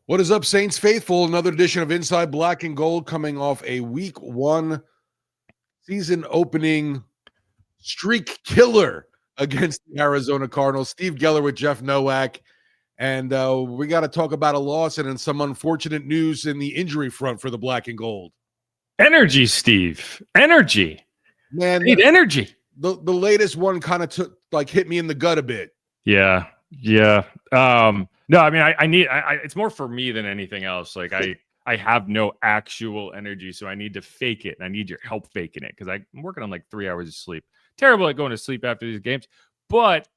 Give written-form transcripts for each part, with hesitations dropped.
What is up, Saints faithful? Another edition of Inside Black and Gold coming off a week one season opening streak killer against the Arizona Cardinals. Steve Geller with Jeff Nowak. And we got to talk about a loss and then some unfortunate news in the injury front for the Black and Gold. Energy, Steve. Energy. Man, need energy. The latest one kind of hit me in the gut a bit. Yeah. No, I mean, I need it's more for me than anything else. Like I have no actual energy, so I need to fake it, and I need your help faking it because I'm working on like 3 hours of sleep. Terrible at going to sleep after these games, but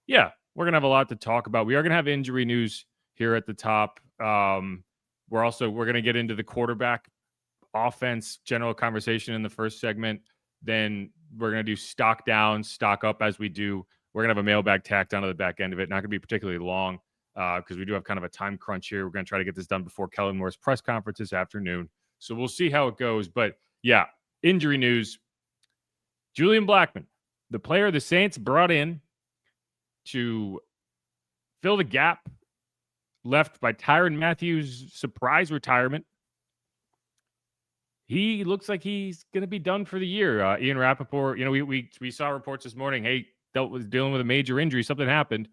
yeah, we're gonna have a lot to talk about. We are gonna have injury news here at the top. We're gonna get into the quarterback offense general conversation in the first segment. Then we're gonna do stock down, stock up as we do. We're going to have a mailbag tacked onto the back end of it. Not going to be particularly long because we do have kind of a time crunch here. We're going to try to get this done before Kellen Moore's press conference this afternoon. So we'll see how it goes. But yeah, injury news. Julian Blackmon, the player the Saints brought in to fill the gap left by Tyrann Mathieu's surprise retirement. He looks like he's going to be done for the year. Ian Rappaport, we saw reports this morning, hey, dealing with a major injury. Something happened.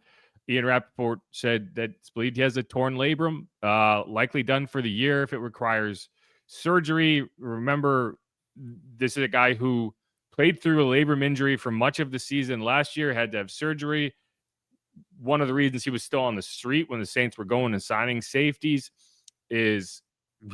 Ian Rappaport said that it's believed he has a torn labrum, likely done for the year if it requires surgery. Remember, this is a guy who played through a labrum injury for much of the season last year, had to have surgery. One of the reasons he was still on the street when the Saints were going and signing safeties is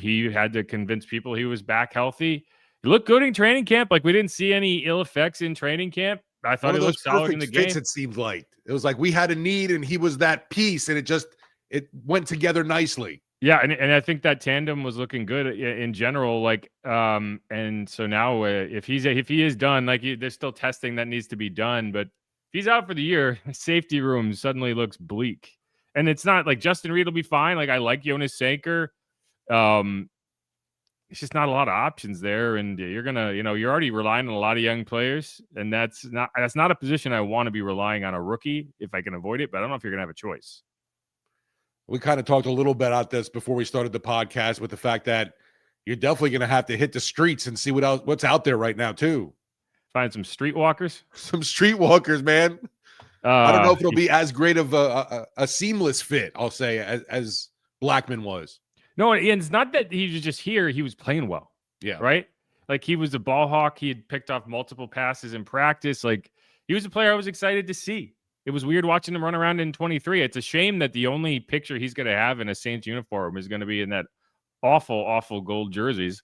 he had to convince people he was back healthy. He looked good in training camp. Like, we didn't see any ill effects in training camp. I thought he looked solid in the game. It seemed like it was like we had a need and he was that piece, and it went together nicely. Yeah, and I think that tandem was looking good in general. Like, and so now if he is done, like there's still testing that needs to be done, but if he's out for the year, safety room suddenly looks bleak. And it's not like Justin Reed will be fine. Like, I like Jonas Sanker. It's just not a lot of options there, and you're already relying on a lot of young players, and that's not a position I want to be relying on a rookie if I can avoid it. But I don't know if you're gonna have a choice. We kind of talked a little bit about this before we started the podcast, with the fact that you're definitely going to have to hit the streets and see what's out there right now too. Find some streetwalkers. Some streetwalkers, man. I don't know if it'll be as great of a seamless fit, I'll say, as Blackmon was. No, and it's not that he was just here. He was playing well. Yeah. Right? Like, he was a ball hawk. He had picked off multiple passes in practice. Like, he was a player I was excited to see. It was weird watching him run around in 23. It's a shame that the only picture he's going to have in a Saints uniform is going to be in that awful, awful gold jerseys.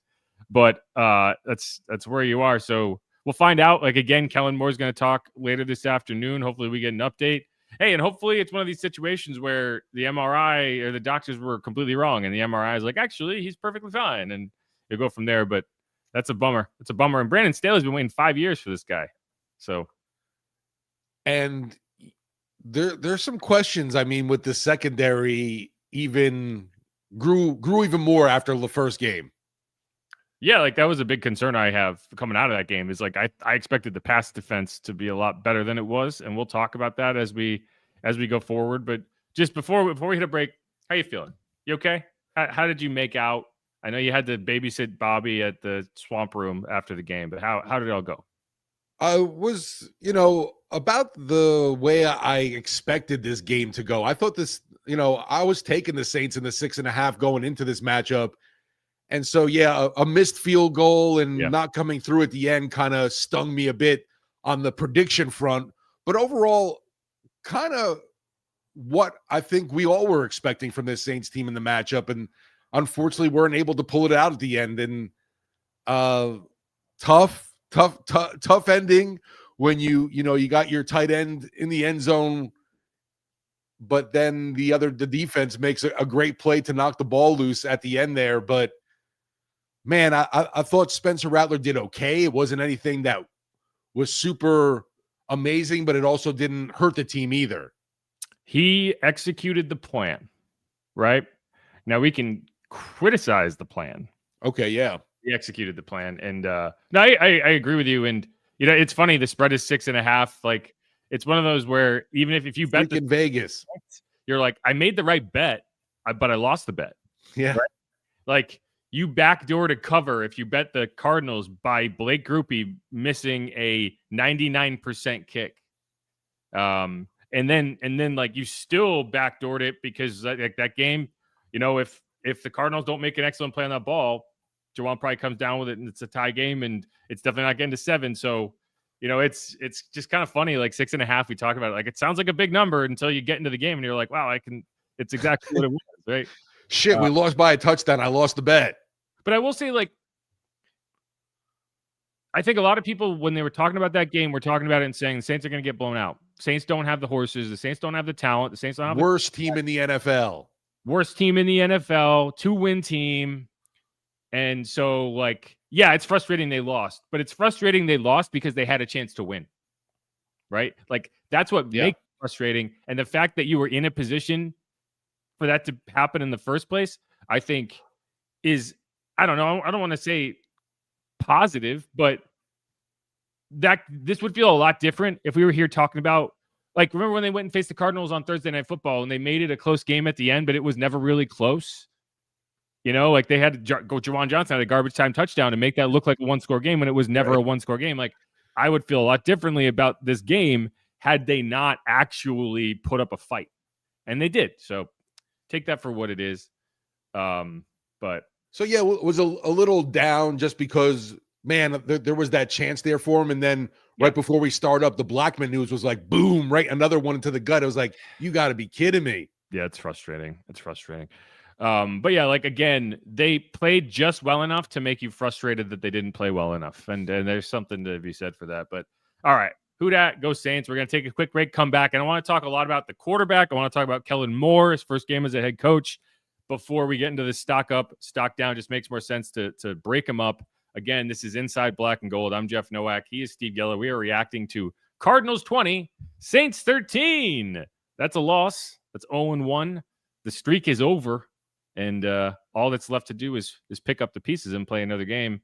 But that's where you are. So we'll find out. Like, again, Kellen Moore is going to talk later this afternoon. Hopefully we get an update. Hey, and hopefully it's one of these situations where the MRI or the doctors were completely wrong, and the MRI is like, actually, he's perfectly fine, and you'll go from there. But that's a bummer. It's a bummer. And Brandon Staley's been waiting 5 years for this guy. So, and there's some questions. I mean, with the secondary, even grew even more after the first game. Yeah, like, that was a big concern I have coming out of that game. Is like I expected the pass defense to be a lot better than it was, and we'll talk about that as we go forward. But just before we hit a break, how you feeling? You okay? How did you make out? I know you had to babysit Bobby at the Swamp Room after the game, but how did it all go? I was, about the way I expected this game to go. I thought this, I was taking the Saints in the 6.5 going into this matchup. And so, yeah, a missed field goal and not coming through at the end kind of stung me a bit on the prediction front. But overall, kind of what I think we all were expecting from this Saints team in the matchup. And unfortunately, weren't able to pull it out at the end. And tough ending when you got your tight end in the end zone, but then the defense makes a great play to knock the ball loose at the end there. But man, I thought Spencer Rattler did okay. It wasn't anything that was super amazing, but it also didn't hurt the team either. He executed the plan, right? Now we can criticize the plan. Okay, yeah. He executed the plan. And no, I agree with you. And, it's funny. The spread is 6.5. Like, it's one of those where even if you bet in Vegas, you're like, I made the right bet, but I lost the bet. Yeah. Right? Like, you backdoor to cover if you bet the Cardinals by Blake Grupe missing a 99% kick. And then like you still backdoored it because like that game, if the Cardinals don't make an excellent play on that ball, Juwan probably comes down with it and it's a tie game and it's definitely not getting to 7. So, it's just kind of funny. Like 6.5, we talk about it. Like, it sounds like a big number until you get into the game and you're like, wow, it's exactly what it was. Right. Shit, we lost by a touchdown. I lost the bet. But I will say, like, I think a lot of people, when they were talking about that game, were talking about it and saying the Saints are going to get blown out. Saints don't have the horses. The Saints don't have the talent. The Saints don't have worst team in the NFL. Worst team in the NFL, 2-win team. And so, like, yeah, it's frustrating they lost. But it's frustrating they lost because they had a chance to win. Right? Like, that's what makes it frustrating. And the fact that you were in a position for that to happen in the first place, I think is, I don't know, I don't want to say positive, but that this would feel a lot different if we were here talking about, like, remember when they went and faced the Cardinals on Thursday Night Football and they made it a close game at the end, but it was never really close. Like they had to go Juwan Johnson had a garbage time touchdown to make that look like a 1-score game when it was never a 1-score game. Like, I would feel a lot differently about this game had they not actually put up a fight, and they did. So take that for what it is. But so yeah, it was a little down just because, man, there was that chance there for him, and then right before we start up, the Blackmon news was like, boom, right, another one into the gut. It was like, you got to be kidding me. Yeah, it's frustrating. It's frustrating. But yeah, like, again, they played just well enough to make you frustrated that they didn't play well enough, and there's something to be said for that. But all right, who dat? Go Saints. We're gonna take a quick break, come back, and I want to talk a lot about the quarterback. I want to talk about Kellen Moore, his first game as a head coach. Before we get into the stock up, stock down, just makes more sense to break them up. Again, this is Inside Black and Gold. I'm Jeff Nowak. He is Steve Geller. We are reacting to Cardinals 20, Saints 13. That's a loss. That's 0-1. The streak is over, and all that's left to do is pick up the pieces and play another game.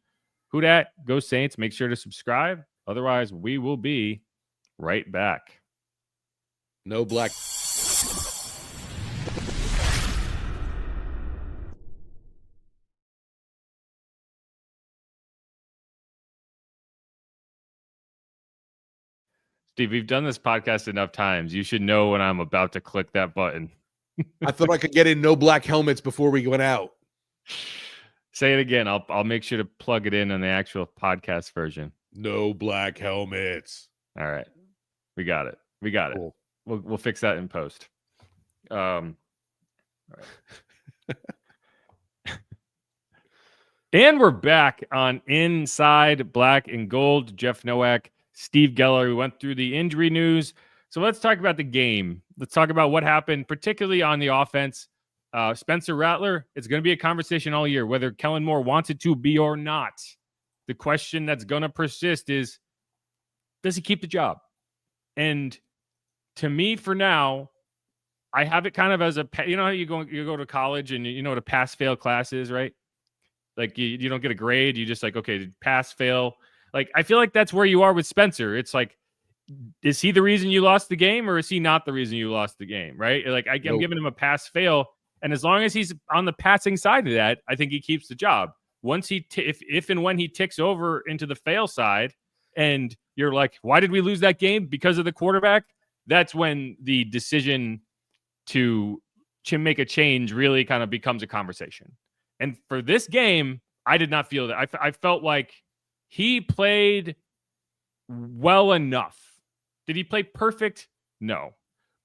Who dat? Go Saints. Make sure to subscribe. Otherwise, we will be right back. No black. Steve, we've done this podcast enough times. You should know when I'm about to click that button. I thought I could get in no black helmets before we went out. Say it again. I'll make sure to plug it in on the actual podcast version. No black helmets. All right. We got it. Cool. We'll fix that in post. All right. And we're back on Inside Black and Gold. Jeff Nowak, Steve Geller. We went through the injury news. So let's talk about the game. Let's talk about what happened, particularly on the offense. Spencer Rattler, it's going to be a conversation all year, whether Kellen Moore wants it to be or not. The question that's going to persist is, does he keep the job? And to me, for now, I have it kind of as a, how you go to college and you know what a pass-fail class is, right? Like you don't get a grade. You just like, okay, pass, fail. Like, I feel like that's where you are with Spencer. It's like, is he the reason you lost the game or is he not the reason you lost the game, right? Like, I'm giving him a pass-fail. And as long as he's on the passing side of that, I think he keeps the job. Once if and when he ticks over into the fail side and you're like, why did we lose that game? Because of the quarterback? That's when the decision to make a change really kind of becomes a conversation. And for this game, I did not feel that. I felt like he played well enough. Did he play perfect? No.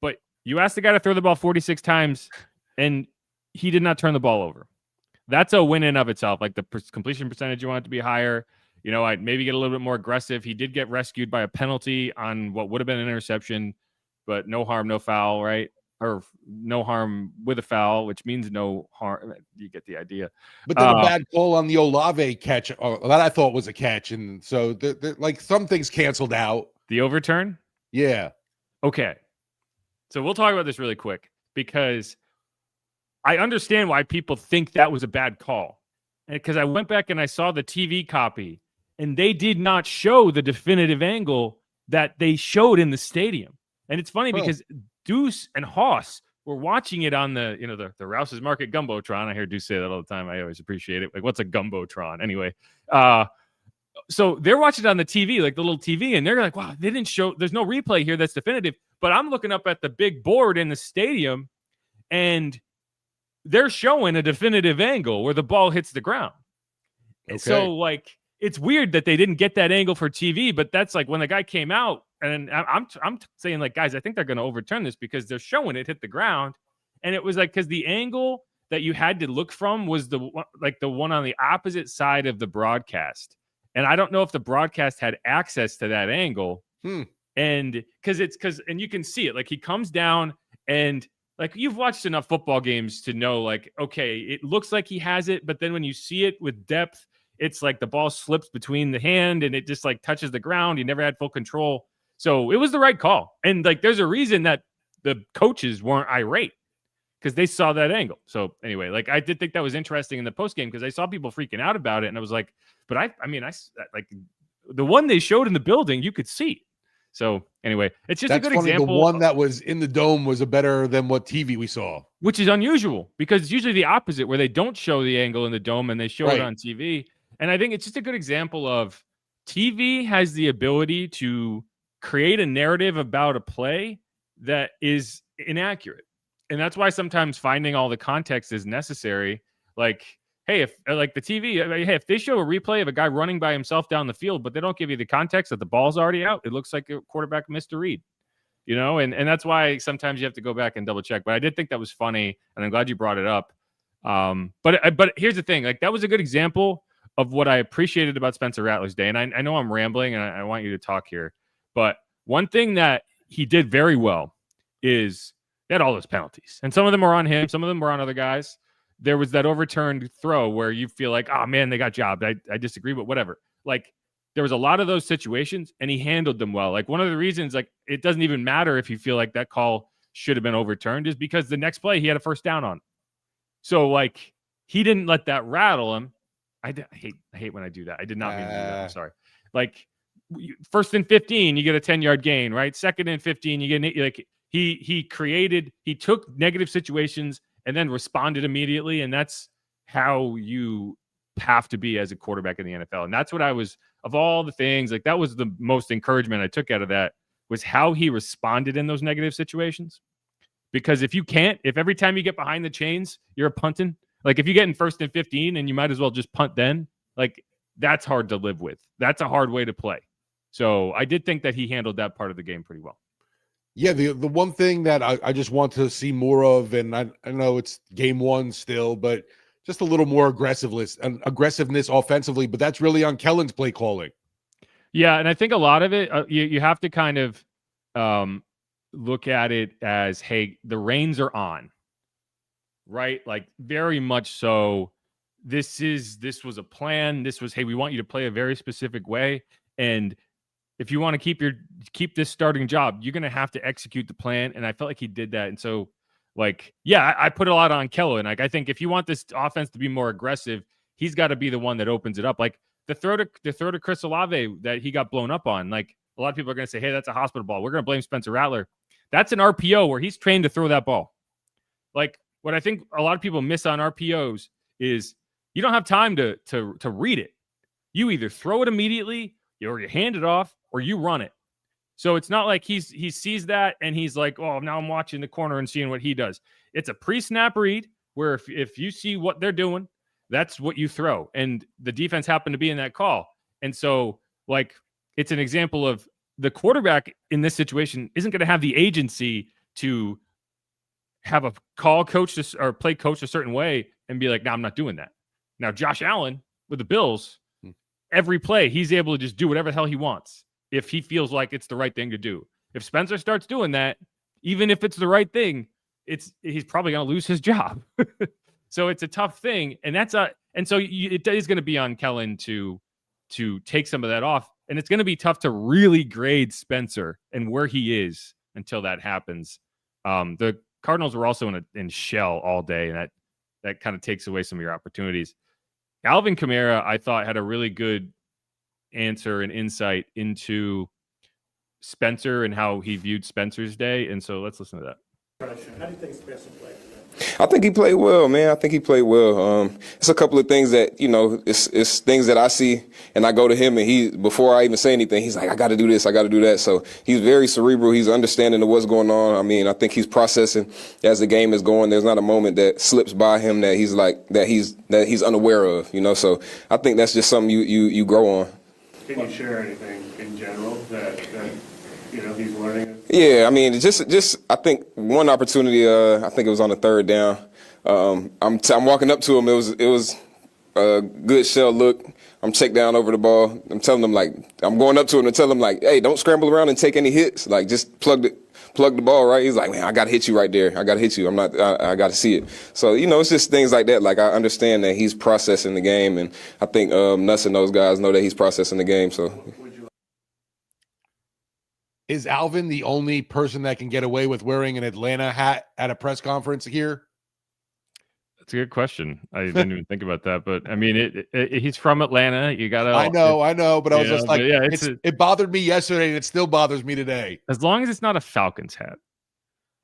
But you asked the guy to throw the ball 46 times, and he did not turn the ball over. That's a win in of itself. Like, the completion percentage, you want it to be higher. I'd maybe get a little bit more aggressive. He did get rescued by a penalty on what would have been an interception, but no harm, no foul, right? Or no harm with a foul, which means no harm. You get the idea. But then a bad call on the Olave catch that I thought was a catch. And so like some things canceled out. The overturn? Yeah. Okay. So we'll talk about this really quick because I understand why people think that was a bad call. And because I went back and I saw the TV copy and they did not show the definitive angle that they showed in the stadium. And it's funny because Deuce and Haas we're watching it on the Rouse's Market Gumbotron. I hear Deuce say that all the time. I always appreciate it. Like, what's a Gumbotron? Anyway, so they're watching it on the TV, like the little TV, and they're like, wow, they didn't show, there's no replay here that's definitive. But I'm looking up at the big board in the stadium, and they're showing a definitive angle where the ball hits the ground. Okay. So, like, it's weird that they didn't get that angle for TV, but that's like when the guy came out, and I'm saying, like, guys, I think they're going to overturn this because they're showing it hit the ground. And it was like, because the angle that you had to look from was the one on the opposite side of the broadcast. And I don't know if the broadcast had access to that angle. And and you can see it, like, he comes down, and like, you've watched enough football games to know, like, okay, it looks like he has it, but then when you see it with depth, it's like the ball slips between the hand and it just like touches the ground. He never had full control. So it was the right call. And like, there's a reason that the coaches weren't irate, because they saw that angle. So anyway, like, I did think that was interesting in the post game, because I saw people freaking out about it, and I was like, but I like, the one they showed in the building, you could see. So anyway, it's just a good example. The one that was in the dome was better than what TV we saw, which is unusual, because it's usually the opposite, where they don't show the angle in the dome and they show it on TV. And I think it's just a good example of TV has the ability to create a narrative about a play that is inaccurate. And that's why sometimes finding all the context is necessary. Like, hey, if like the TV, hey, if they show a replay of a guy running by himself down the field, but they don't give you the context that the ball's already out, it looks like a quarterback missed a read, and that's why sometimes you have to go back and double check. But I did think that was funny, and I'm glad you brought it up. But here's the thing, like, that was a good example of what I appreciated about Spencer Rattler's day. And I know I'm rambling, and I want you to talk here, but one thing that he did very well is he had all those penalties, and some of them were on him, some of them were on other guys. There was that overturned throw where you feel like, oh man, they got jobbed. I disagree, but whatever. Like, there was a lot of those situations, and he handled them well. Like, one of the reasons, like, it doesn't even matter if you feel like that call should have been overturned, is because the next play he had a first down on. So, like, he didn't let that rattle him. I hate when I do that. I did not mean to do that. I'm sorry. Like, first and 15, you get a 10-yard gain, right? Second and 15, you get, like, he took negative situations and then responded immediately. And that's how you have to be as a quarterback in the NFL. And that's what I was, of all the things, like, that was the most encouragement I took out of that, was how he responded in those negative situations. Because if every time you get behind the chains, you're punting, like, if you get in first and 15 and you might as well just punt then, like, that's hard to live with. That's a hard way to play. So I did think that he handled that part of the game pretty well. Yeah, the one thing that I just want to see more of, and I know it's game one still, but just a little more aggressiveness offensively, but that's really on Kellen's play calling. Yeah, and I think a lot of it, you have to kind of look at it as, hey, the reins are on, right? Like, very much so. This was a plan. This was, hey, we want you to play a very specific way, and if you want to keep this starting job, you're going to have to execute the plan. And I felt like he did that. And so, like, yeah, I put a lot on Kellen. Like, I think if you want this offense to be more aggressive, he's got to be the one that opens it up. Like, the throw to Chris Olave that he got blown up on. Like, a lot of people are going to say, hey, that's a hospital ball. We're going to blame Spencer Rattler. That's an RPO where he's trained to throw that ball. Like, what I think a lot of people miss on RPOs is you don't have time to read it. You either throw it immediately, or you hand it off, or you run it. So it's not like he sees that and he's like, oh, now I'm watching the corner and seeing what he does. It's a pre-snap read where if you see what they're doing, that's what you throw. And the defense happened to be in that call. And so, like, it's an example of the quarterback in this situation isn't going to have the agency to have a call coach or play coach a certain way and be like, no, I'm not doing that. Now, Josh Allen with the Bills, every play, he's able to just do whatever the hell he wants if he feels like it's the right thing to do. If Spencer starts doing that, even if it's the right thing, he's probably going to lose his job. So it's a tough thing, and it is going to be on Kellen to take some of that off, and it's going to be tough to really grade Spencer and where he is until that happens. The Cardinals were also in shell all day, and that kind of takes away some of your opportunities. Alvin Kamara, I thought, had a really good answer and insight into Spencer and how he viewed Spencer's day. And so let's listen to that. How do you think Spencer played today? I think he played well, man. I think he played well. It's a couple of things that, it's things that I see, and I go to him, and before I even say anything, he's like, I got to do this, I got to do that. So he's very cerebral. He's understanding of what's going on. I mean, I think he's processing as the game is going. There's not a moment that slips by him that he's unaware of, So I think that's just something you grow on. Can you share anything in general that he's learning? Yeah, I mean, just I think one opportunity. I think it was on the third down. I'm walking up to him. It was a good shell look. I'm checked down over the ball. I'm telling him I'm going up to him and tell him hey, don't scramble around and take any hits. Just plug the ball right. He's like, man, I got to hit you right there. I got to hit you. I got to see it. So, it's just things like that. I understand that he's processing the game, and I think Nuss and those guys know that he's processing the game. So. Is Alvin the only person that can get away with wearing an Atlanta hat at a press conference here? That's a good question. I didn't even think about that, but I mean, he's from Atlanta. You gotta. I know, but I was just like, yeah, it bothered me yesterday, and it still bothers me today. As long as it's not a Falcons hat.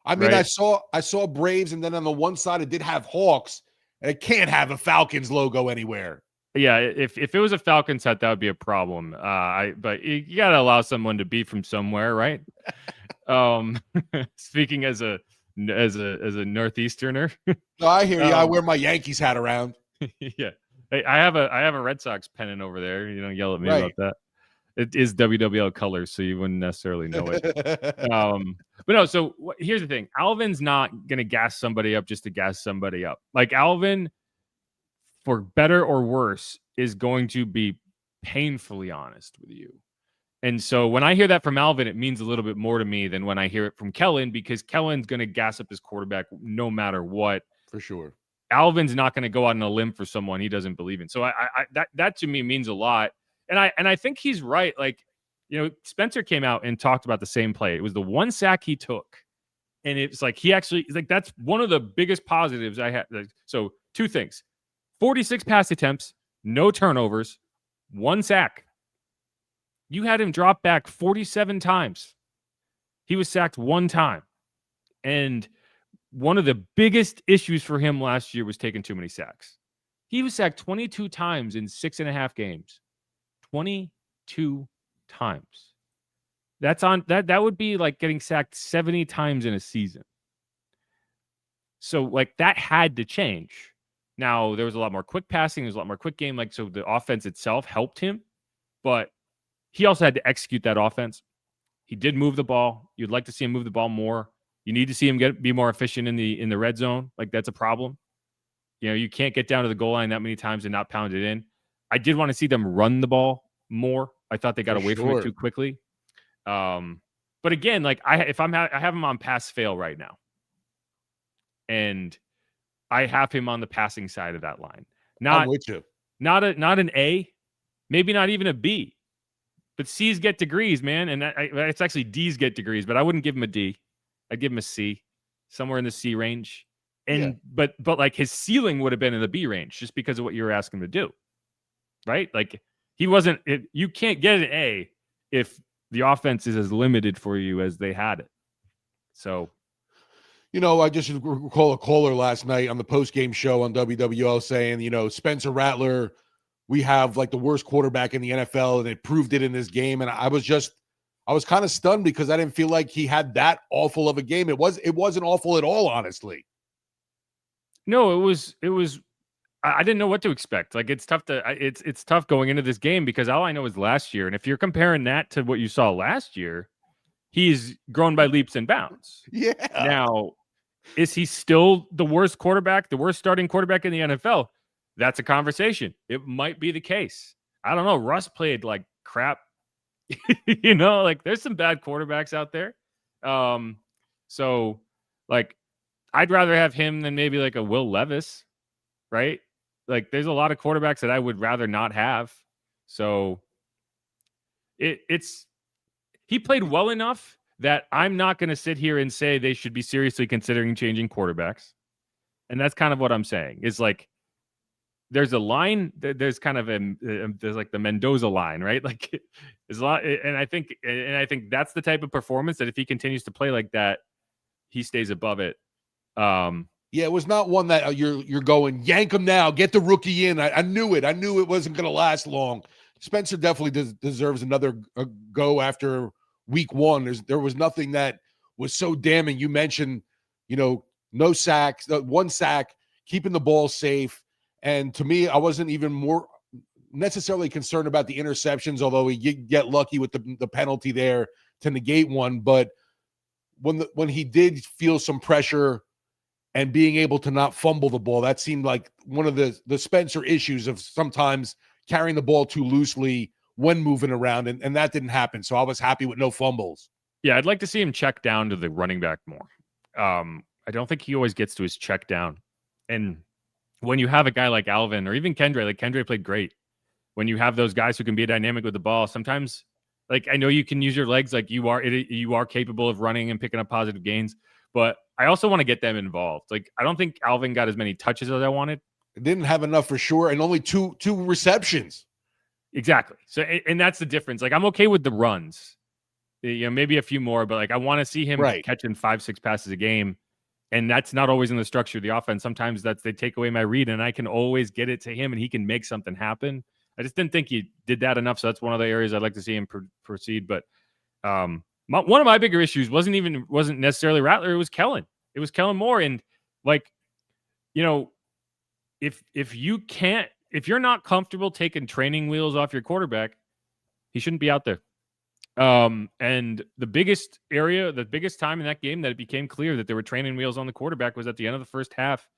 I mean, right? I saw Braves, and then on the one side it did have Hawks, and it can't have a Falcons logo anywhere. Yeah, if it was a Falcons hat, that would be a problem. But you gotta allow someone to be from somewhere, right? Speaking as a Northeasterner. No, I hear you. I wear my Yankees hat around. Yeah, hey, I have a Red Sox pennant over there. You don't yell at me Right. about that. It is WWL colors, so you wouldn't necessarily know it. But no. So here's the thing: Alvin's not gonna gas somebody up just to gas somebody up. Alvin, for better or worse, is going to be painfully honest with you. And so when I hear that from Alvin, it means a little bit more to me than when I hear it from Kellen, because Kellen's going to gas up his quarterback no matter what. For sure. Alvin's not going to go out on a limb for someone he doesn't believe in. So that to me means a lot. And I think he's right. Spencer came out and talked about the same play. It was the one sack he took. And it's that's one of the biggest positives I had. So two things. 46 pass attempts, no turnovers, one sack. You had him drop back 47 times. He was sacked one time. And one of the biggest issues for him last year was taking too many sacks. He was sacked 22 times in 6.5 games. 22 times. That would be like getting sacked 70 times in a season. So that had to change. Now, there was a lot more quick passing. There was a lot more quick game. So the offense itself helped him. But he also had to execute that offense. He did move the ball. You'd like to see him move the ball more. You need to see him be more efficient in the red zone. That's a problem. You can't get down to the goal line that many times and not pound it in. I did want to see them run the ball more. I thought they got away from it too quickly. But again, I have him on pass fail right now. And I have him on the passing side of that line. I'm with you. Not an A, maybe not even a B, but C's get degrees, man. And it's actually D's get degrees, but I wouldn't give him a D. I'd give him a C, somewhere in the C range. And but his ceiling would have been in the B range just because of what you were asking him to do, right? He wasn't. You can't get an A if the offense is as limited for you as they had it. So. I just recall a caller last night on the post-game show on WWL saying, Spencer Rattler, we have the worst quarterback in the NFL, and it proved it in this game. And I was kind of stunned because I didn't feel like he had that awful of a game. It wasn't awful at all, honestly. No, it was. I didn't know what to expect. It's tough it's tough going into this game because all I know is last year. And if you're comparing that to what you saw last year, he's grown by leaps and bounds. Yeah. Now, is he still the worst starting quarterback in the NFL? That's a conversation. It might be the case. I don't know. Russ played like crap. There's some bad quarterbacks out there. So I'd rather have him than maybe a Will Levis, right? There's a lot of quarterbacks that I would rather not have. So he played well enough that I'm not going to sit here and say they should be seriously considering changing quarterbacks. And that's kind of what I'm saying. Is there's a line, there's kind of there's the Mendoza line, right? There's a lot, and I think that's the type of performance that if he continues to play like that, he stays above it. Yeah, it was not one that you're going, yank him now, get the rookie in. I knew it. I knew it wasn't going to last long. Spencer definitely deserves another go after week one. There was nothing that was so damning. You mentioned, no sacks, one sack, keeping the ball safe. And to me, I wasn't even more necessarily concerned about the interceptions, although he get lucky with the penalty there to negate one. But when he did feel some pressure and being able to not fumble the ball, that seemed like one of the Spencer issues of sometimes carrying the ball too loosely when moving around, and that didn't happen. So I was happy with no fumbles. Yeah, I'd like to see him check down to the running back more. I don't think he always gets to his check down. And when you have a guy like Alvin or even Kendre, like Kendre played great. When you have those guys who can be dynamic with the ball, sometimes, like, I know you can use your legs, like you are capable of running and picking up positive gains, but I also want to get them involved. Like, I don't think Alvin got as many touches as I wanted. It didn't have enough for sure, and only two receptions. Exactly. So, and that's the difference. Like, I'm okay with the runs, maybe a few more, but like, I want to see him catching 5-6 passes a game. And that's not always in the structure of the offense. Sometimes they take away my read, and I can always get it to him, and he can make something happen. I just didn't think he did that enough. So that's one of the areas I'd like to see him proceed. But one of my bigger issues wasn't necessarily Rattler. It was Kellen. It was Kellen Moore. And like, if you're not comfortable taking training wheels off your quarterback, he shouldn't be out there. And the biggest time in that game that it became clear that there were training wheels on the quarterback was at the end of the first half.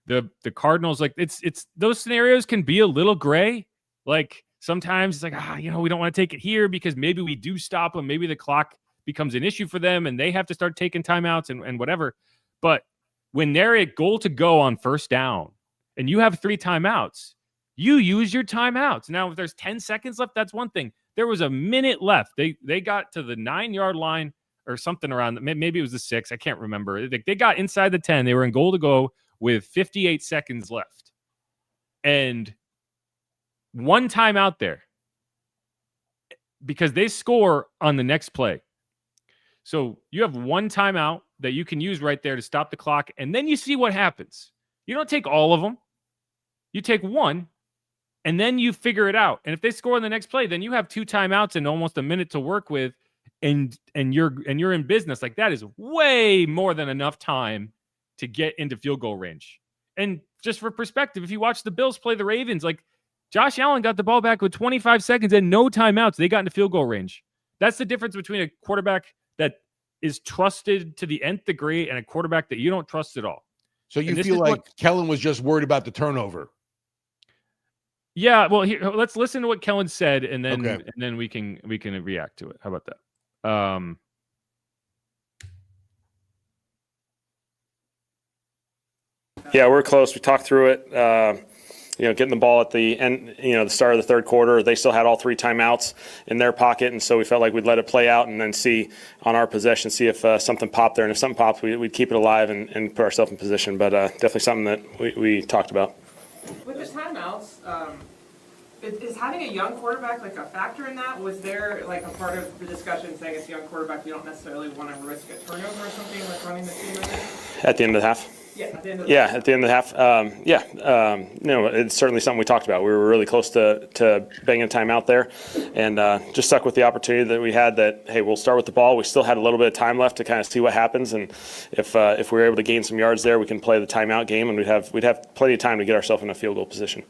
The Cardinals, like, it's those scenarios can be a little gray. Like, sometimes it's like, we don't want to take it here because maybe we do stop them. Maybe the clock becomes an issue for them and they have to start taking timeouts and whatever. But when they're at goal to go on first down and you have 3 timeouts, you use your timeouts. Now, if there's 10 seconds left, that's one thing. There was a minute left. They got to the 9-yard line or something around. Maybe it was the 6. I can't remember. They got inside the 10. They were in goal to go with 58 seconds left. And one timeout there because they score on the next play. So you have one timeout that you can use right there to stop the clock. And then you see what happens. You don't take all of them. You take one. And then you figure it out. And if they score on the next play, then you have 2 timeouts and almost a minute to work with, and you're in business. Like, that is way more than enough time to get into field goal range. And just for perspective, if you watch the Bills play the Ravens, like, Josh Allen got the ball back with 25 seconds and no timeouts. They got into field goal range. That's the difference between a quarterback that is trusted to the nth degree and a quarterback that you don't trust at all. So you feel like Kellen was just worried about the turnover? Yeah, well, let's listen to what Kellen said, and then we can react to it. How about that? Yeah, we're close. We talked through it. Getting the ball at the end, the start of the third quarter, they still had all 3 timeouts in their pocket, and so we felt like we'd let it play out and then see on our possession, see if something popped there. And if something popped, we'd keep it alive and put ourselves in position. But definitely something that we talked about. With the timeouts, is having a young quarterback like a factor in that? Was there like a part of the discussion saying it's a young quarterback, you don't necessarily want to risk a turnover or something like running the team with it? At the end of the half? Yeah, at the end of the half. It's certainly something we talked about. We were really close to banging a timeout there, and just stuck with the opportunity that we had. That, hey, we'll start with the ball. We still had a little bit of time left to kind of see what happens, and if we were able to gain some yards there, we can play the timeout game, and we'd have plenty of time to get ourselves in a field goal position.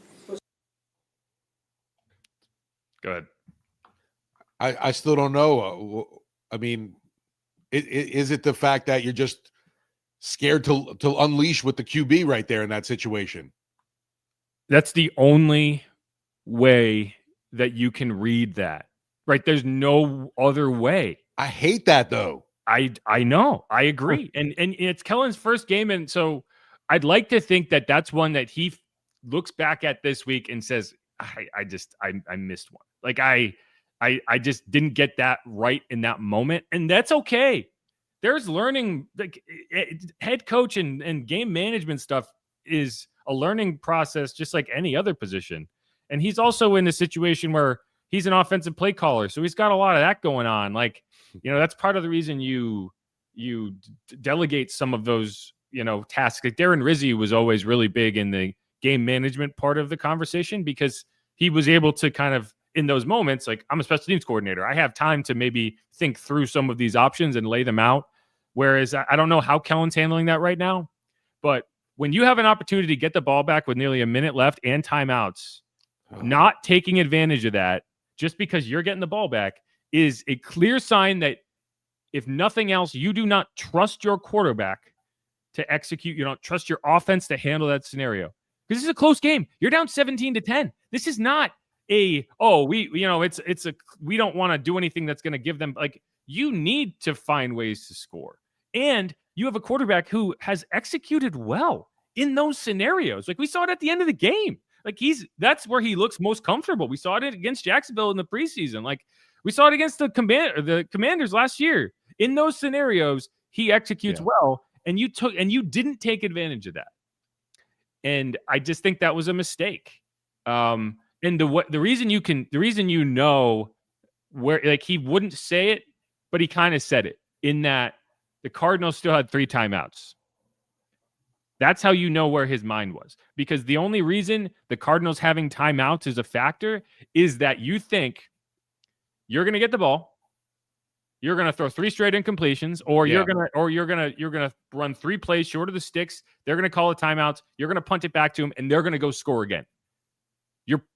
Go ahead. I still don't know. I mean, is it the fact that you're just scared to unleash with the QB right there in that situation? That's the only way that you can read that, right? There's no other way. I hate that, though. I know. I agree. And it's Kellen's first game, and so I'd like to think that that's one that he looks back at this week and says, I missed one. Like, I just didn't get that right in that moment, and that's okay. There's learning, like, head coach and game management stuff is a learning process just like any other position. And he's also in a situation where he's an offensive play caller, so he's got a lot of that going on. Like, that's part of the reason you delegate some of those, tasks. Like Darren Rizzi was always really big in the game management part of the conversation because he was able to kind of, in those moments, like, I'm a special teams coordinator. I have time to maybe think through some of these options and lay them out. Whereas I don't know how Kellen's handling that right now, but when you have an opportunity to get the ball back with nearly a minute left and timeouts, not taking advantage of that just because you're getting the ball back is a clear sign that, if nothing else, you do not trust your quarterback to execute. You don't trust your offense to handle that scenario. Because this is a close game. You're down 17-10. This is not we don't want to do anything that's going to give them, like, you need to find ways to score. And you have a quarterback who has executed well in those scenarios. Like, we saw it at the end of the game. Like, that's where he looks most comfortable. We saw it against Jacksonville in the preseason. Like, we saw it against the Commanders last year. In those scenarios, he executes well, and you didn't take advantage of that. And I just think that was a mistake. And the reason where, like, he wouldn't say it, but he kind of said it, in that the Cardinals still had 3 timeouts. That's how you know where his mind was. Because the only reason the Cardinals having timeouts is a factor is that you think you're going to get the ball, you're going to throw 3 straight incompletions, or you're going to run 3 plays short of the sticks. They're going to call a timeout. You're going to punt it back to them, and they're going to go score again.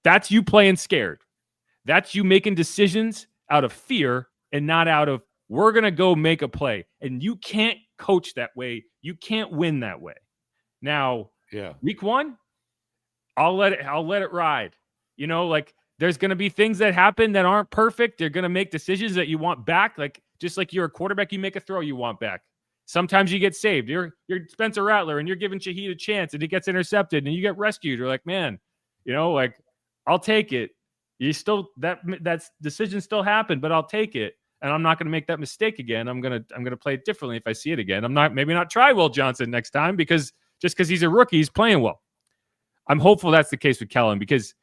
That's you playing scared. That's you making decisions out of fear and not out of, we're going to go make a play. And you can't coach that way. You can't win that way. Now, week 1, I'll let it ride. Like, there's going to be things that happen that aren't perfect. They're going to make decisions that you want back. Like, just like you're a quarterback, you make a throw you want back. Sometimes you get saved. You're Spencer Rattler, and you're giving Shaheed a chance, and he gets intercepted, and you get rescued. You're like, man, like, I'll take it. You still, that decision still happened, but I'll take it. And I'm not going to make that mistake again. I'm going to play it differently if I see it again. I'm not try Will Johnson next time, because he's a rookie, he's playing well. I'm hopeful that's the case with Kellen, because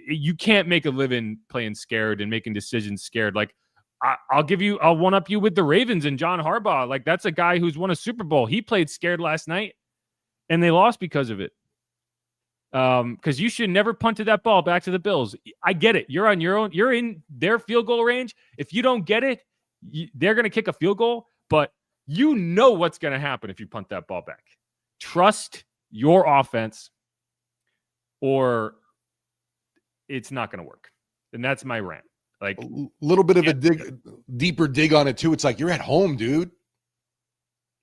you can't make a living playing scared and making decisions scared. Like, I'll one up you with the Ravens and John Harbaugh. Like, that's a guy who's won a Super Bowl. He played scared last night, and they lost because of it. Because you should never punted that ball back to the Bills. I get it. You're on your own. You're in their field goal range. If you don't get it, they're going to kick a field goal, but you know what's going to happen if you punt that ball back. Trust your offense, or it's not going to work. And that's my rant. Like, a little bit of a deeper dig on it too. It's like, you're at home, dude.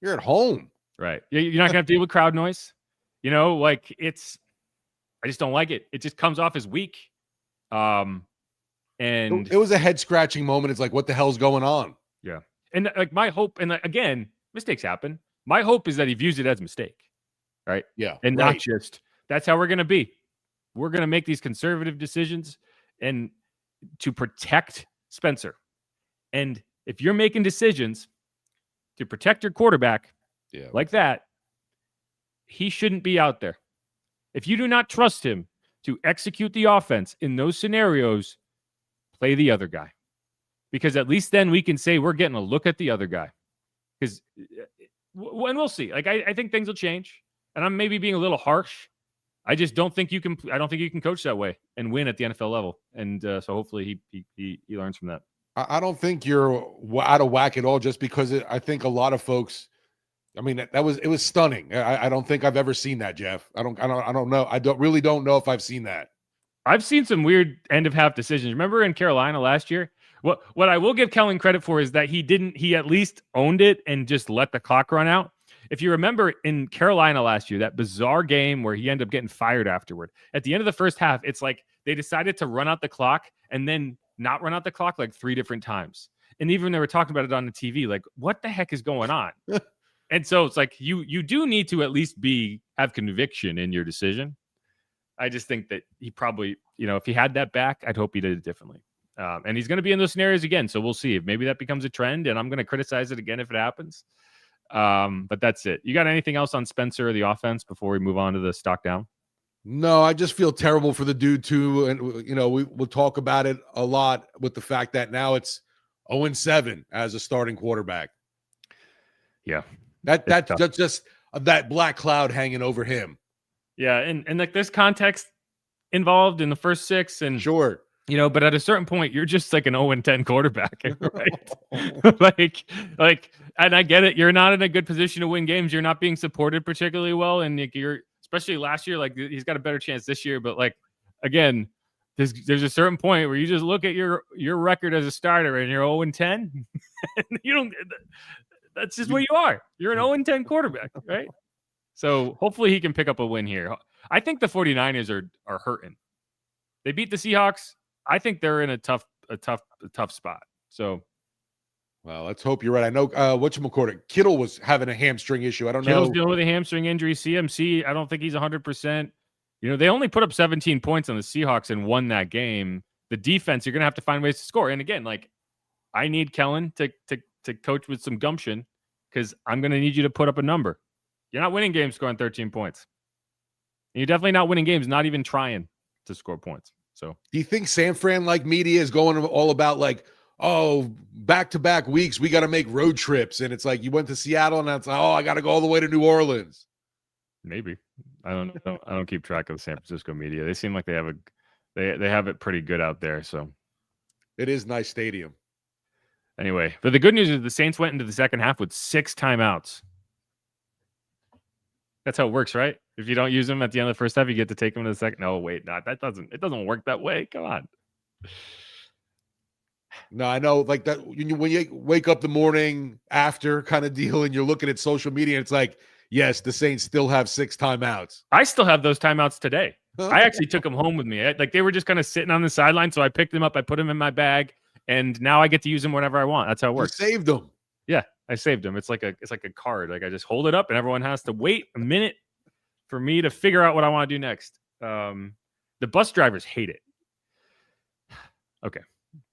You're at home. Right. You're not going to have to deal with crowd noise. Like, I just don't like it. It just comes off as weak. And it was a head scratching moment. It's like, what the hell's going on? Yeah. And like, my hope, and again, mistakes happen. My hope is that he views it as a mistake. Right. Yeah. And not just, that's how we're going to be. We're going to make these conservative decisions and to protect Spencer. And if you're making decisions to protect your quarterback like that, he shouldn't be out there. If you do not trust him to execute the offense in those scenarios, play the other guy. Because at least then we can say we're getting a look at the other guy. Because when we'll see. Like, I think things will change. And I'm maybe being a little harsh. I just don't think you can. I don't think you can coach that way and win at the NFL level. And so hopefully he learns from that. I don't think you're out of whack at all. Just because I think a lot of folks. I mean, it was stunning. I don't think I've ever seen that, Jeff. I don't know. I really don't know if I've seen that. I've seen some weird end of half decisions. Remember in Carolina last year? What I will give Kellen credit for is that he at least owned it and just let the clock run out. If you remember in Carolina last year, that bizarre game where he ended up getting fired afterward, at the end of the first half, it's like they decided to run out the clock and then not run out the clock like 3 different times. And even they were talking about it on the TV, like, what the heck is going on? And so it's like you do need to at least have conviction in your decision. I just think that he probably, if he had that back, I'd hope he did it differently. And he's going to be in those scenarios again. So we'll see if maybe that becomes a trend, and I'm going to criticize it again if it happens. But that's it. You got anything else on Spencer or the offense before we move on to the stock down? No, I just feel terrible for the dude too. And, we'll talk about it a lot with the fact that now it's 0-7 as a starting quarterback. Yeah. That's just that black cloud hanging over him. Yeah, and like there's context involved in the first 6, and Sure. but at a certain point, you're just like an 0-10 quarterback, right? like, and I get it. You're not in a good position to win games. You're not being supported particularly well, and you're especially last year. Like he's got a better chance this year, but like again, there's a certain point where you just look at your record as a starter and you're 0-10, and you don't. That's just what you are. You're an 0-10 quarterback, right? So hopefully he can pick up a win here. I think the 49ers are hurting. They beat the Seahawks. I think they're in a tough spot. So, well, let's hope you're right. I know whatchamacallit, Kittle was having a hamstring issue. I don't Kittle's know. dealing with a hamstring injury. CMC, I don't think he's 100%. They only put up 17 points on the Seahawks and won that game. The defense, you're going to have to find ways to score. And again, like I need Kellen to coach with some gumption because I'm going to need you to put up a number. You're not winning games scoring 13 points. And you're definitely not winning games not even trying to score points. So, do you think San Fran like media is going all about like, oh, back-to-back weeks, we got to make road trips, and it's like you went to Seattle and it's like, oh, I got to go all the way to New Orleans? Maybe. I don't know. I don't keep track of the San Francisco media. They seem like they have they have it pretty good out there. So it is nice stadium. Anyway, but the good news is the Saints went into the second half with 6 timeouts. That's how it works, right? If you don't use them at the end of the first half, you get to take them to the second. No, wait, not that doesn't. It doesn't work that way. Come on. No, I know, like that when you wake up the morning after kind of deal, and you're looking at social media, and it's like, yes, the Saints still have 6 timeouts. I still have those timeouts today. I actually took them home with me. Like they were just kind of sitting on the sideline, so I picked them up, I put them in my bag, and now I get to use them whenever I want. That's how it works. You saved them. Yeah, I saved them. It's like a card. Like I just hold it up, and everyone has to wait a minute for me to figure out what I want to do next. The bus drivers hate it. Okay,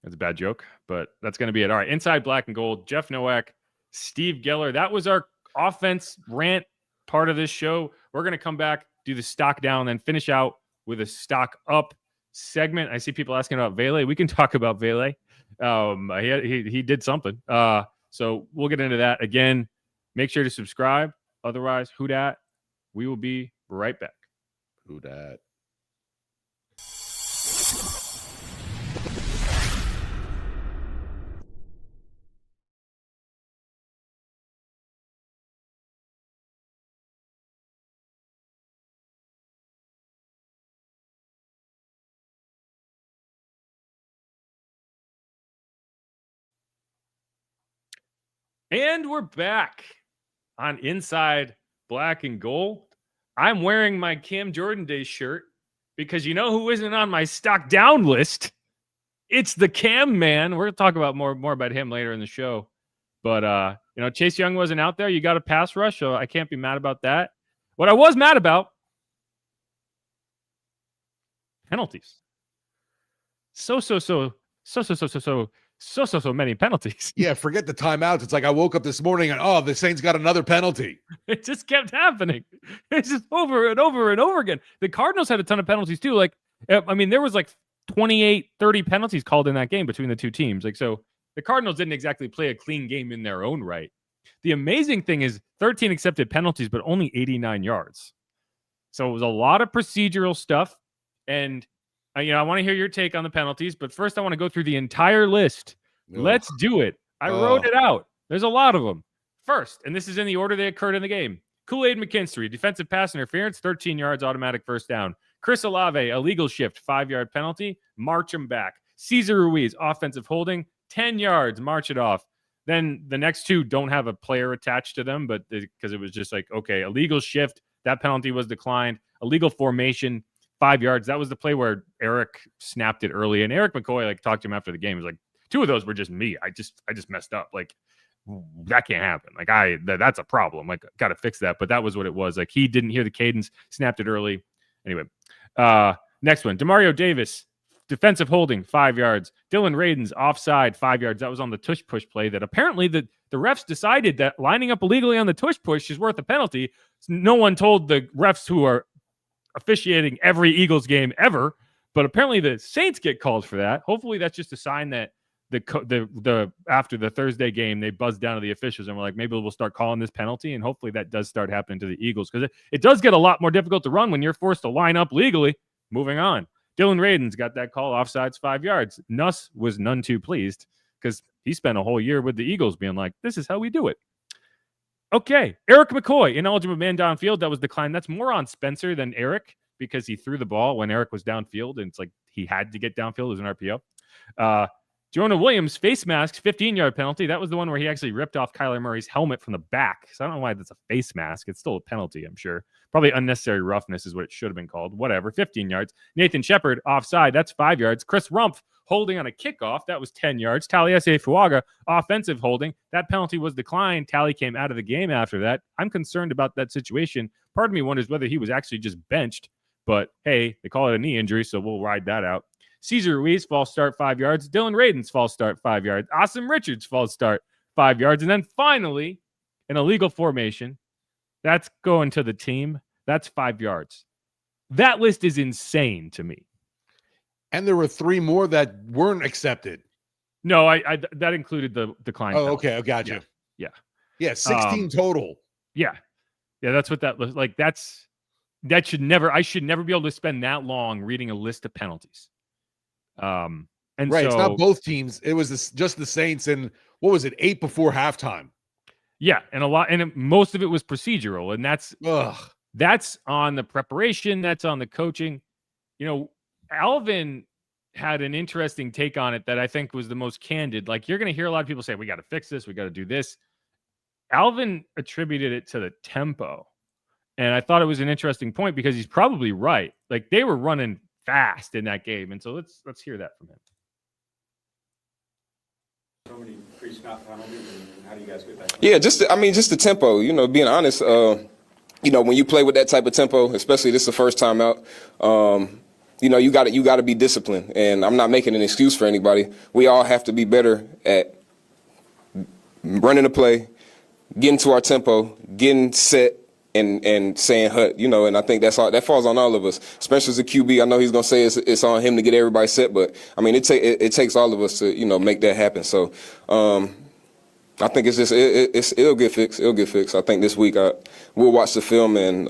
that's a bad joke, but that's going to be it. All right, Inside Black and Gold, Jeff Nowak, Steve Geller. That was our offense rant part of this show. We're going to come back, do the stock down, then finish out with a stock up segment. I see people asking about Vele. We can talk about Vele. He did something. So we'll get into that. Again, make sure to subscribe. Otherwise, who dat? We will be right back. Who dat? And we're back on Inside Black and Gold. I'm wearing my Cam Jordan Day shirt because you know who isn't on my stock down list? It's the Cam man. We're going to talk about more about him later in the show. But, Chase Young wasn't out there. You got a pass rush, so I can't be mad about that. What I was mad about, penalties. So many penalties. Yeah, forget the timeouts. It's like I woke up this morning and, the Saints got another penalty. It just kept happening. It's just over and over and over again. The Cardinals had a ton of penalties too. Like, I mean, there was like 28, 30 penalties called in that game between the two teams. Like, so the Cardinals didn't exactly play a clean game in their own right. The amazing thing is 13 accepted penalties, but only 89 yards. So it was a lot of procedural stuff. And I want to hear your take on the penalties, but first I want to go through the entire list. Ugh. Let's do it. I wrote it out. There's a lot of them. First, and this is in the order they occurred in the game. Kool-Aid McKinstry, defensive pass interference, 13 yards, automatic first down. Chris Olave, illegal shift, 5-yard penalty, march him back. Cesar Ruiz, offensive holding, 10 yards, march it off. Then the next two don't have a player attached to them, but because it was just like, okay, illegal shift, that penalty was declined. Illegal formation, 5 yards. That was the play where Eric snapped it early. And Eric McCoy, talked to him after the game. He was like, 2 of those were just me. I just messed up. That can't happen. That's a problem. Got to fix that. But that was what it was. He didn't hear the cadence, snapped it early. Anyway, next one. Demario Davis, defensive holding, 5 yards. Dylan Radins, offside, 5 yards. That was on the tush push play that apparently the refs decided that lining up illegally on the tush push is worth a penalty. No one told the refs who are officiating every Eagles game ever, but apparently the Saints get called for that. Hopefully that's just a sign that after the Thursday game, they buzzed down to the officials and were like, maybe we'll start calling this penalty, and hopefully that does start happening to the Eagles, because it does get a lot more difficult to run when you're forced to line up legally. Moving on. Dylan Radin's got that call, offsides 5 yards. Nuss was none too pleased because he spent a whole year with the Eagles being like, this is how we do it. Okay, Eric McCoy, ineligible man downfield. That was declined. That's more on Spencer than Eric because he threw the ball when Eric was downfield, and it's like he had to get downfield as an RPO. Jonah Williams, face mask, 15-yard penalty. That was the one where he actually ripped off Kyler Murray's helmet from the back. So I don't know why that's a face mask. It's still a penalty, I'm sure. Probably unnecessary roughness is what it should have been called. Whatever, 15 yards. Nathan Shepard, offside. That's 5 yards. Chris Rumpf, holding on a kickoff. That was 10 yards. Taliese Fuaga, offensive holding. That penalty was declined. Tally came out of the game after that. I'm concerned about that situation. Part of me wonders whether he was actually just benched. But, hey, they call it a knee injury, so we'll ride that out. Cesar Ruiz, false start, 5 yards. Dylan Radin's false start, 5 yards. Awesome Richards, false start, 5 yards. And then finally, an illegal formation. That's going to the team. That's 5 yards. That list is insane to me. And there were 3 more that weren't accepted. No, I that included the decline. Oh, okay. I got you. Yeah. 16 total. Yeah. That's what that was like. I should never be able to spend that long reading a list of penalties. And right, so, it's not both teams. It was just the Saints, and what was it, 8 before halftime? Yeah, and most of it was procedural, and that's on the preparation, that's on the coaching. You know, Alvin had an interesting take on it that I think was the most candid. Like, you're going to hear a lot of people say, we got to fix this, we got to do this. Alvin attributed it to the tempo, and I thought it was an interesting point because he's probably right. Like, they were running fast in that game, and so let's hear that from him. So many pre-snap penalties, and how do you guys get that? Yeah, just the tempo. You know, being honest. You know, when you play with that type of tempo, especially this is the first time out. You know, you got to be disciplined, and I'm not making an excuse for anybody. We all have to be better at running the play, getting to our tempo, getting set, and saying hut, you know, and I think that falls on all of us. Spencer's a QB. I know he's gonna say it's on him to get everybody set, but I mean it takes all of us to, you know, make that happen. So I think it'll get fixed. It'll get fixed. I think this week we'll watch the film, and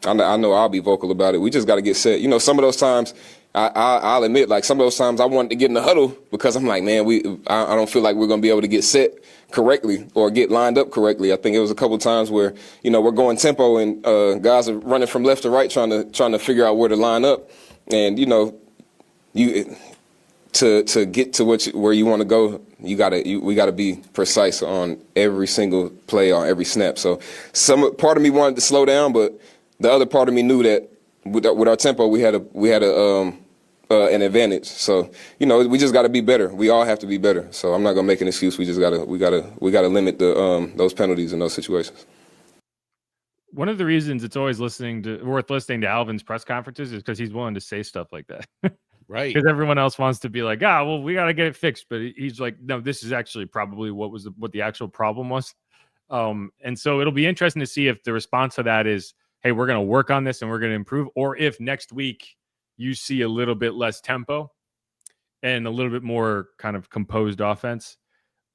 I know I'll be vocal about it. We just got to get set. You know, some of those times I'll admit, like some of those times I wanted to get in the huddle because I'm like, man, I don't feel like we're gonna be able to get set correctly or get lined up correctly. I think it was a couple times where, you know, we're going tempo and guys are running from left to right trying to figure out where to line up, and you know, to get to where you want to go, we gotta be precise on every single play, on every snap. So part of me wanted to slow down, but the other part of me knew that with our tempo we had an advantage. So, you know, we just got to be better. We all have to be better. So I'm not gonna make an excuse. We just gotta limit those penalties in those situations. One of the reasons it's always worth listening to Alvin's press conferences is because he's willing to say stuff like that. Right. Because everyone else wants to be like, well, we got to get it fixed. But he's like, no, this is actually probably what the actual problem was. And so it'll be interesting to see if the response to that is, hey, we're going to work on this and we're going to improve, or if next week you see a little bit less tempo and a little bit more kind of composed offense,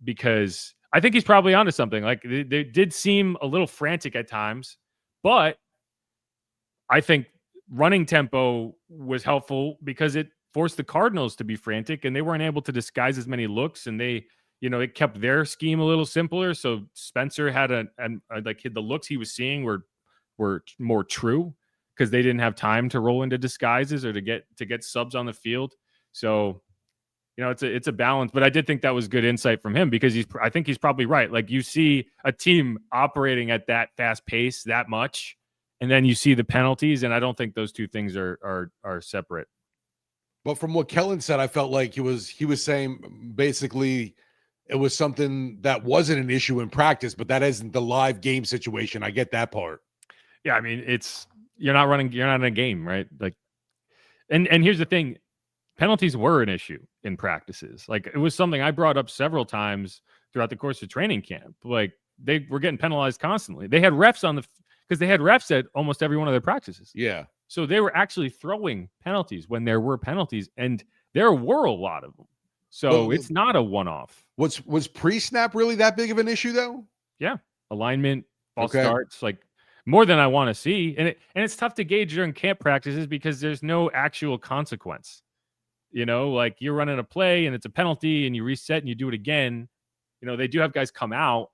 because I think he's probably onto something. Like they did seem a little frantic at times, but I think running tempo was helpful because it forced the Cardinals to be frantic, and they weren't able to disguise as many looks, and they, you know, it kept their scheme a little simpler. So Spencer had the looks he was seeing were more true because they didn't have time to roll into disguises or to get subs on the field. So, you know, it's a balance, but I did think that was good insight from him because I think he's probably right. Like, you see a team operating at that fast pace that much, and then you see the penalties, and I don't think those two things are separate. But from what Kellen said, I felt like he was saying basically it was something that wasn't an issue in practice, but that isn't the live game situation. I get that part. Yeah, I mean, you're not in a game, right? Like, and here's the thing, penalties were an issue in practices. Like, it was something I brought up several times throughout the course of training camp. Like, they were getting penalized constantly. They had refs because they had refs at almost every one of their practices. Yeah. So they were actually throwing penalties when there were penalties, and there were a lot of them. So it's not a one-off. Was pre-snap really that big of an issue though? Yeah, alignment, false starts, like more than I want to see, and it's tough to gauge during camp practices because there's no actual consequence. You know, like you're running a play and it's a penalty, and you reset and you do it again. You know, they do have guys come out,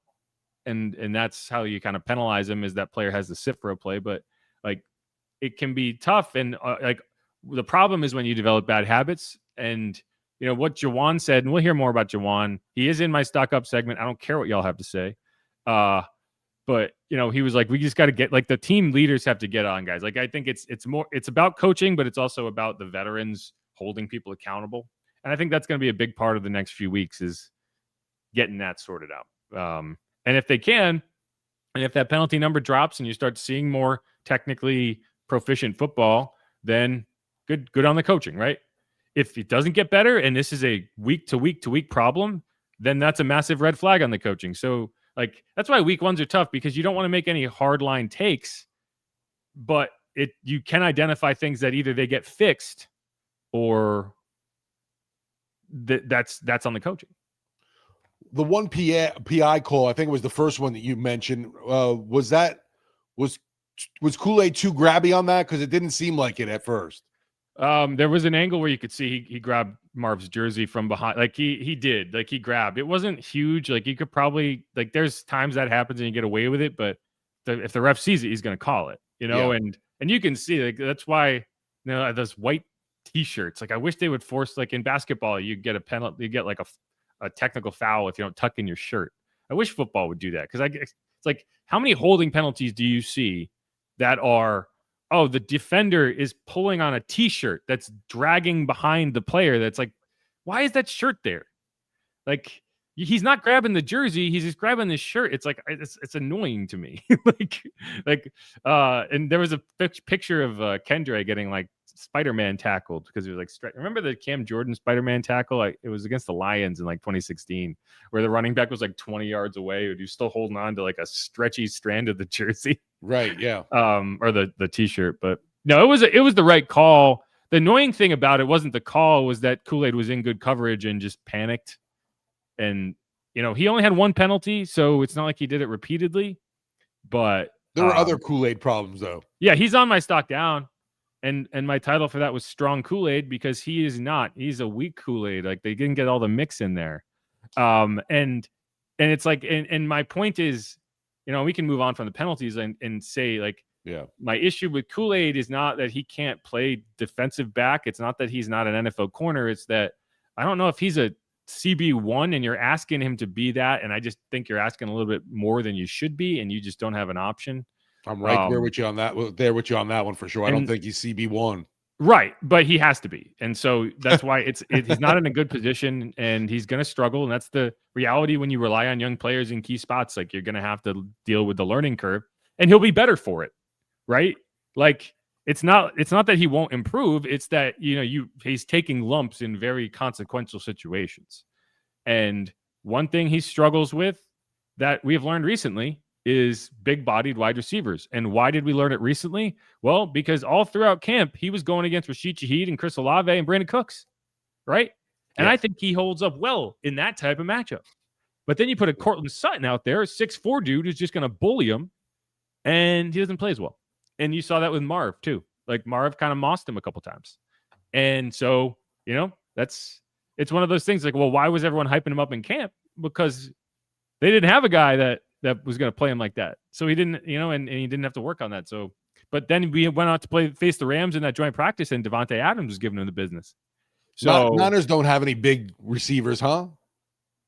and that's how you kind of penalize them, is that player has to sit for a play, but like it can be tough, and like the problem is when you develop bad habits. And you know what Juwan said, and we'll hear more about Juwan. He is in my stock up segment. I don't care what y'all have to say. But you know, he was like, we just got to get, like, the team leaders have to get on guys. Like, I think it's about coaching, but it's also about the veterans holding people accountable. And I think that's going to be a big part of the next few weeks, is getting that sorted out. And if they can, and if that penalty number drops and you start seeing more technically proficient football, then good on the coaching, right? If it doesn't get better and this is a week to week problem, then that's a massive red flag on the coaching. So like, that's why week ones are tough, because you don't want to make any hard line takes, but you can identify things that either they get fixed or that's on the coaching. The one PI call, I think it was the first one that you mentioned. Was Kool-Aid too grabby on that? Because it didn't seem like it at first. There was an angle where you could see he grabbed Marv's jersey from behind. Like he did. Like he grabbed. It wasn't huge. Like you could probably, like, there's times that happens and you get away with it, but if the ref sees it, he's going to call it. You know, Yeah. and you can see, like, that's why, you know, those white T-shirts. Like, I wish they would force, like in basketball, you get a penalty, you get like a technical foul if you don't tuck in your shirt. I wish football would do that, because it's like, how many holding penalties do you see that are, oh, the defender is pulling on a T-shirt that's dragging behind the player? That's like, why is that shirt there? Like, he's not grabbing the jersey, he's just grabbing the shirt. It's like, it's annoying to me. And there was a picture of Kendra getting like Spider-Man tackled because he was like, remember the Cam Jordan Spider-Man tackle? It was against the Lions in like 2016, where the running back was like 20 yards away, and you're still holding on to like a stretchy strand of the jersey. Right. Yeah. Or the T-shirt. But no, it was the right call. The annoying thing about it wasn't the call, was that Kool-Aid was in good coverage and just panicked. And, you know, he only had one penalty, so it's not like he did it repeatedly. But there were other Kool-Aid problems, though. Yeah, he's on my stock down. And my title for that was Strong Kool-Aid, because he is not. He's a weak Kool-Aid. Like, they didn't get all the mix in there. And it's like, and my point is, you know, we can move on from the penalties and say, like, yeah, my issue with Kool-Aid is not that he can't play defensive back. It's not that he's not an NFL corner. It's that I don't know if he's a CB1 and you're asking him to be that. And I just think you're asking a little bit more than you should be, and you just don't have an option. I'm right there with you on that. There with you on that one for sure. I don't think he's CB1. Right, but he has to be, and so that's why he's not in a good position, and he's going to struggle. And that's the reality when you rely on young players in key spots. Like, you're going to have to deal with the learning curve, and he'll be better for it, right? Like, it's not that he won't improve. It's that, you know, he's taking lumps in very consequential situations. And one thing he struggles with that we have learned recently is big-bodied wide receivers. And why did we learn it recently? Well, because all throughout camp, he was going against Rashid Shaheed and Chris Olave and Brandon Cooks, right? And I think he holds up well in that type of matchup. But then you put a Cortland Sutton out there, a 6'4" dude who's just going to bully him, and he doesn't play as well. And you saw that with Marv, too. Like, Marv kind of mossed him a couple times. And so, you know, it's one of those things like, well, why was everyone hyping him up in camp? Because they didn't have a guy that was going to play him like that. So he didn't, you know, and he didn't have to work on that. So, but then we went out to face the Rams in that joint practice, and Devontae Adams was giving him the business. So Niners don't have any big receivers, huh?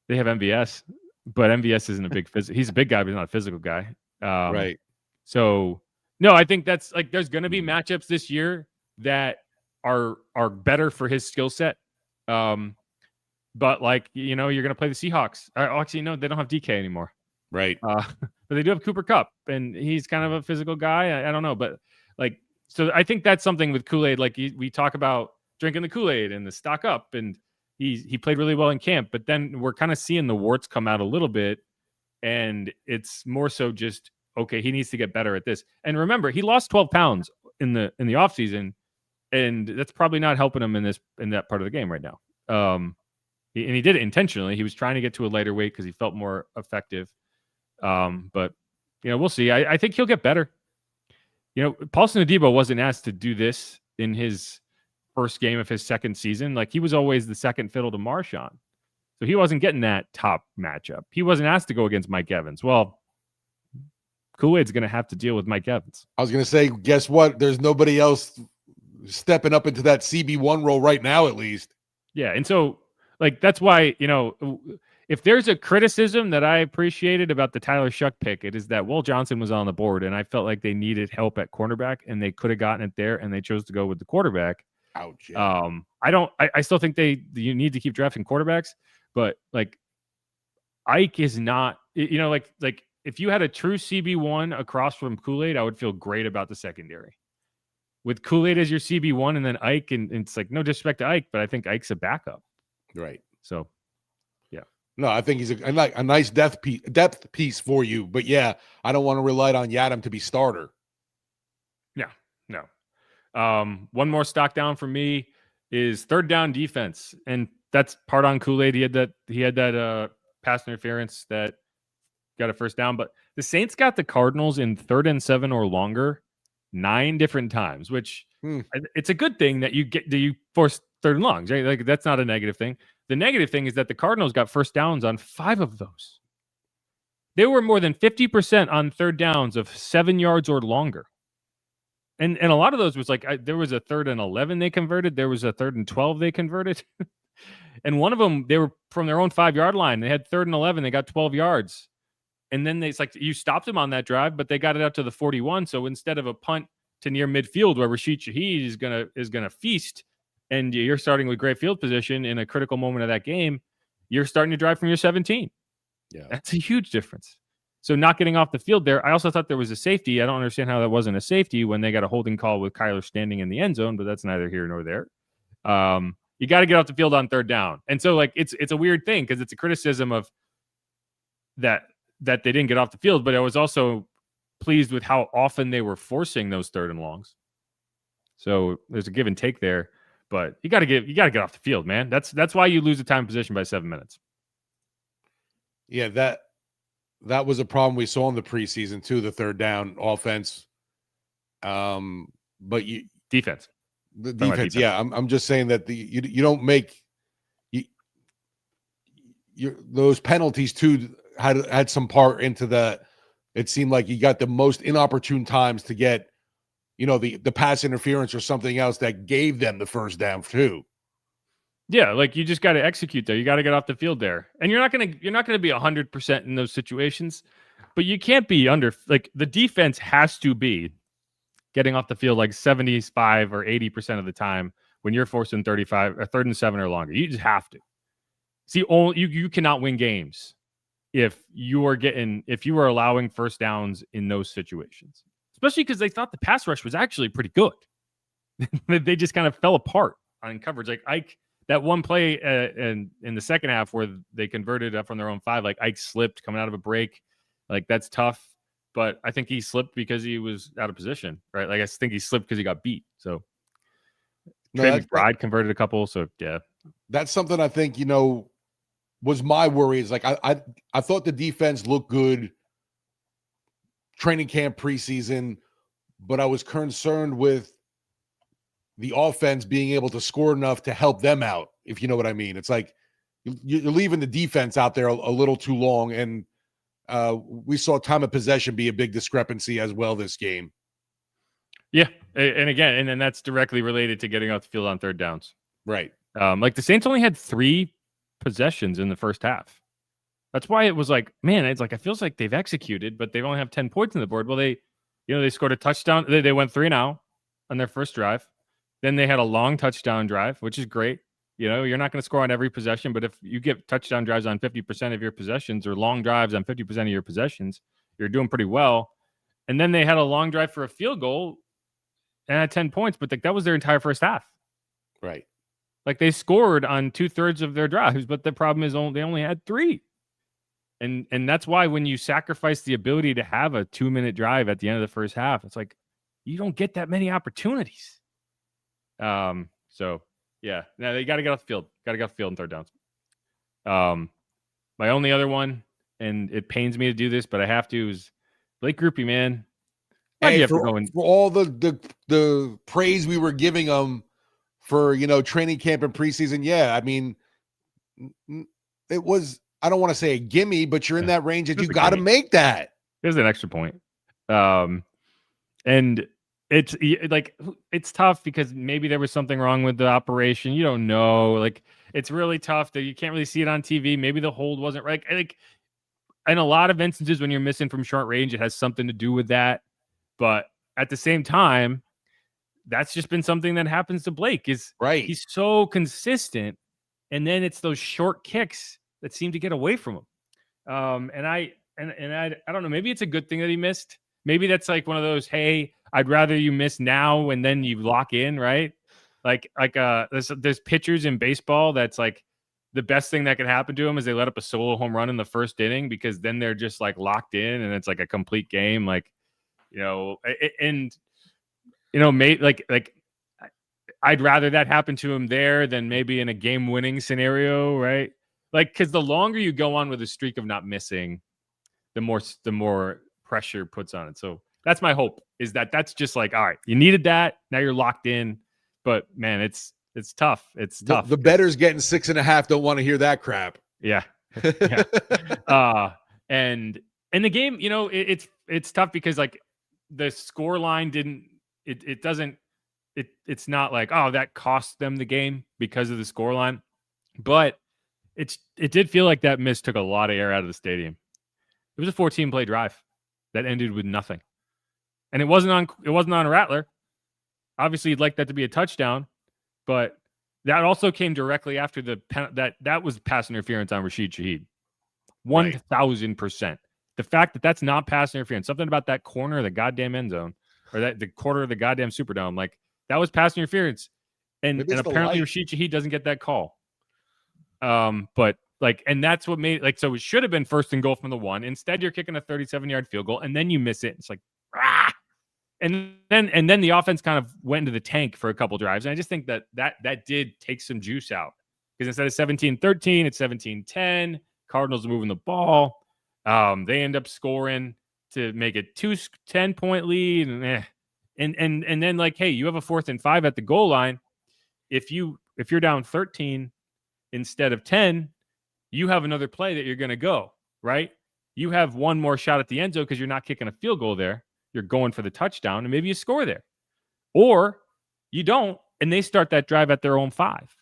They have MVS, but MVS isn't a big he's a big guy, but he's not a physical guy. Right. So no, I think that's like, there's going to be matchups this year that are better for his skill set. But like, you know, you're going to play the Seahawks. Actually, no, they don't have DK anymore. Right. But they do have Cooper Kupp, and he's kind of a physical guy. I don't know, but like, so I think that's something with Kool-Aid. Like, we talk about drinking the Kool-Aid and the stock up, and he played really well in camp, but then we're kind of seeing the warts come out a little bit, and it's more so just, okay, he needs to get better at this. And remember, he lost 12 pounds in the offseason, and that's probably not helping him in that part of the game right now. And he did it intentionally. He was trying to get to a lighter weight because he felt more effective. But we'll see. I think he'll get better. Paulson Adebo wasn't asked to do this in his first game of his second season. Like, he was always the second fiddle to Marshawn. So he wasn't getting that top matchup. He wasn't asked to go against Mike Evans. Well, Kool-Aid's going to have to deal with Mike Evans. I was going to say, guess what? There's nobody else stepping up into that CB1 role right now, at least. Yeah. And so, like, that's why, if there's a criticism that I appreciated about the Tyler Shuck pick, it is that Will Johnson was on the board, and I felt like they needed help at cornerback, and they could have gotten it there, and they chose to go with the quarterback. Ouch. I still think you need to keep drafting quarterbacks, but like, Ike is not, like if you had a true CB1 across from Kool-Aid, I would feel great about the secondary. With Kool-Aid as your CB1 and then Ike, and it's like, no disrespect to Ike, but I think Ike's a backup. Right. So, yeah. No, I think he's a nice depth piece for you. But yeah, I don't want to rely on Yadam to be starter. Yeah, no. One more stock down for me is third down defense, and that's part on Kool-Aid. He had that pass interference that got a first down, but the Saints got the Cardinals in 3rd and 7 or longer 9 different times, which it's a good thing that you force 3rd and longs, right? Like, that's not a negative thing. The negative thing is that the Cardinals got first downs on 5 of those. They were more than 50% on 3rd downs of 7 yards or longer. And a lot of those was like, there was a 3rd and 11 they converted. There was a 3rd and 12 they converted. And one of them, they were from their own 5-yard line. They had 3rd and 11. They got 12 yards. And then it's like, you stopped them on that drive, but they got it out to the 41. So instead of a punt to near midfield where Rashid Shaheed is gonna feast, and you're starting with great field position in a critical moment of that game, you're starting to drive from your 17. Yeah, that's a huge difference. So not getting off the field there. I also thought there was a safety. I don't understand how that wasn't a safety when they got a holding call with Kyler standing in the end zone, but that's neither here nor there. You got to get off the field on 3rd down. And so, like, it's a weird thing because it's a criticism of that they didn't get off the field, but I was also pleased with how often they were forcing those 3rd and longs. So there's a give and take there, but you got to get off the field, man. That's why you lose the time position by 7 minutes. Yeah, that was a problem we saw in the preseason too, the 3rd down offense. But defense. The defense, yeah. I'm just saying that you don't make those penalties too had some part into the. It seemed like you got the most inopportune times to get, the pass interference or something else that gave them the first down too. Yeah, like, you just got to execute there. You got to get off the field there, and you're not gonna be 100% in those situations, but you can't be under. Like, the defense has to be getting off the field like 75 or 80% of the time when you're forcing 35 or 3rd and 7 or longer. You just have to. See, you cannot win games if you are allowing first downs in those situations, especially because they thought the pass rush was actually pretty good. They just kind of fell apart on coverage. Like, Ike, that one play in the second half where they converted from their own 5, like, Ike slipped coming out of a break. Like, that's tough. But I think he slipped because he was out of position, right? Like, I think he slipped because he got beat. So Trey McBride converted a couple. So yeah, that's something I think, was my worry. Is like, I thought the defense looked good training camp preseason, but I was concerned with the offense being able to score enough to help them out, if you know what I mean. It's like you're leaving the defense out there a little too long, and we saw time of possession be a big discrepancy as well this game. Yeah, and again, and then that's directly related to getting off the field on 3rd downs. Right. Like, the Saints only had 3 possessions in the first half. That's why it was like, man, it's like, it feels like they've executed, but they've only have 10 points on the board. Well, they scored a touchdown. They went 3-0 on their first drive. Then they had a long touchdown drive, which is great. You're not going to score on every possession, but if you get touchdown drives on 50% of your possessions or long drives on 50% of your possessions, you're doing pretty well. And then they had a long drive for a field goal and had 10 points, but that was their entire first half. Right. Like, they scored on 2/3 of their drives, but the problem is they only had 3. And that's why when you sacrifice the ability to have a 2-minute drive at the end of the first half, it's like, you don't get that many opportunities. So yeah, now they got to get off the field. Got to get off the field in 3rd downs. My only other one, and it pains me to do this, but I have to, is Blake Groupie, man. Why'd you Hey, have to for, go in? for all the praise we were giving him for, training camp and preseason, yeah, I mean, it was, I don't want to say a gimme, but you're in that range that you got to make that. There's an extra point. And it's like, it's tough because maybe there was something wrong with the operation. You don't know. Like, it's really tough that you can't really see it on TV. Maybe the hold wasn't right. Like, in a lot of instances, when you're missing from short range, it has something to do with that. But at the same time, that's just been something that happens to Blake. Is right. He's so consistent, and then it's those short kicks that seem to get away from him. And I don't know. Maybe it's a good thing that he missed. Maybe that's like one of those, hey, I'd rather you miss now and then you lock in, right? Like there's pitchers in baseball that's like the best thing that could happen to them is they let up a solo home run in the first inning because then they're just like locked in and it's like a complete game. Like, I'd rather that happen to him there than maybe in a game-winning scenario, right? Like, because the longer you go on with a streak of not missing, the more pressure puts on it. So that's my hope, is that's just like, all right, you needed that. Now you're locked in. But man, it's tough. It's tough. The bettors getting 6.5 don't want to hear that crap. Yeah. And the game, it's tough because like the score line it's not like, oh, that cost them the game because of the score line. But it did feel like that miss took a lot of air out of the stadium. It was a 14-play drive that ended with nothing. And it wasn't on Rattler. Obviously, you'd like that to be a touchdown, but that also came directly after that was pass interference on Rashid Shaheed. 1,000%. The fact that that's not pass interference, something about that corner of the goddamn end zone, or the quarter of the goddamn Superdome, like that was pass interference. And apparently Rashid Shaheed doesn't get that call. But like, and that's what made so it should have been 1st and goal from the 1. Instead, you're kicking a 37-yard field goal, and then you miss it. It's like, and then the offense kind of went into the tank for a couple drives. And I just think that did take some juice out, because instead of 17-13, it's 17-10. Cardinals are moving the ball. They end up scoring to make it 10-point lead, and then like, hey, you have a 4th and 5 at the goal line. If you're down 13 instead of 10, you have another play that you're going to go, right? You have one more shot at the end zone because you're not kicking a field goal there. You're going for the touchdown, and maybe you score there. Or you don't, and they start that drive at their own 5.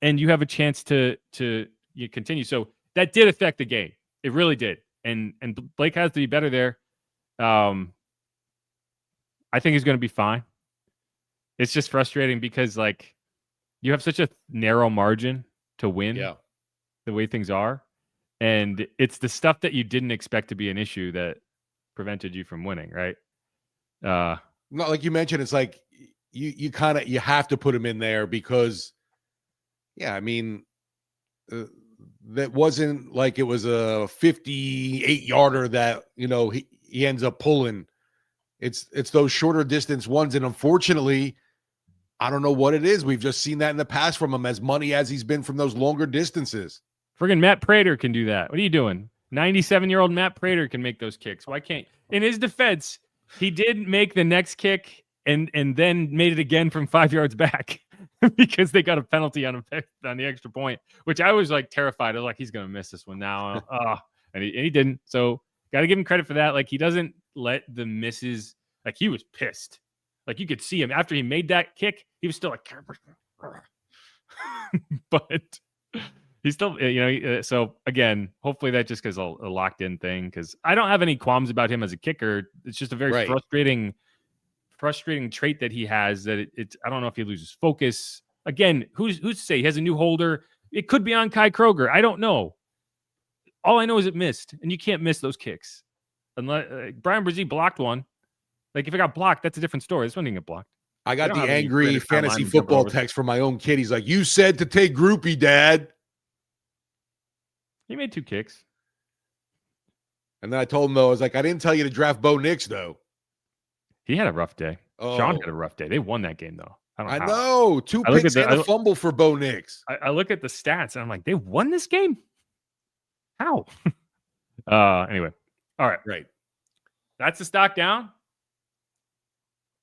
And you have a chance to continue. So that did affect the game. It really did. And Blake has to be better there. I think he's going to be fine. It's just frustrating because, like, you have such a narrow margin to win the way things are. And it's the stuff that you didn't expect to be an issue that prevented you from winning, right? Not like you mentioned, it's like you have to put him in there because, I mean, that wasn't like it was a 58-yarder that he ends up pulling. It's those shorter distance ones, and unfortunately, I don't know what it is. We've just seen that in the past from him, as money as he's been from those longer distances. Friggin' Matt Prater can do that. What are you doing? 97-year-old Matt Prater can make those kicks. Why can't? In his defense, he did make the next kick and then made it again from 5 yards back because they got a penalty on the extra point, which I was like terrified. I was like, he's gonna miss this one now, and he didn't. So got to give him credit for that. Like, he doesn't let the misses. Like, he was pissed. Like, you could see him after he made that kick. He was still like, but. He's still, so again, hopefully that just because a locked in thing, because I don't have any qualms about him as a kicker. It's just a very frustrating trait that he has, that it's, I don't know if he loses focus. Again, who's to say? He has a new holder. It could be on Kai Kroger. I don't know. All I know is it missed, and you can't miss those kicks. Unless Brian Brzee blocked one. Like, if it got blocked, that's a different story. This one didn't get blocked. I got the angry fantasy football text from my own kid. He's like, "You said to take Groupie, Dad." He made 2 kicks. And then I told him, though, I was like, I didn't tell you to draft Bo Nix, though. He had a rough day. Sean had a rough day. They won that game, though. I know. 2 picks and a fumble for Bo Nix. I look at the stats, and I'm like, they won this game? How? Anyway. All right. Right. That's the stock down.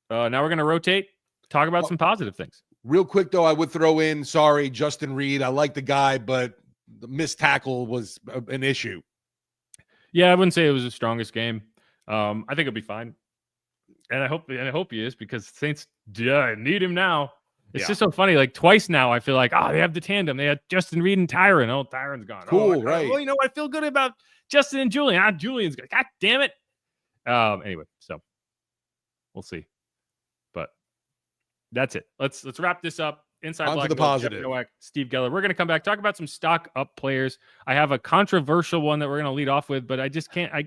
Now we're going to rotate, talk about some positive things. Real quick, though, I would throw in, sorry, Justin Reed. I like the guy, but the missed tackle was an issue. Yeah, I wouldn't say it was the strongest game. I think it'll be fine. And I hope he is, because Saints need him now. It's just so funny. Like twice now, I feel like, they have the tandem. They had Justin Reed and Tyron. Oh, Tyron's gone. Cool, right. Well, I feel good about Justin and Julian. Julian's gone. God damn it. Anyway, so we'll see. But that's it. Let's wrap this up. Inside On to Black the and Gold, positive. Jeff Nowak, Steve Geller. We're going to come back, talk about some stock up players. I have a controversial one that we're going to lead off with, but I just can't. I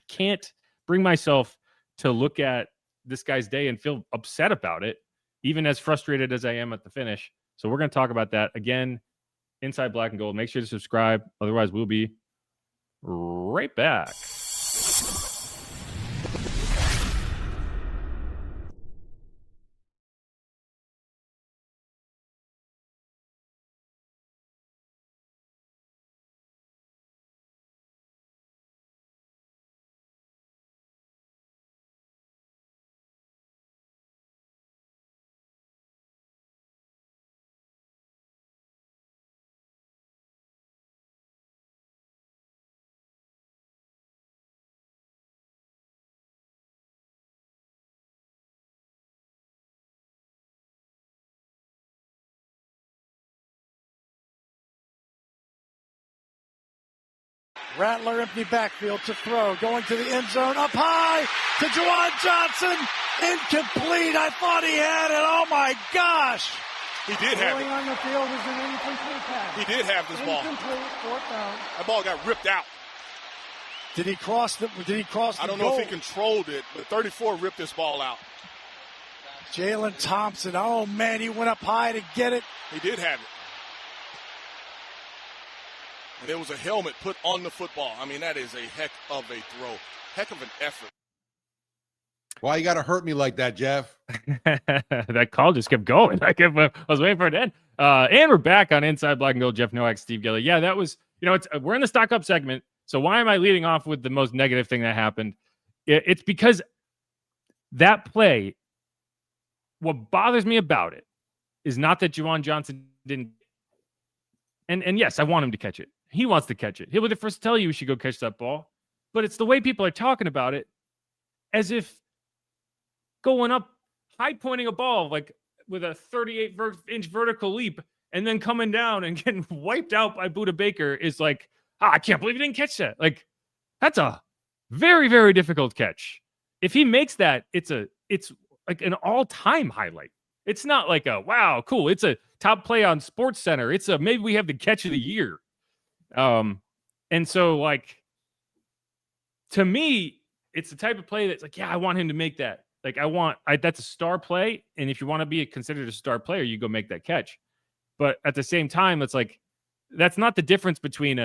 can't bring myself to look at this guy's day and feel upset about it, even as frustrated as I am at the finish. So we're going to talk about that again. Inside Black and Gold. Make sure to subscribe. Otherwise, we'll be right back. Rattler empty backfield to throw, going to the end zone, up high to Juwan Johnson, incomplete. I thought he had it. Oh my gosh! He did have it. On the field is an incomplete pass. He did have this ball. Incomplete, fourth down. That ball got ripped out. Did he cross the? I don't know if he controlled it, but 34 ripped this ball out. Jalen Thompson. Oh man, he went up high to get it. He did have it. And there was a helmet put on the football. I mean, that is a heck of a throw. Heck of an effort. Why you got to hurt me like that, Jeff? That call just kept going. I was waiting for it to end. And we're back on Inside Black and Gold. Jeff Nowak, Steve Geller. Yeah, that was, we're in the stock up segment. So why am I leading off with the most negative thing that happened? It's because that play, what bothers me about it is not that Juwan Johnson didn't. And yes, I want him to catch it. He wants to catch it. He'll be the first to tell you we should go catch that ball. But it's the way people are talking about it as if going up, high pointing a ball like with a 38-inch vertical leap and then coming down and getting wiped out by Budda Baker is like, I can't believe he didn't catch that. Like, that's a very, very difficult catch. If he makes that, it's like an all-time highlight. It's not like a, wow, cool. It's a top play on Sports Center. It's a, maybe we have the catch of the year. And so, like, to me, it's the type of play that's like, yeah, I want him to make that. Like, that's a star play. And if you want to be considered a star player, you go make that catch. But at the same time, it's like, that's not the difference between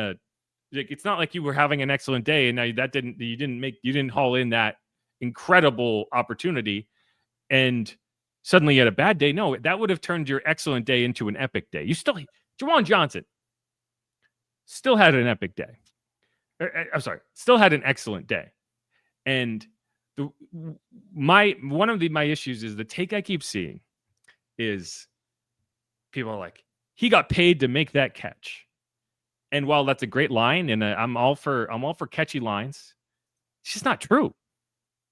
it's not like you were having an excellent day and now you didn't haul in that incredible opportunity and suddenly you had a bad day. No, that would have turned your excellent day into an epic day. Juwan Johnson still had an epic day. I'm sorry, still had an excellent day. And my issues is the take I keep seeing is people are like, he got paid to make that catch. And while that's a great line, and I'm all for catchy lines, it's just not true.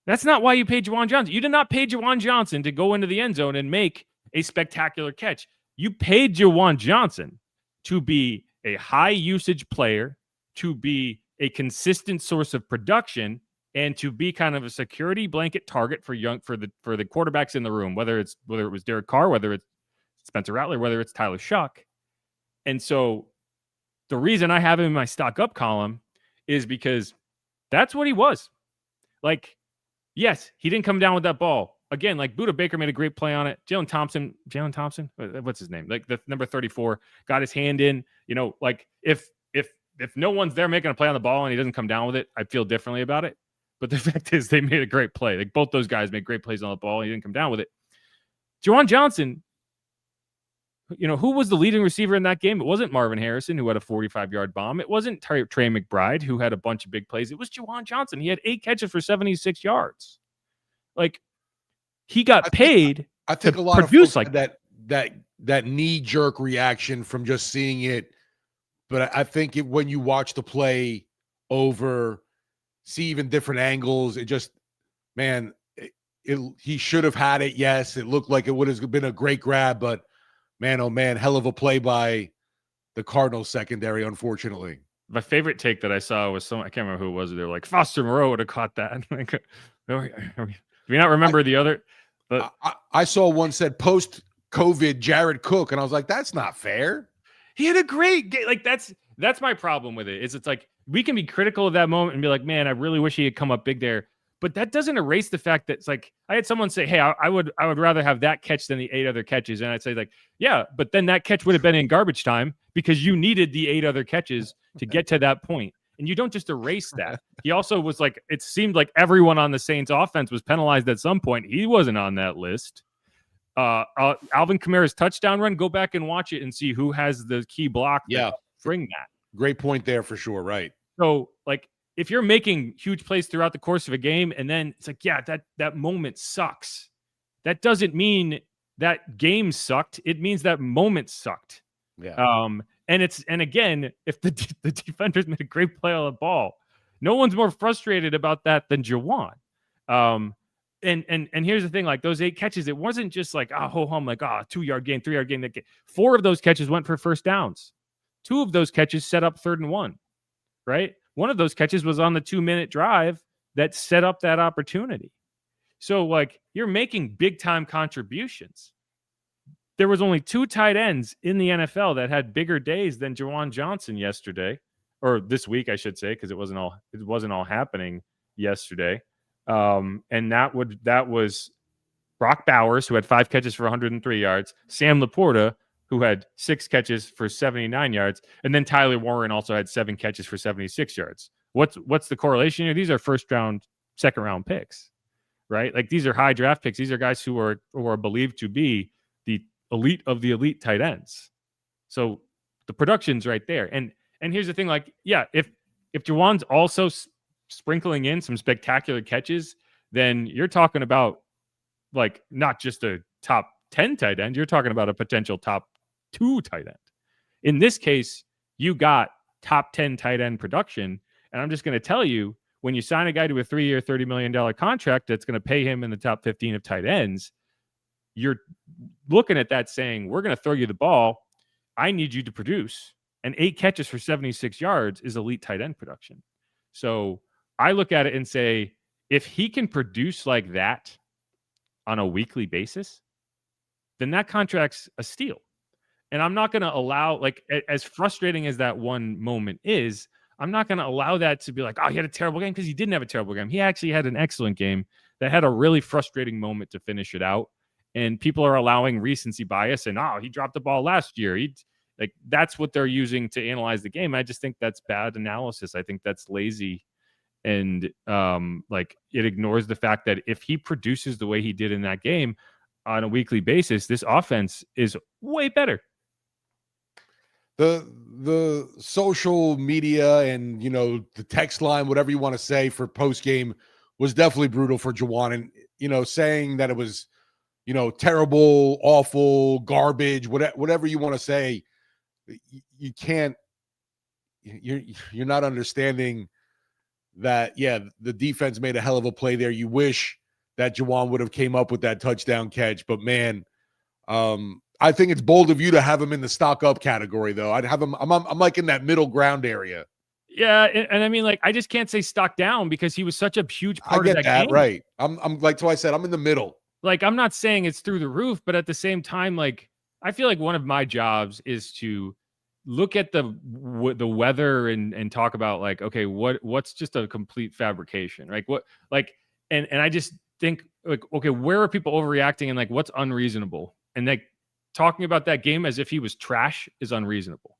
That's not why you paid Juwan Johnson. You did not pay Juwan Johnson to go into the end zone and make a spectacular catch. You paid Juwan Johnson to be a high usage player, to be a consistent source of production, and to be kind of a security blanket target for the quarterbacks in the room, whether it was Derek Carr, whether it's Spencer Rattler, whether it's Tyler Shuck. And so the reason I have him in my stock up column is because that's what he was. Like, yes, he didn't come down with that ball. Again, like Budda Baker made a great play on it. Jalen Thompson, what's his name? Like the number 34 got his hand in, like if no one's there making a play on the ball and he doesn't come down with it, I feel differently about it. But the fact is they made a great play. Like both those guys made great plays on the ball and he didn't come down with it. Juwan Johnson who was the leading receiver in that game? It wasn't Marvin Harrison, who had a 45-yard bomb. It wasn't Trey McBride, who had a bunch of big plays. It was Juwan Johnson. He had 8 catches for 76 yards. Like, he got paid. I think to a lot of produce folks like had that knee-jerk reaction from just seeing it. But I think when you watch the play over, see even different angles, it just, man, he should have had it. Yes, it looked like it would have been a great grab, but man, oh man, hell of a play by the Cardinals secondary, unfortunately. My favorite take that I saw was I can't remember who it was. They were like, Foster Moreau would have caught that. Like, do you not remember the other? But I saw one said post-COVID Jared Cook, and I was like, that's not fair. He had a great game. Like, that's my problem with it. It's like, we can be critical of that moment and be like, man, I really wish he had come up big there. But that doesn't erase the fact that it's like, I had someone say, hey, I would rather have that catch than the 8 other catches. And I'd say, like, yeah, but then that catch would have been in garbage time because you needed the 8 other catches to get to that point. And you don't just erase that. He also was like, it seemed like everyone on the Saints offense was penalized at some point. He wasn't on that list. Alvin Kamara's touchdown run, go back and watch it and see who has the key block. Yeah. Bring that. Great point there for sure. Right. So, like, if you're making huge plays throughout the course of a game and then it's like, yeah, that moment sucks. That doesn't mean that game sucked. It means that moment sucked. Yeah. And again, if the defenders made a great play on the ball, no one's more frustrated about that than Juwan. And here's the thing, like, those 8 catches, it wasn't just like, ho hum, like, 2-yard gain, 3-yard gain. 4 of those catches went for first downs. 2 of those catches set up 3rd and 1, right? One of those catches was on the 2-minute drive that set up that opportunity. So, like, you're making big time contributions. There was only 2 tight ends in the NFL that had bigger days than Juwan Johnson yesterday, or this week, I should say, because it wasn't all happening yesterday. And that was Brock Bowers, who had 5 catches for 103 yards, Sam Laporta, who had 6 catches for 79 yards, and then Tyler Warren also had 7 catches for 76 yards. What's the correlation here? These are second round picks, right? Like, these are high draft picks. These are guys who are believed to be the elite of the elite tight ends. So the production's right there. And here's the thing, like, yeah, if Juwan's also sprinkling in some spectacular catches, then you're talking about, like, not just a top 10 tight end, you're talking about a potential top 2 tight end. In this case, you got top 10 tight end production. And I'm just going to tell you, when you sign a guy to a 3-year, $30 million contract that's going to pay him in the top 15 of tight ends, you're looking at that saying, we're going to throw you the ball. I need you to produce. And 8 catches for 76 yards is elite tight end production. So I look at it and say, if he can produce like that on a weekly basis, then that contract's a steal. And I'm not going to allow, like, as frustrating as that one moment is, I'm not going to allow that to be like, he had a terrible game, because he didn't have a terrible game. He actually had an excellent game that had a really frustrating moment to finish it out. And people are allowing recency bias and, he dropped the ball last year. That's what they're using to analyze the game. I just think that's bad analysis. I think that's lazy. And it ignores the fact that if he produces the way he did in that game on a weekly basis, this offense is way better. The social media and, the text line, whatever you want to say for post game, was definitely brutal for Juwan. And, saying that it was, terrible, awful, garbage, whatever you want to say, you can't, you're not understanding that, yeah, the defense made a hell of a play there. You wish that Juwan would have came up with that touchdown catch, but man, I think it's bold of you to have him in the stock up category, though. I'd have him. I'm like in that middle ground area. Yeah, and I mean, like, I just can't say stock down because he was such a huge part of that game. Right. I'm like, so I said, I'm in the middle. Like, I'm not saying it's through the roof, but at the same time, like, I feel like one of my jobs is to look at the weather and talk about, like, okay, what's just a complete fabrication, right? And I just think, like, okay, where are people overreacting and, like, what's unreasonable? And, like, talking about that game as if he was trash is unreasonable.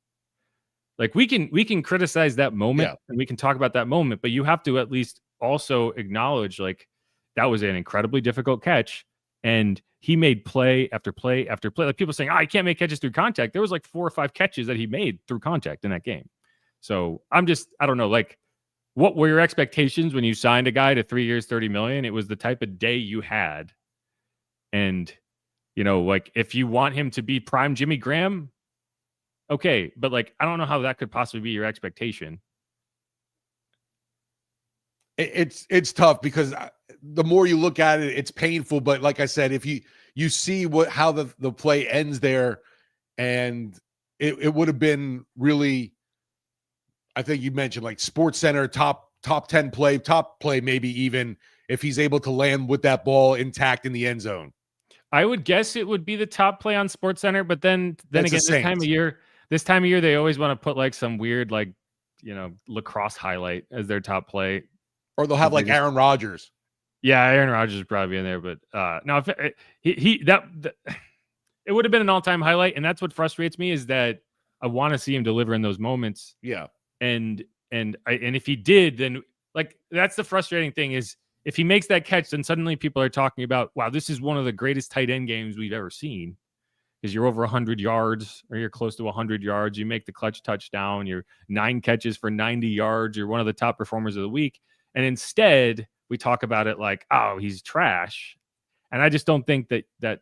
Like, we can criticize that moment and we can talk about that moment, but you have to at least also acknowledge, like, that was an incredibly difficult catch. And he made play after play after play. Like people saying, he can't make catches through contact. There was like 4 or 5 catches that he made through contact in that game. So I don't know, like, what were your expectations when you signed a guy to 3 years, $30 million? It was the type of day you had. And, like, if you want him to be prime Jimmy Graham, okay. But, like, I don't know how that could possibly be your expectation. It's tough because the more you look at it, it's painful. But like I said, if you see how the play ends there, and it would have been really, I think you mentioned like Sports Center top 10 play, top play, maybe even if he's able to land with that ball intact in the end zone. I would guess it would be the top play on Sports Center, but then That's again, this time of year, they always want to put like some weird, like, lacrosse highlight as their top play. Or they'll have like Aaron Rodgers. Yeah, Aaron Rodgers would probably be in there, but no, if it would have been an all-time highlight, and that's what frustrates me is that I want to see him deliver in those moments. Yeah, and if he did, then like that's the frustrating thing is if he makes that catch, then suddenly people are talking about, wow, this is one of the greatest tight end games we've ever seen because you're over 100 yards or you're close to 100 yards. You make the clutch touchdown. You're 9 catches for 90 yards. You're one of the top performers of the week. And instead, we talk about it like, oh, he's trash. And I just don't think that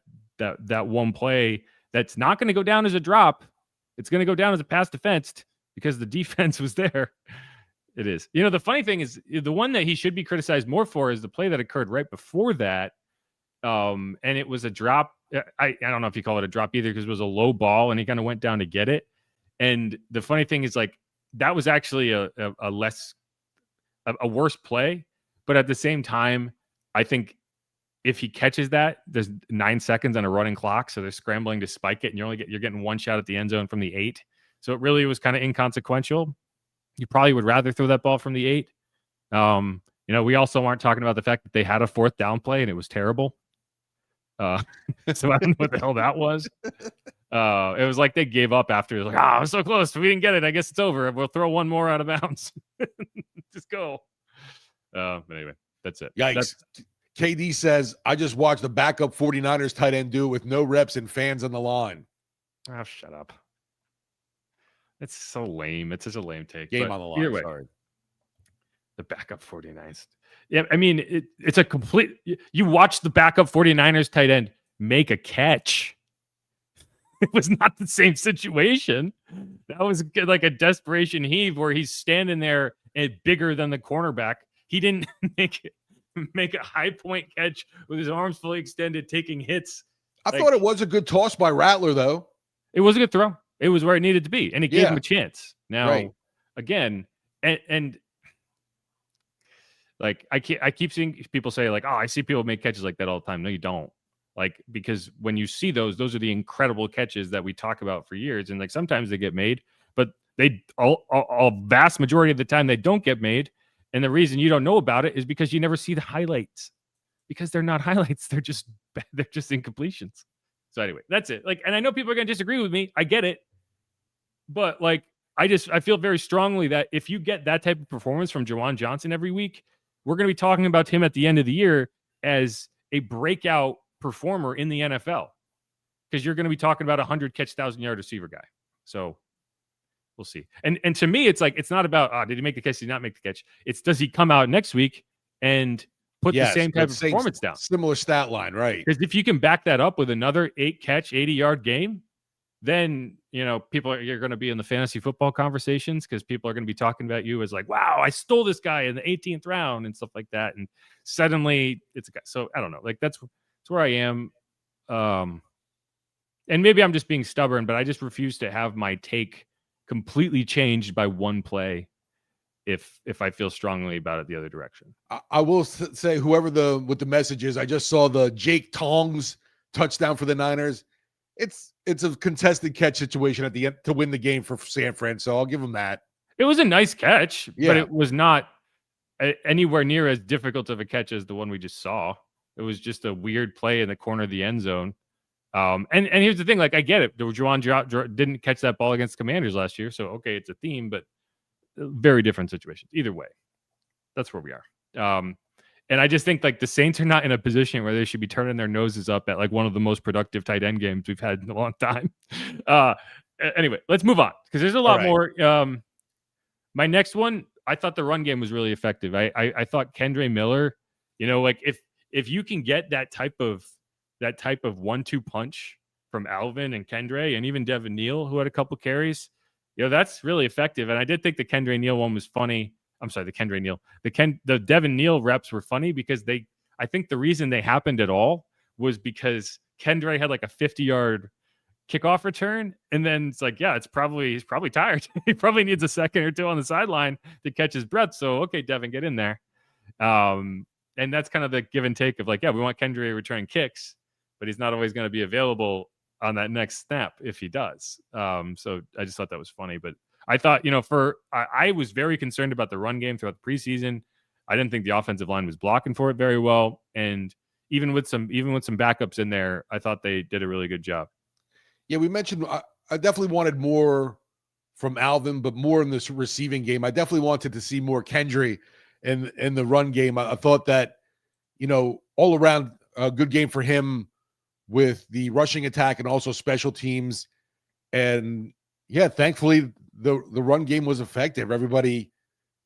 one play that's not going to go down as a drop. It's going to go down as a pass defensed because the defense was there. It is. The funny thing is the one that he should be criticized more for is the play that occurred right before that. And it was a drop. I don't know if you call it a drop either because it was a low ball and he kind of went down to get it. And the funny thing is like that was actually a worse play, but at the same time, I think if he catches that, there's 9 seconds on a running clock, so they're scrambling to spike it, and you're getting one shot at the end zone from the 8. So it really was kind of inconsequential. You probably would rather throw that ball from the 8. We also aren't talking about the fact that they had a 4th down play and it was terrible. So I don't know what the hell that was. It was like they gave up after. It was like, I'm so close. We didn't get it. I guess it's over. We'll throw one more out of bounds. Just go. But anyway, that's it. Yikes. KD says, I just watched the backup 49ers tight end do with no reps and fans on the line. Oh, shut up. It's so lame. It's such a lame take. Game on the line. Way, sorry. The backup 49ers. Yeah, I mean, it's a complete. You watch the backup 49ers tight end make a catch. It was not the same situation. That was like a desperation heave where he's standing there and bigger than the cornerback. He didn't make a high point catch with his arms fully extended, taking hits. I thought it was a good toss by Rattler, though. It was a good throw. It was where it needed to be, and it gave him a chance. Now, again, and like I keep seeing people say like, I see people make catches like that all the time. No, you don't. Like, because when you see those are the incredible catches that we talk about for years. And like, sometimes they get made, but they a vast majority of the time they don't get made. And the reason you don't know about it is because you never see the highlights because they're not highlights. They're just incompletions. So anyway, that's it. Like, and I know people are going to disagree with me. I get it. But like, I feel very strongly that if you get that type of performance from Juwan Johnson every week, we're going to be talking about him at the end of the year as a breakout performer in the NFL because you're going to be talking about 100 catch 1,000-yard receiver guy. So we'll see. And to me, it's like, it's not about, did he make the catch? Did he not make the catch? It's, does he come out next week and put the same type of performance down? Similar stat line, right? Because if you can back that up with another 8-catch, 80-yard game, then, you're going to be in the fantasy football conversations because people are going to be talking about you as like, wow, I stole this guy in the 18th round and stuff like that. And suddenly it's a guy. So I don't know. Like, that's where I am. And maybe I'm just being stubborn, but I just refuse to have my take completely changed by one play if I feel strongly about it the other direction. I will say, whoever with the message is, I just saw the Jake Tongs touchdown for the Niners. It's a contested catch situation at the end to win the game for San Fran, so I'll give them that. It was a nice catch, but it was not anywhere near as difficult of a catch as the one we just saw. It was just a weird play in the corner of the end zone. And here's the thing, like, I get it. Juwan didn't catch that ball against Commanders last year, so okay, it's a theme, but very different situations. Either way, that's where we are. And I just think like the Saints are not in a position where they should be turning their noses up at like one of the most productive tight end games we've had in a long time. Anyway, let's move on because there's a lot more. My next one, I thought the run game was really effective. I thought Kendre Miller, like if you can get that type of 1-2 punch from Alvin and Kendre and even Devin Neal, who had a couple carries, that's really effective. And I did think the Kendre Neal one was funny. I'm sorry, the Kendre Neal. The Devin Neal reps were funny because I think the reason they happened at all was because Kendre had like a 50-yard kickoff return, and then it's like, he's probably tired. He probably needs a second or two on the sideline to catch his breath. So, okay, Devin, get in there. And that's kind of the give and take of like, we want Kendre returning kicks, but he's not always going to be available on that next snap if he does. So I just thought that was funny. But I thought, I was very concerned about the run game throughout the preseason. I didn't think the offensive line was blocking for it very well. And even with some backups in there, I thought they did a really good job. Yeah, we mentioned I definitely wanted more from Alvin, but more in this receiving game. I definitely wanted to see more Kendre in the run game. I thought that, all around a good game for him with the rushing attack and also special teams. And yeah, thankfully the run game was effective. Everybody,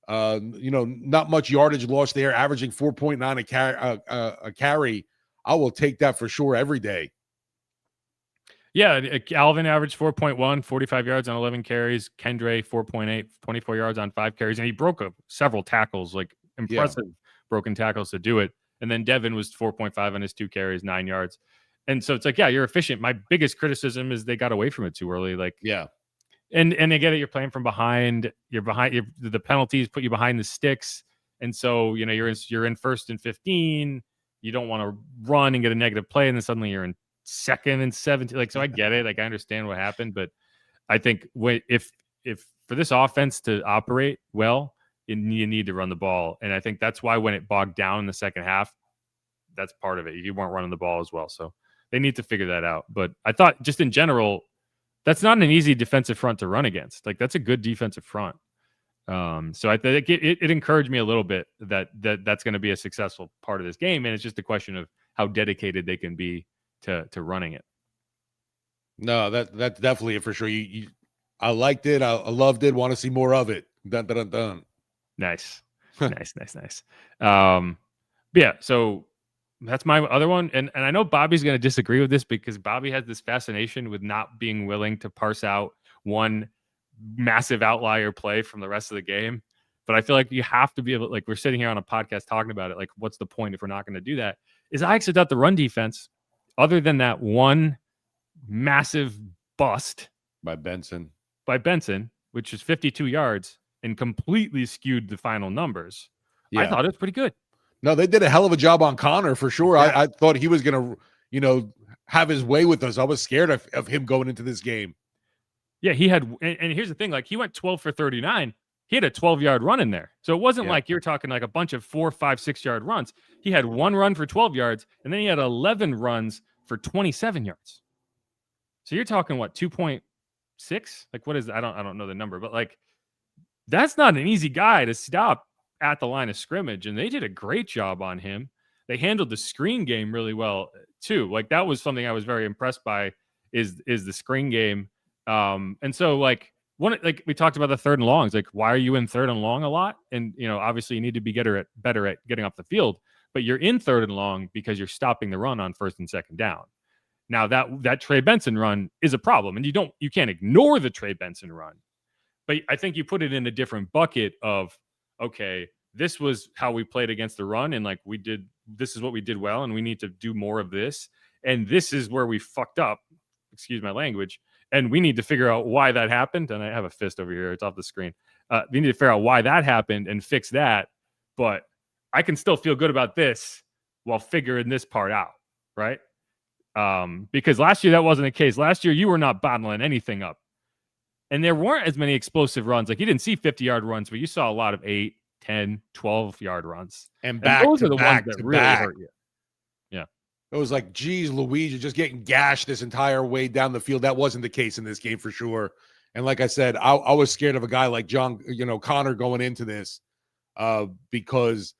not much yardage lost there, averaging 4.9 a carry. I will take that for sure every day. Yeah, Alvin averaged 4.1, 45 yards on 11 carries. Kendre 4.8, 24 yards on 5 carries. And he broke several tackles, like impressive broken tackles to do it. And then Devin was 4.5 on his 2 carries, 9 yards. And so it's like, you're efficient. My biggest criticism is they got away from it too early. Like, and they get it. You're playing from behind. The penalties put you behind the sticks. And so, you're in 1st and 15. You don't want to run and get a negative play. And then suddenly you're in 2nd and 17. Like, so I get it. Like, I understand what happened, but I think if for this offense to operate well, you need to run the ball. And I think that's why when it bogged down in the second half, that's part of it. You weren't running the ball as well. So they need to figure that out. But I thought just in general, that's not an easy defensive front to run against. Like, that's a good defensive front. So I think it encouraged me a little bit that's going to be a successful part of this game. And it's just a question of how dedicated they can be to running it. No, that's definitely it for sure. I liked it. I loved it. Want to see more of it. Dun, dun, dun, dun. Nice. nice. Yeah. So that's my other one. And I know Bobby's going to disagree with this because Bobby has this fascination with not being willing to parse out one massive outlier play from the rest of the game. But I feel like you have to be able, like, we're sitting here on a podcast talking about it. Like, what's the point if we're not going to do that? Is I actually thought the run defense, other than that one massive bust by Benson, which is 52 yards and completely skewed the final numbers. Yeah. I thought it was pretty good. No, they did a hell of a job on Connor for sure. Yeah. I thought he was going to, have his way with us. I was scared of him going into this game. Yeah, he had, and here's the thing, like, he went 12 for 39. He had a 12-yard run in there. So it wasn't like you're talking like a bunch of 4, 5, 6-yard runs. He had one run for 12 yards, and then he had 11 runs for 27 yards. So you're talking, what, 2.6? Like, what is that? I don't know the number, but like, that's not an easy guy to stop at the line of scrimmage. And they did a great job on him. They handled the screen game really well too. Like, that was something I was very impressed by is the screen game. And so like we talked about the 3rd and longs, like, why are you in 3rd and long a lot? And, obviously you need to be better at getting off the field, but you're in 3rd and long because you're stopping the run on 1st and 2nd down. Now that Trey Benson run is a problem, and you can't ignore the Trey Benson run, but I think you put it in a different bucket of, okay, this was how we played against the run. And like, this is what we did well, and we need to do more of this. And this is where we fucked up, excuse my language. And we need to figure out why that happened. And I have a fist over here. It's off the screen. We need to figure out why that happened and fix that. But I can still feel good about this while figuring this part out, right? Because last year that wasn't the case. Last year you were not bottling anything up. And there weren't as many explosive runs. Like, you didn't see 50-yard runs, but you saw a lot of 8, 10, 12-yard runs. And those are the ones that really hurt you. Yeah. It was like, geez, Louise, you're just getting gashed this entire way down the field. That wasn't the case in this game for sure. And like I said, I was scared of a guy like Connor going into this because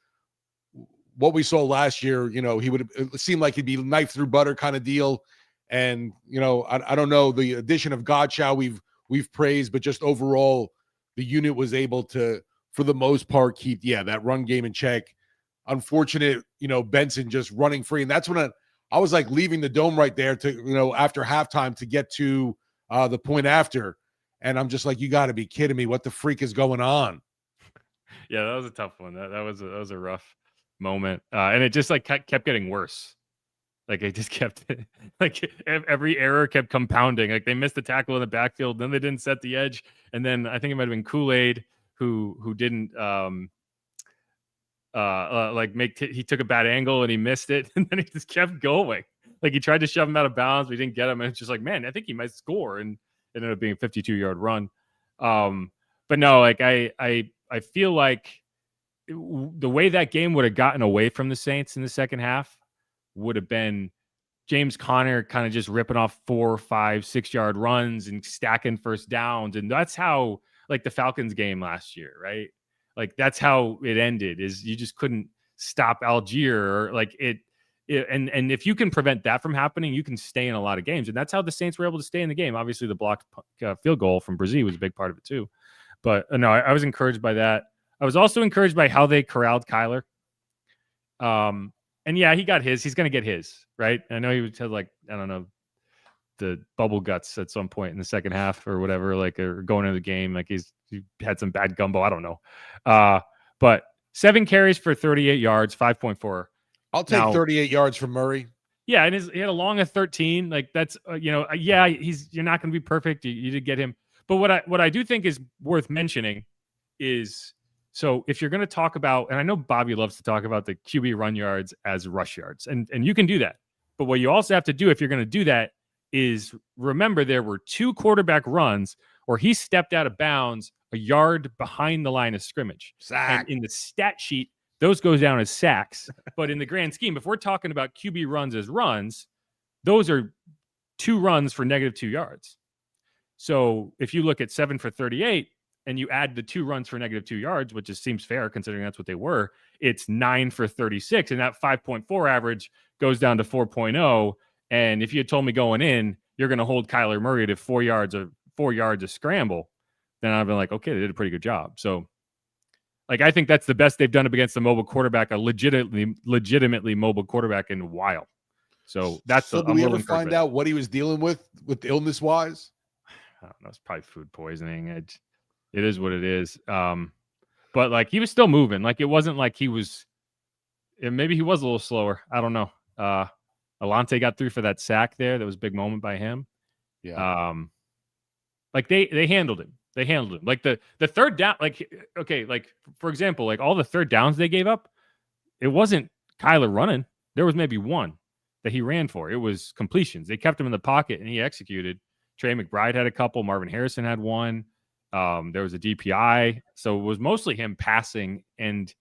what we saw last year, it seemed like he'd be knife through butter kind of deal. And, I don't know, the addition of Godchow we've praised, but just overall, the unit was able to, for the most part, keep, that run game in check. Unfortunate, Benson just running free. And that's when I was like leaving the dome right there to, after halftime to get to the point after. And I'm just like, you got to be kidding me. What the freak is going on? Yeah, that was a tough one. That was a rough moment. And it just like kept getting worse. Like it just kept like every error kept compounding. Like they missed the tackle in the backfield, then they didn't set the edge, and then I think it might have been Kool-Aid who didn't he took a bad angle and he missed it, and then he just kept going. Like he tried to shove him out of bounds, we didn't get him, and it's just like, man, I think he might score, and it ended up being a 52-yard run. But no, like I feel like the way that game would have gotten away from the Saints in the second half would have been James Conner kind of just ripping off 4, 5, 6-yard runs and stacking first downs. And that's how, like, the Falcons game last year, right? Like, that's how it ended, is you just couldn't stop Algier. Or like and if you can prevent that from happening, you can stay in a lot of games. And that's how the Saints were able to stay in the game. Obviously, the blocked field goal from Brazil was a big part of it too. But no, I was encouraged by that. I was also encouraged by how they corralled Kyler. And yeah, he got his. He's going to get his, right? I know he would have, like, I don't know, the bubble guts at some point in the second half or whatever, like, or going into the game. Like he had some bad gumbo. I don't know. But 7 carries for 38 yards, 5.4. I'll take 38 yards from Murray. Yeah, and he had a long of 13. Like that's, you're not going to be perfect. You did get him. But what I do think is worth mentioning is, so if you're going to talk about, and I know Bobby loves to talk about the QB run yards as rush yards, and you can do that. But what you also have to do if you're going to do that is remember there were 2 quarterback runs where he stepped out of bounds a yard behind the line of scrimmage. Sack. And in the stat sheet, those goes down as sacks. But in the grand scheme, if we're talking about QB runs as runs, those are 2 runs for -2 yards. So if you look at 7 for 38, and you add the 2 runs for -2 yards, which just seems fair considering that's what they were, it's 9 for 36. And that 5.4 average goes down to 4.0. And if you had told me going in, you're going to hold Kyler Murray to 4 yards of scramble, then I'd been like, okay, they did a pretty good job. So, like, I think that's the best they've done up against a mobile quarterback, a legitimately mobile quarterback in a while. So that's so. Do we ever find out what he was dealing with illness wise? I don't know. It's probably food poisoning. It is what it is. But like he was still moving. Like it wasn't like he was. Maybe he was a little slower. I don't know. Alante got through for that sack there. That was a big moment by him. Yeah. Like they handled him. They handled him. Like the third down. Like okay. Like for example, like all the third downs they gave up, it wasn't Kyler running. There was maybe one that he ran for. It was completions. They kept him in the pocket and he executed. Trey McBride had a couple. Marvin Harrison had one. There was a DPI. So it was mostly him passing and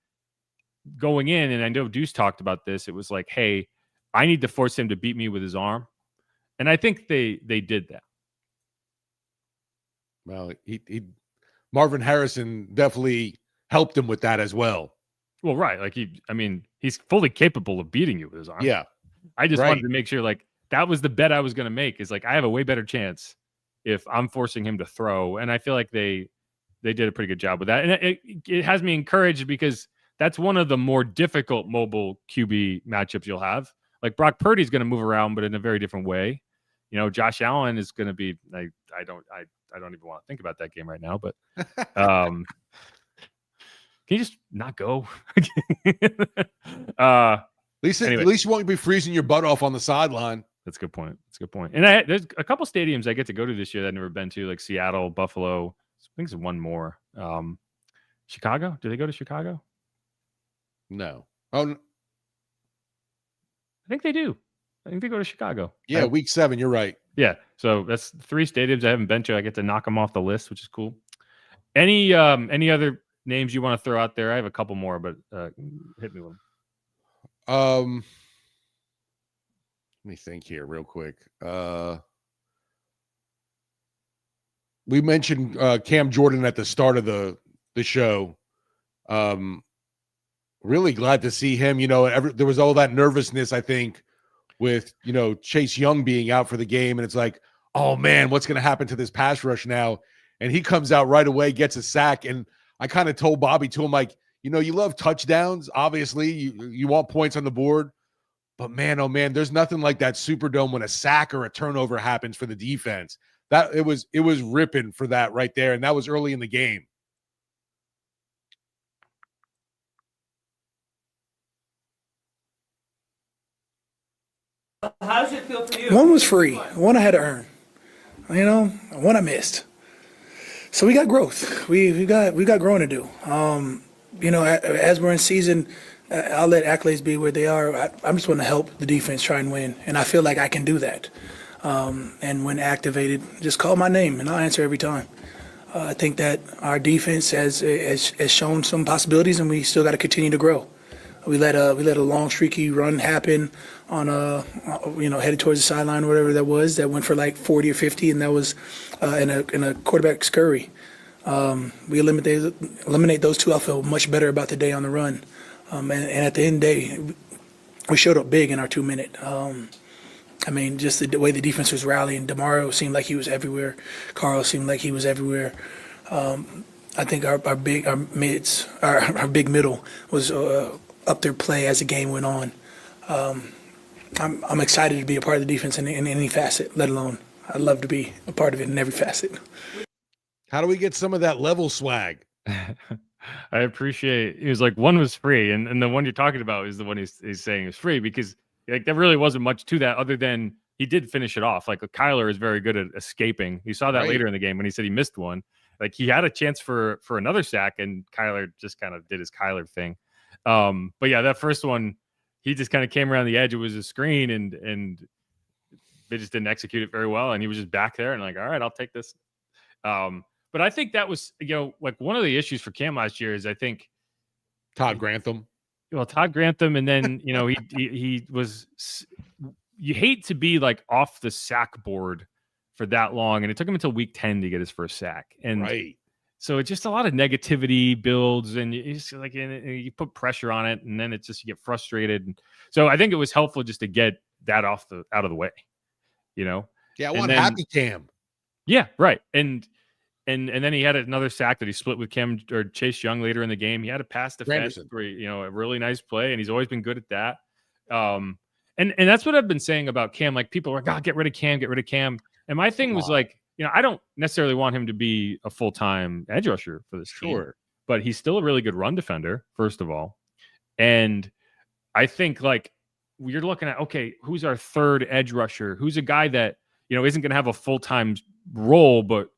going in. And I know Deuce talked about this. It was like, hey, I need to force him to beat me with his arm. And I think they did that. Well, Marvin Harrison definitely helped him with that as well. Well, right. Like he's fully capable of beating you with his arm. Yeah. I just wanted to make sure, like, that was the bet I was going to make, is like, I have a way better chance if I'm forcing him to throw. And I feel like they did a pretty good job with that. And it has me encouraged because that's one of the more difficult mobile QB matchups you'll have. Like Brock Purdy's going to move around, but in a very different way. You know, Josh Allen is going to be, I don't even want to think about that game right now, but can you just not go? At least you won't be freezing your butt off on the sideline. That's a good point. And there's a couple stadiums I get to go to this year that I've never been to, like Seattle, Buffalo. I think there's one more. Chicago? Do they go to Chicago? No. Oh, I think they do. I think they go to Chicago. Yeah, week 7. You're right. Yeah. So that's 3 stadiums I haven't been to. I get to knock them off the list, which is cool. Any other names you want to throw out there? I have a couple more, but hit me with them. Let me think here real quick. We mentioned Cam Jordan at the start of the show. really glad to see him. There was all that nervousness, I think, with, Chase Young being out for the game. And it's like, oh, man, what's going to happen to this pass rush now? And he comes out right away, gets a sack. And I kind of told Bobby, too, I'm like, you love touchdowns. Obviously, you want points on the board. But, man, oh, man, there's nothing like that Superdome when a sack or a turnover happens for the defense. It was ripping for that right there. And that was early in the game. How does it feel for you? One was free. One I had to earn. One I missed. So we got growth. We got growing to do. As we're in season, I'll let accolades be where they are. I'm just want to help the defense try and win, and I feel like I can do that. And when activated, just call my name, and I'll answer every time. I think that our defense has shown some possibilities, and we still got to continue to grow. We let a long streaky run happen on headed towards the sideline or whatever that was, that went for like 40 or 50, and that was in a quarterback scurry. We eliminate those two. I feel much better about the day on the run. And at the end of the day, we showed up big in our 2-minute. Just the way the defense was rallying. DeMario seemed like he was everywhere. Carl seemed like he was everywhere. I think our big middle was up their play as the game went on. I'm excited to be a part of the defense in any facet, let alone I'd love to be a part of it in every facet. How do we get some of that level swag? I appreciate. He was like, one was free, and the one you're talking about is the one he's saying is free, because like there really wasn't much to that other than he did finish it off. Like Kyler is very good at escaping. You saw that later in the game when he said he missed one. Like he had a chance for another sack, and Kyler just kind of did his Kyler thing. But yeah, that first one, he just kind of came around the edge. It was a screen, and they just didn't execute it very well. And he was just back there and like, all right, I'll take this. But I think that was, like one of the issues for Cam last year is I think Todd Grantham. Well, Todd Grantham, and then he was. You hate to be like off the sack board for that long, and it took him until week 10 to get his first sack. And so it's just a lot of negativity builds, and you just like you put pressure on it, and then it's just you get frustrated. So I think it was helpful just to get that out of the way, Yeah, I want happy Cam. Yeah, right. And then he had another sack that he split with Cam or Chase Young later in the game. He had a pass defense where a really nice play, and he's always been good at that. And that's what I've been saying about Cam. Like people are like, "God, get rid of Cam." And my thing was like, I don't necessarily want him to be a full-time edge rusher for this team, but he's still a really good run defender, first of all. And I think like you're looking at, okay, who's our third edge rusher? Who's a guy that, isn't going to have a full-time role, but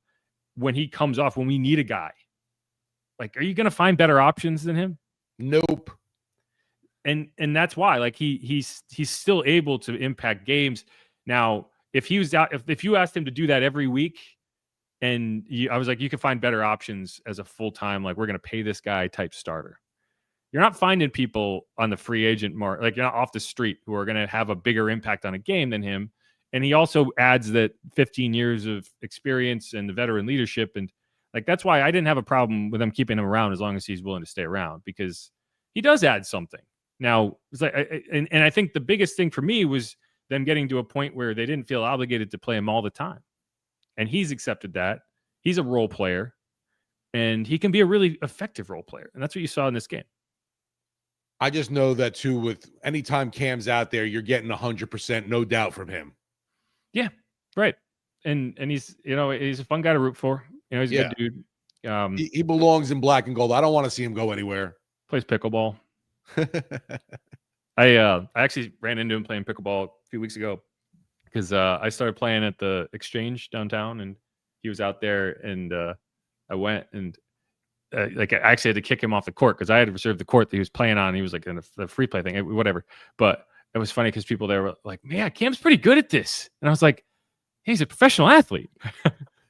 when he comes off, when we need a guy, like, are you going to find better options than him? Nope. And that's why, like, he's still able to impact games. Now, if he was out, if you asked him to do that every week, and I was like, you can find better options as a full-time, like, we're going to pay this guy type starter. You're not finding people on the free agent market, like, you're not off the street, who are going to have a bigger impact on a game than him. And he also adds that 15 years of experience and the veteran leadership. And like, that's why I didn't have a problem with them keeping him around as long as he's willing to stay around, because he does add something. Now, it's like, and I think the biggest thing for me was them getting to a point where they didn't feel obligated to play him all the time. And he's accepted that. He's a role player, and he can be a really effective role player. And that's what you saw in this game. I just know that too, with anytime Cam's out there, you're getting 100%, no doubt from him. Yeah, right. And he's, he's a fun guy to root for. He's a good dude. He belongs in black and gold. I don't want to see him go anywhere. Plays pickleball. I actually ran into him playing pickleball a few weeks ago because I started playing at the Exchange downtown, and he was out there, and I went and I actually had to kick him off the court because I had to reserve the court that he was playing on. He was like in a free play thing, whatever. But it was funny because people there were like, "Man, Cam's pretty good at this," and I was like, hey, "He's a professional athlete."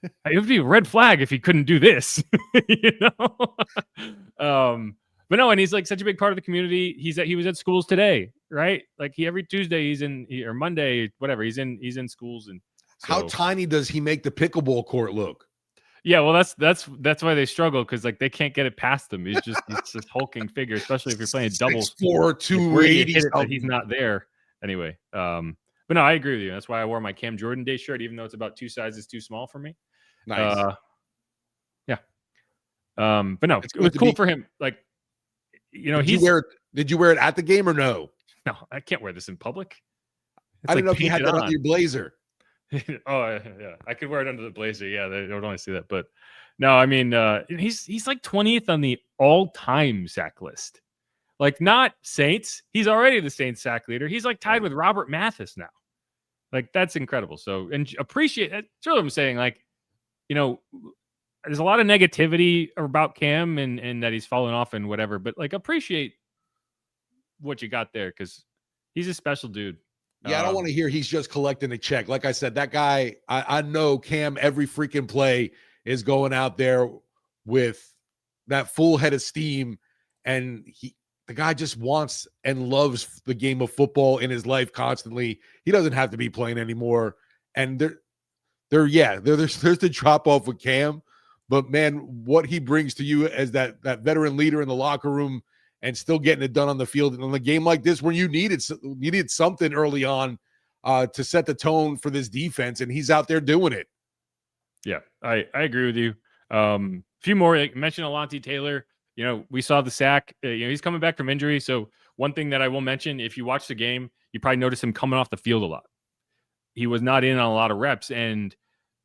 It would be a red flag if he couldn't do this, But no, and he's like such a big part of the community. He was at schools today, right? Like every Tuesday or Monday, whatever. He's in schools. And so, how tiny does he make the pickleball court look? Yeah, well, that's why they struggle, because like they can't get it past him. He's this hulking figure, especially if you're playing doubles. 6'4", It's weird you 280 hit it, but he's something. not there anyway. But no, I agree with you. That's why I wore my Cam Jordan Day shirt, even though it's about 2 sizes too small for me. Nice. Yeah. But no, It's it was good to cool be- for him. Like, you know, Did you wear it at the game or no? no, I can't wear this in public. It's I didn't like know if you had painted that on. under your blazer. Oh yeah, I could wear it under the blazer. Yeah, they would only see that. But no, I mean, he's like 20th on the all-time sack list. Like, not Saints. He's already the Saints sack leader. He's like tied with Robert Mathis now. Like, that's incredible. So, and appreciate. That's what I'm saying. Like, you know, there's a lot of negativity about Cam and that he's fallen off and whatever. But like, appreciate what you got there, because he's a special dude. Yeah, I don't want to hear he's just collecting a check. Like I said, that guy, I know Cam every freaking play is going out there with that full head of steam, and the guy just wants and loves the game of football in his life constantly. He doesn't have to be playing anymore. And there's the drop off with Cam, but man, what he brings to you as that veteran leader in the locker room and still getting it done on the field. And in a game like this, where you needed something early on to set the tone for this defense, and he's out there doing it. Yeah, I agree with you. Few more, like mention Alontae Taylor. You know, we saw the sack. He's coming back from injury. So one thing that I will mention, if you watch the game, you probably notice him coming off the field a lot. He was not in on a lot of reps, and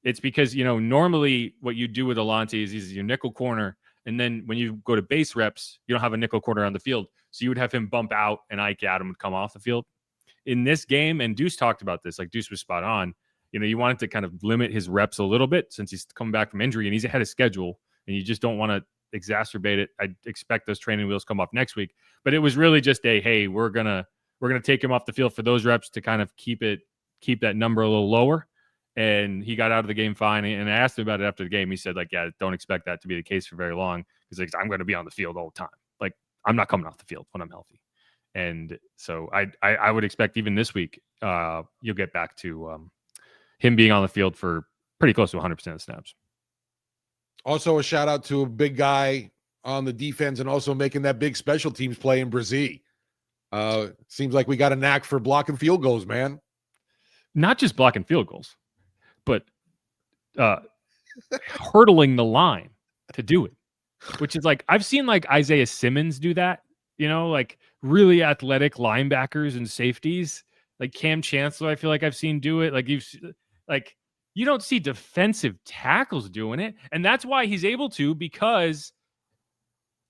it's because, normally what you do with Alontae is he's your nickel corner. And then when you go to base reps, you don't have a nickel corner on the field. So you would have him bump out and Ike Adam would come off the field. In this game, and Deuce talked about this, like Deuce was spot on, you wanted to kind of limit his reps a little bit since he's coming back from injury and he's ahead of schedule, and you just don't want to exacerbate it. I expect those training wheels come off next week. But it was really just hey, we're gonna take him off the field for those reps to kind of keep that number a little lower. And he got out of the game fine. And I asked him about it after the game. He said, like, yeah, don't expect that to be the case for very long. He's like, I'm going to be on the field all the time. Like, I'm not coming off the field when I'm healthy. And so I would expect even this week, you'll get back to him being on the field for pretty close to 100% of snaps. Also, a shout out to a big guy on the defense and also making that big special teams play in Brazil. Seems like we got a knack for blocking field goals, man. Not just blocking field goals, but hurdling the line to do it, which is like, I've seen like Isaiah Simmons do that, like really athletic linebackers and safeties, like Cam Chancellor. I feel like I've seen do it. Like you don't see defensive tackles doing it. And that's why he's able to, because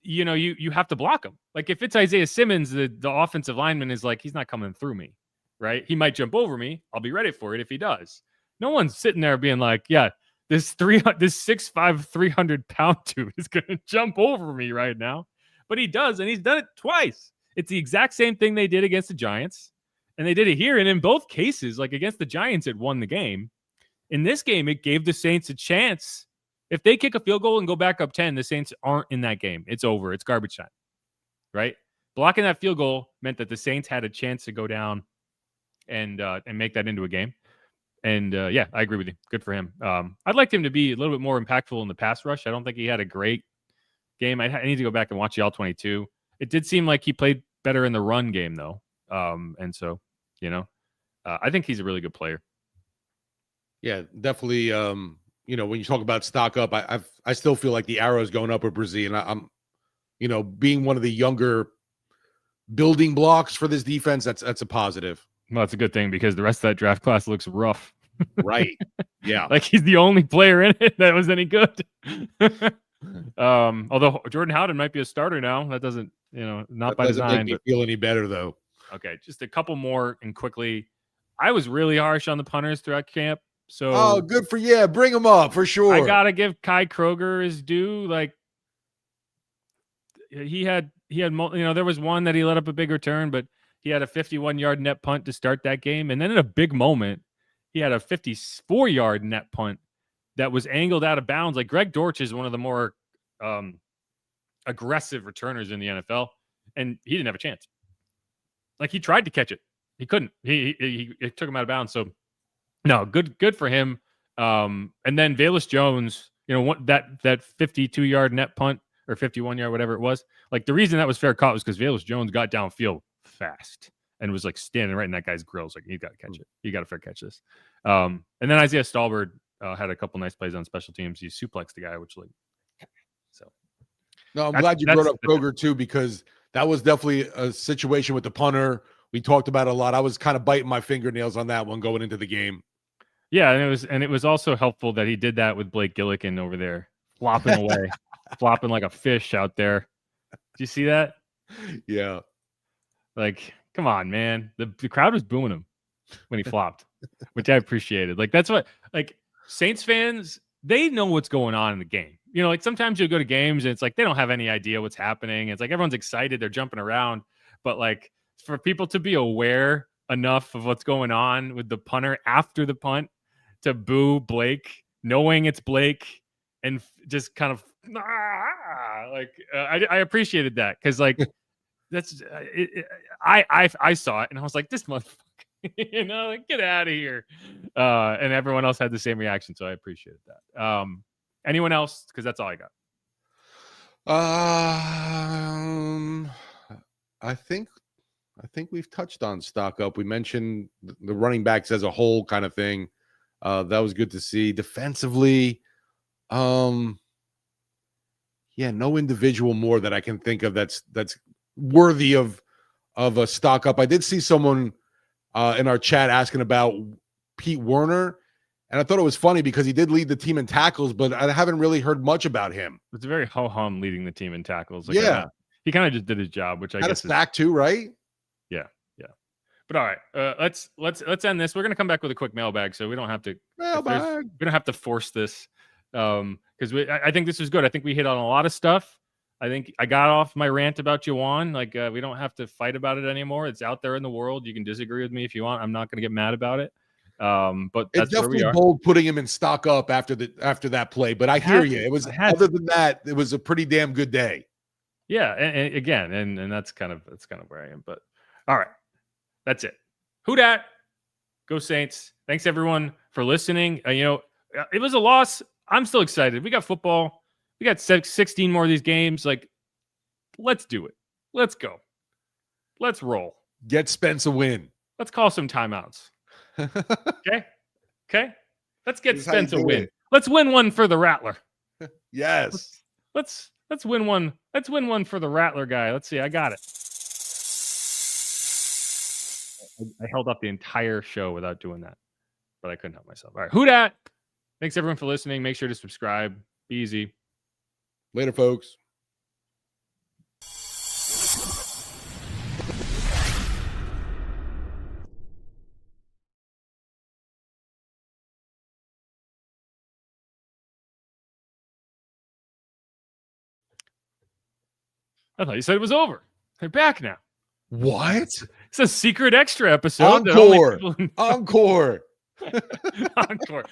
you have to block him. Like if it's Isaiah Simmons, the offensive lineman is like, he's not coming through me, right? He might jump over me. I'll be ready for it if he does. No one's sitting there being like, yeah, this 6'5", 300-pound dude is going to jump over me right now. But he does, and he's done it twice. It's the exact same thing they did against the Giants, and they did it here. And in both cases, like against the Giants, it won the game. In this game, it gave the Saints a chance. If they kick a field goal and go back up 10, the Saints aren't in that game. It's over. It's garbage time, right? Blocking that field goal meant that the Saints had a chance to go down and make that into a game. And yeah, I agree with you. Good for him. I'd like him to be a little bit more impactful in the pass rush. I don't think he had a great game. I need to go back and watch the all-22. It did seem like he played better in the run game, though. And so, I think he's a really good player. Yeah, definitely. When you talk about stock up, I still feel like the arrow is going up with Brazil, and I'm being one of the younger building blocks for this defense. That's a positive. Well, that's a good thing, because the rest of that draft class looks rough. Right. Yeah. Like he's the only player in it that was any good. Although Jordan Howden might be a starter now. That doesn't, not by design. Doesn't make me feel any better, though. Okay, just a couple more and quickly. I was really harsh on the punters throughout camp. So good for you. Bring them up for sure. I gotta give Kai Kroger his due. Like he had, there was one that he let up a big return, but he had a 51-yard net punt to start that game. And then in a big moment, he had a 54-yard net punt that was angled out of bounds. Like Greg Dortch is one of the more aggressive returners in the NFL, and he didn't have a chance. Like he tried to catch it. He couldn't. It took him out of bounds. So no, good for him. And then Velus Jones that 52-yard net punt or 51-yard, whatever it was. Like the reason that was fair caught was because Velus Jones got downfield fast and was like standing right in that guy's grills. Like, you got to catch it. You got to fair catch this. And then Isaiah Stallbird had a couple nice plays on special teams. He suplexed the guy, which so. No, I'm glad you brought up Kroger too, because that was definitely a situation with the punter. We talked about it a lot. I was kind of biting my fingernails on that one going into the game. Yeah, and it was also helpful that he did that with Blake Gillikin over there, flopping away, flopping like a fish out there. Did you see that? Yeah. Like, come on, man. The crowd was booing him when he flopped, which I appreciated. Like, that's what, like, Saints fans, they know what's going on in the game. Like sometimes you'll go to games and it's like they don't have any idea what's happening. It's like everyone's excited, they're jumping around, but like for people to be aware enough of what's going on with the punter after the punt to boo Blake, knowing it's Blake, and just kind of I appreciated that, because like that's I saw it and I was like, this motherfucker, like, get out of here, and everyone else had the same reaction, so I appreciated that. Anyone else? Because that's all I got. I think we've touched on stock up. We mentioned the running backs as a whole kind of thing. That was good to see. Defensively, no individual more that I can think of that's worthy of a stock up. I did see someone in our chat asking about Pete Werner. And I thought it was funny because he did lead the team in tackles, but I haven't really heard much about him. It's very ho-hum leading the team in tackles. Like, yeah. He kind of just did his job, which I guess is a sack too, right? Yeah. But all right, let's end this. We're gonna come back with a quick mailbag, so we don't have to force this, because I think this was good. I think we hit on a lot of stuff. I think I got off my rant about Juwan. Like, we don't have to fight about it anymore. It's out there in the world. You can disagree with me if you want. I'm not gonna get mad about it. But that's it's definitely bold putting him in stock up after that play. But I hear you. It was other than that, it was a pretty damn good day. Yeah, and again, and that's kind of where I am. But all right, that's it. Who dat? Go Saints! Thanks everyone for listening. It was a loss. I'm still excited. We got football. We got 16 more of these games. Like, let's do it. Let's go. Let's roll. Get Spence a win. Let's call some timeouts. Okay. Let's get Spence a win. Let's win one for the Rattler. Yes. Let's win one. Let's win one for the Rattler guy. Let's see. I got it. I held up the entire show without doing that, but I couldn't help myself. All right. Who dat? Thanks everyone for listening. Make sure to subscribe. Be easy. Later, folks. I thought you said it was over. They're back now. What? It's a secret extra episode. Encore. Encore. Encore.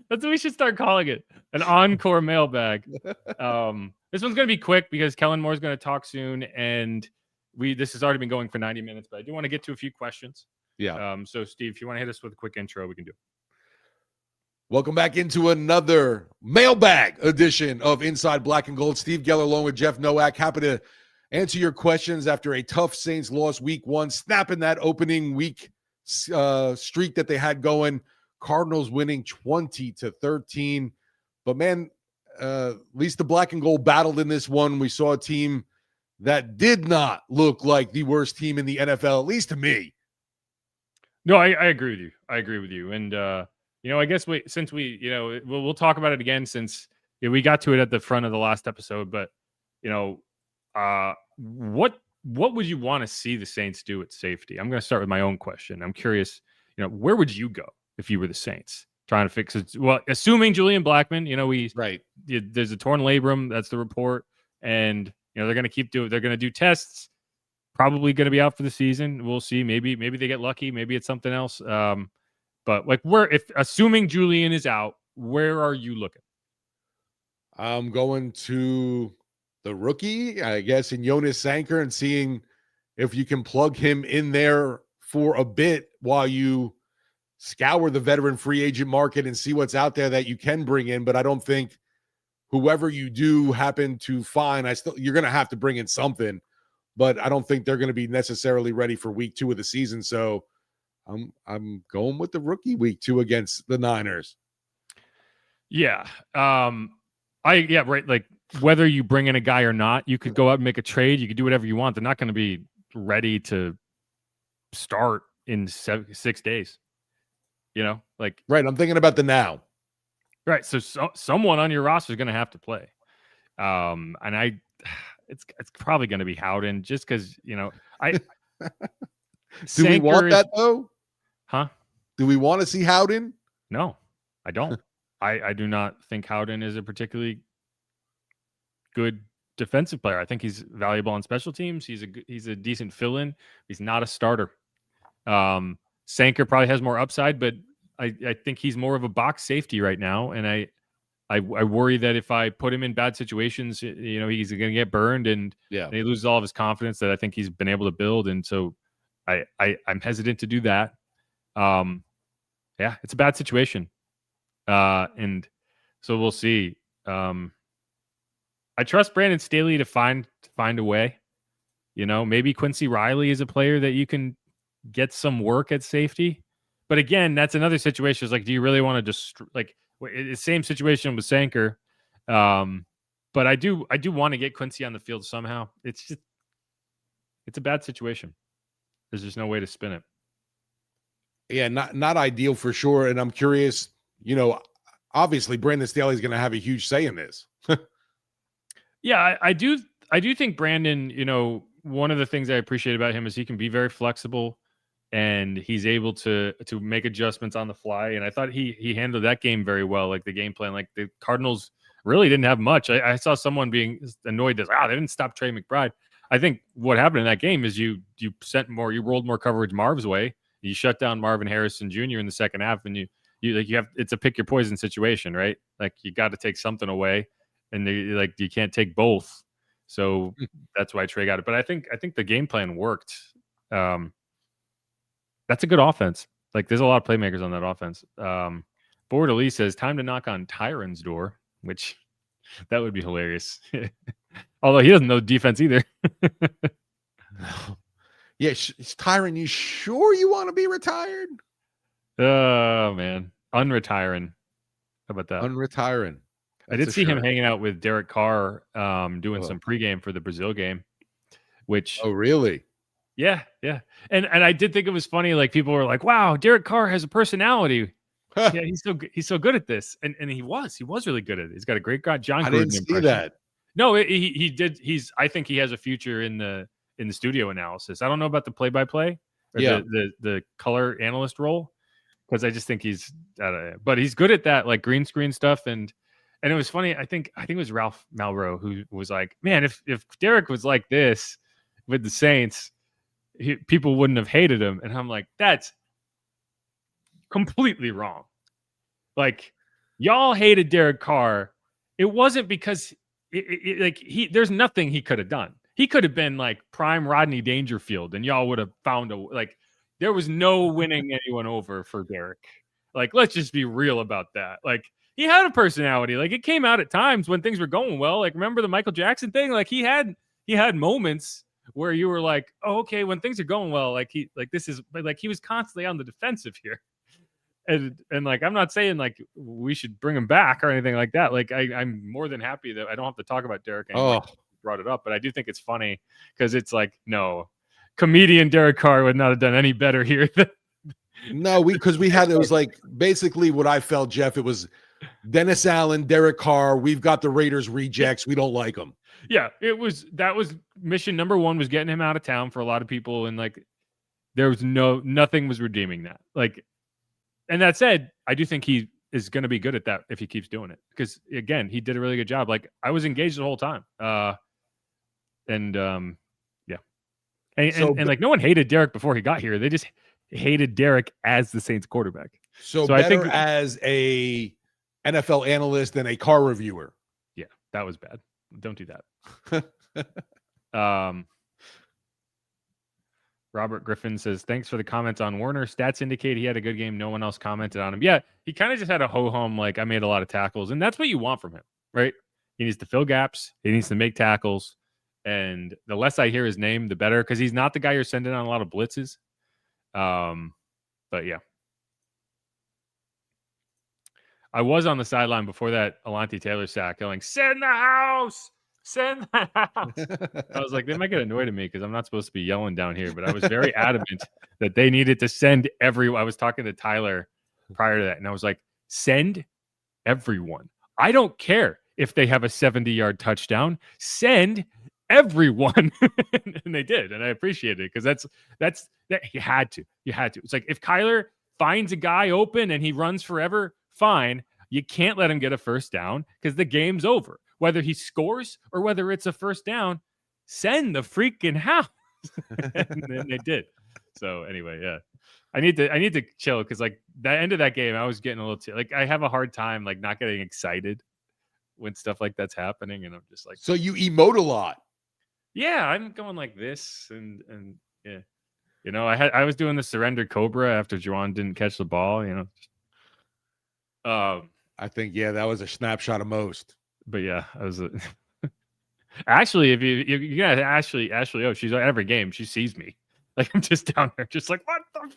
That's what we should start calling it. An encore mailbag. This one's going to be quick because Kellen Moore is going to talk soon. And this has already been going for 90 minutes, but I do want to get to a few questions. Yeah. So Steve, if you want to hit us with a quick intro, we can do it. Welcome back into another mailbag edition of Inside Black and Gold. Steve Geller along with Jeff Nowak. Happy to answer your questions after a tough Saints loss week one, snapping that opening week streak that they had going. Cardinals winning 20-13. But man, at least the black and gold battled in this one. We saw a team that did not look like the worst team in the NFL, at least to me. No, I agree with you. I agree with you. And, I guess we'll talk about it again since we got to it at the front of the last episode. But, what would you want to see the Saints do at safety? I'm going to start with my own question. I'm curious, where would you go if you were the Saints trying to fix it? Well, assuming Julian Blackmon, there's a torn labrum. That's the report. And, they're going to they're going to do tests, probably going to be out for the season. We'll see. Maybe they get lucky. Maybe it's something else. But like assuming Julian is out, where are you looking? I'm going to the rookie, I guess, in Jonas Sanker, and seeing if you can plug him in there for a bit while you scour the veteran free agent market and see what's out there that you can bring in. But I don't think whoever you do happen to find, you're going to have to bring in something. But I don't think they're going to be necessarily ready for week 2 of the season. So I'm going with the rookie week 2 against the Niners. Yeah. Right. Like whether you bring in a guy or not, you could go out and make a trade. You could do whatever you want. They're not going to be ready to start in 6 days. Like right. I'm thinking about the now. Right. So someone on your roster is going to have to play. It's probably going to be Howden just because, do we want that though? Huh? Do we want to see Howden? No, I don't. I do not think Howden is a particularly good defensive player. I think he's valuable on special teams. He's a decent fill-in. He's not a starter. Sanker probably has more upside, but I think he's more of a box safety right now. And I worry that if I put him in bad situations, he's going to get burned and he loses all of his confidence that I think he's been able to build. And so I'm hesitant to do that. It's a bad situation. And so we'll see. I trust Brandon Staley to find a way. Maybe Quincy Riley is a player that you can get some work at safety. But again, that's another situation. It's like, do you really want to just the same situation with Sanker? But I do want to get Quincy on the field somehow. It's a bad situation. There's just no way to spin it. Yeah, not ideal for sure. And I'm curious, obviously Brandon Staley is going to have a huge say in this. Yeah, I do think Brandon, one of the things I appreciate about him is he can be very flexible and he's able to make adjustments on the fly. And I thought he handled that game very well, like the game plan. Like the Cardinals really didn't have much. I saw someone being annoyed that they didn't stop Trey McBride. I think what happened in that game is you rolled more coverage Marv's way. You shut down Marvin Harrison Jr. in the second half, and you have it's a pick your poison situation, right? Like you got to take something away, and you can't take both. So that's why Trey got it. But I think the game plan worked. That's a good offense. Like there's a lot of playmakers on that offense. Board Elise says time to knock on Tyron's door, which that would be hilarious. Although he doesn't know defense either. Yeah, Tyron, you sure you want to be retired? Oh man, unretiring. How about that? Unretiring. I did see him hanging out with Derek Carr, doing some pregame for the Brazil game. Which really? Yeah. And I did think it was funny. Like people were like, "Wow, Derek Carr has a personality." Yeah, he's so good at this, and he was really good at it. He's got a great guy. John Gruden I didn't see impression. that. No, he did. I think he has a future in the studio analysis. I don't know about the play-by-play or the color analyst role because I just think he's but he's good at that, like green screen stuff. And it was funny. I think it was Ralph Malbrough who was like, "Man, if Derek was like this with the Saints, people wouldn't have hated him." And I'm like, that's completely wrong. Like y'all hated Derek Carr. It wasn't because there's nothing he could have done. He could have been like prime Rodney Dangerfield and y'all would have found there was no winning anyone over for Derek. Like, let's just be real about that. Like he had a personality. Like it came out at times when things were going well. Like remember the Michael Jackson thing? Like he had moments where you were like, oh, okay, when things are going well, he was constantly on the defensive here. And like, I'm not saying like we should bring him back or anything like that. Like I'm more than happy that I don't have to talk about Derek anymore. Brought it up, but I do think it's funny because it's like, no, comedian Derek Carr would not have done any better here. No, because it was like basically what I felt, Jeff. It was Dennis Allen, Derek Carr. We've got the Raiders rejects. We don't like them. Yeah, that was mission number one, was getting him out of town for a lot of people, and like there was nothing was redeeming that. Like, and that said, I do think he is going to be good at that if he keeps doing it because again, he did a really good job. Like I was engaged the whole time. And like no one hated Derek before he got here. They just hated Derek as the Saints quarterback. So better I think as a NFL analyst than a car reviewer. Yeah, that was bad. Don't do that. Robert Griffin says, thanks for the comments on Warner. Stats indicate he had a good game. No one else commented on him. Yeah, he kind of just had a ho-hum, like, I made a lot of tackles. And that's what you want from him, right? He needs to fill gaps. He needs to make tackles. And the less I hear his name, the better, because he's not the guy you're sending on a lot of blitzes. But, yeah. I was on the sideline before that Alante Taylor sack going, send the house! Send the house! I was like, they might get annoyed at me because I'm not supposed to be yelling down here, but I was very adamant that they needed to send everyone. I was talking to Tyler prior to that, and I was like, send everyone. I don't care if they have a 70-yard touchdown. Send everyone. And they did, and I appreciate it because that's you had to. It's like if Kyler finds a guy open and he runs forever, fine. You can't let him get a first down because the game's over. Whether he scores or whether it's a first down, send the freaking house. And then they did. So anyway, yeah. I need to chill because like that end of that game, I was getting a little like I have a hard time like not getting excited when stuff like that's happening, and I'm just like, so you emote a lot. Yeah, I'm going like this, and yeah, you know, I was doing the surrender cobra after Juwan didn't catch the ball, you know. I think that was a snapshot of most. But yeah, I was Ashley. If you guys, Ashley, oh, she's at every game. She sees me, like I'm just down there, just like what the.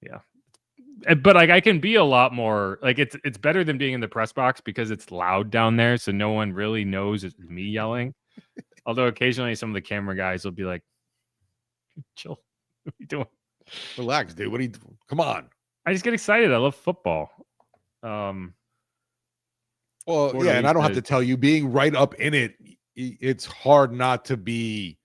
Yeah, but like I can be a lot more like it's better than being in the press box because it's loud down there, so no one really knows it's me yelling. Although occasionally some of the camera guys will be like, "Chill, what are you doing? Relax, dude. What are you doing? Come on." I just get excited. I love football. Well, yeah, and I don't have to tell you, being right up in it, it's hard not to be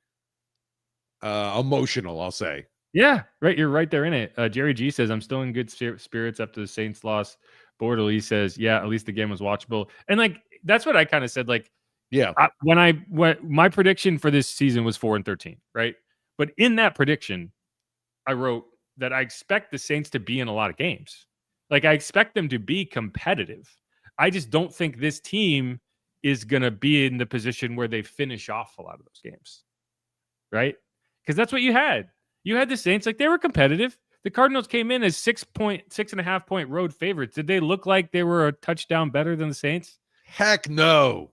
emotional, I'll say. Yeah, right. You're right there in it. Jerry G says, I'm still in good spirits after the Saints loss. Borderly says, yeah, at least the game was watchable. And like, that's what I kind of said. Like, yeah, when my prediction for this season was 4-13, right? But in that prediction, I wrote that I expect the Saints to be in a lot of games. Like, I expect them to be competitive. I just don't think this team is going to be in the position where they finish off a lot of those games, right? Because that's what you had. You had the Saints, like they were competitive. The Cardinals came in as 6.5 point road favorites. Did they look like they were a touchdown better than the Saints? Heck no.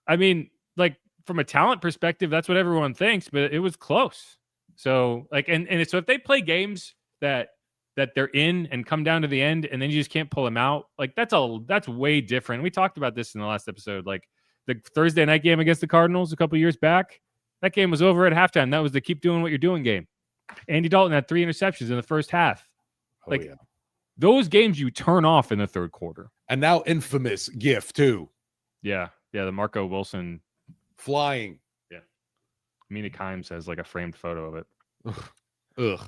I mean, like from a talent perspective, that's what everyone thinks, but it was close. So like, and so if they play games that they're in and come down to the end and then you just can't pull them out, like that's way different. We talked about this in the last episode, like the Thursday night game against the Cardinals a couple years back. That game was over at halftime. That was the keep doing what you're doing game. Andy Dalton had 3 interceptions in the first half. Like those games you turn off in the third quarter. And now infamous GIF too. Yeah. Yeah. The Marco Wilson flying. Yeah. Mina Kimes has like a framed photo of it. Ugh.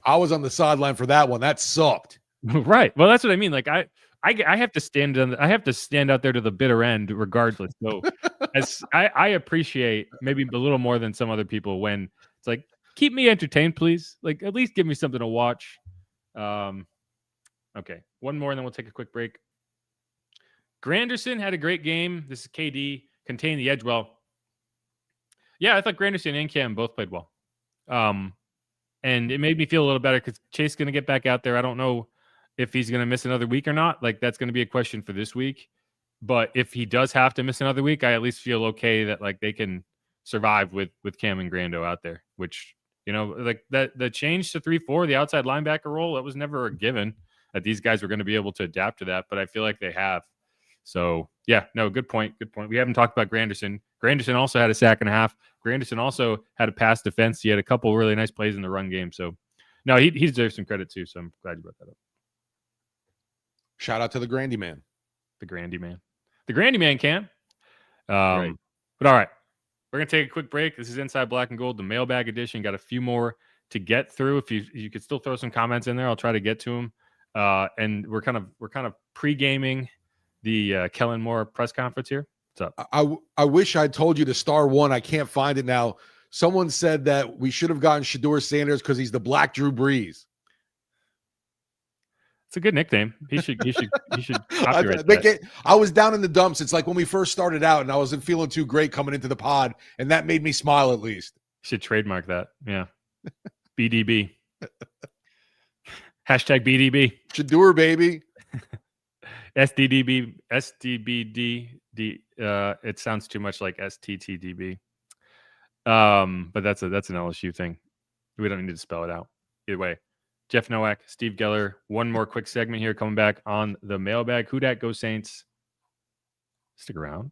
I was on the sideline for that one. That sucked. Right. Well, that's what I mean. Like I have to stand out there to the bitter end regardless. So as I appreciate maybe a little more than some other people when it's like, keep me entertained, please. Like at least give me something to watch. Okay. One more and then we'll take a quick break. Granderson had a great game. This is KD. Contained the edge well. Yeah, I thought Granderson and Cam both played well. And it made me feel a little better because Chase is going to get back out there. I don't know if he's going to miss another week or not. Like, that's going to be a question for this week. But if he does have to miss another week, I at least feel okay that, like, they can survive with Cam and Grando out there, which, you know, like, the change to 3-4, the outside linebacker role, that was never a given that these guys were going to be able to adapt to that. But I feel like they have. So, yeah, no, good point. Good point. We haven't talked about Granderson. Granderson also had a sack and a half. Granderson also had a pass defense. He had a couple really nice plays in the run game. So, no, he deserves some credit too. So I'm glad you brought that up. Shout out to the Grandy Man. The Grandy Man. The Grandy Man can. Right. But all right, we're going to take a quick break. This is Inside Black and Gold, the mailbag edition. Got a few more to get through. If you could still throw some comments in there, I'll try to get to them. And we're kind of pre-gaming the Kellen Moore press conference here. What's up? I wish I told you to star one. I can't find it now. Someone said that we should have gotten Shedeur Sanders because he's the Black Drew Brees. It's a good nickname. He should copyright that. I was down in the dumps. It's like when we first started out and I wasn't feeling too great coming into the pod, and that made me smile at least. Should trademark that. Yeah. BDB. Hashtag BDB. Shadur, baby. SDDB. SDBD. It sounds too much like STTDB. But that's an LSU thing. We don't need to spell it out. Either way. Jeff Nowak, Steve Geller. One more quick segment here coming back on the mailbag. Who dat? Go Saints. Stick around.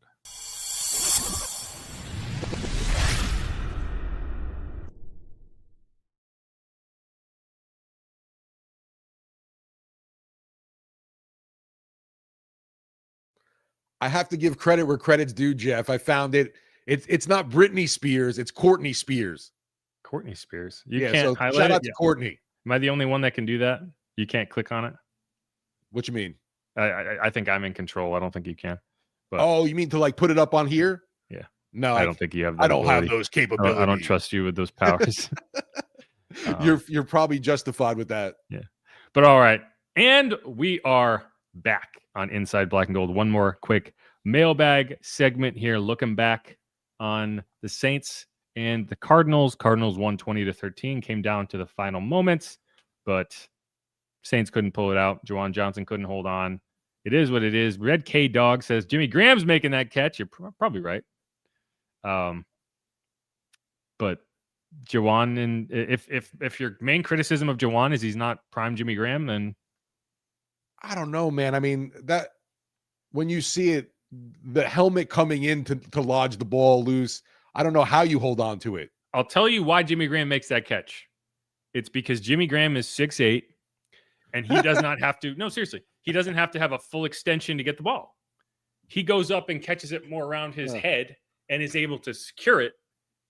I have to give credit where credit's due, Jeff. I found it. It's not Britney Spears. It's Courtney Spears. Courtney Spears. You Yeah, can't so highlight shout it? out to Courtney. Am I the only one that can do that? You can't click on it? What you mean? I think I'm in control. I don't think you can. But Oh, you mean to like put it up on here? Yeah. No, I don't think you have that I don't ability. have those I capabilities. don't trust you with those powers. You're probably justified with that. Yeah. But all right. And we are back on Inside Black and Gold. One more quick mailbag segment here, looking back on the Saints and the Cardinals. Cardinals won 20-13, came down to the final moments, but Saints couldn't pull it out. Juwan Johnson couldn't hold on. It is what it is. Red K Dog says Jimmy Graham's making that catch. You're probably right. But Juwan, and if your main criticism of Juwan is he's not prime Jimmy Graham, then I don't know, man. I mean, that when you see it, the helmet coming in to lodge the ball loose, I don't know how you hold on to it. I'll tell you why Jimmy Graham makes that catch. It's because Jimmy Graham is 6'8", and he does not have to. No, seriously, he doesn't have to have a full extension to get the ball. He goes up and catches it more around his head and is able to secure it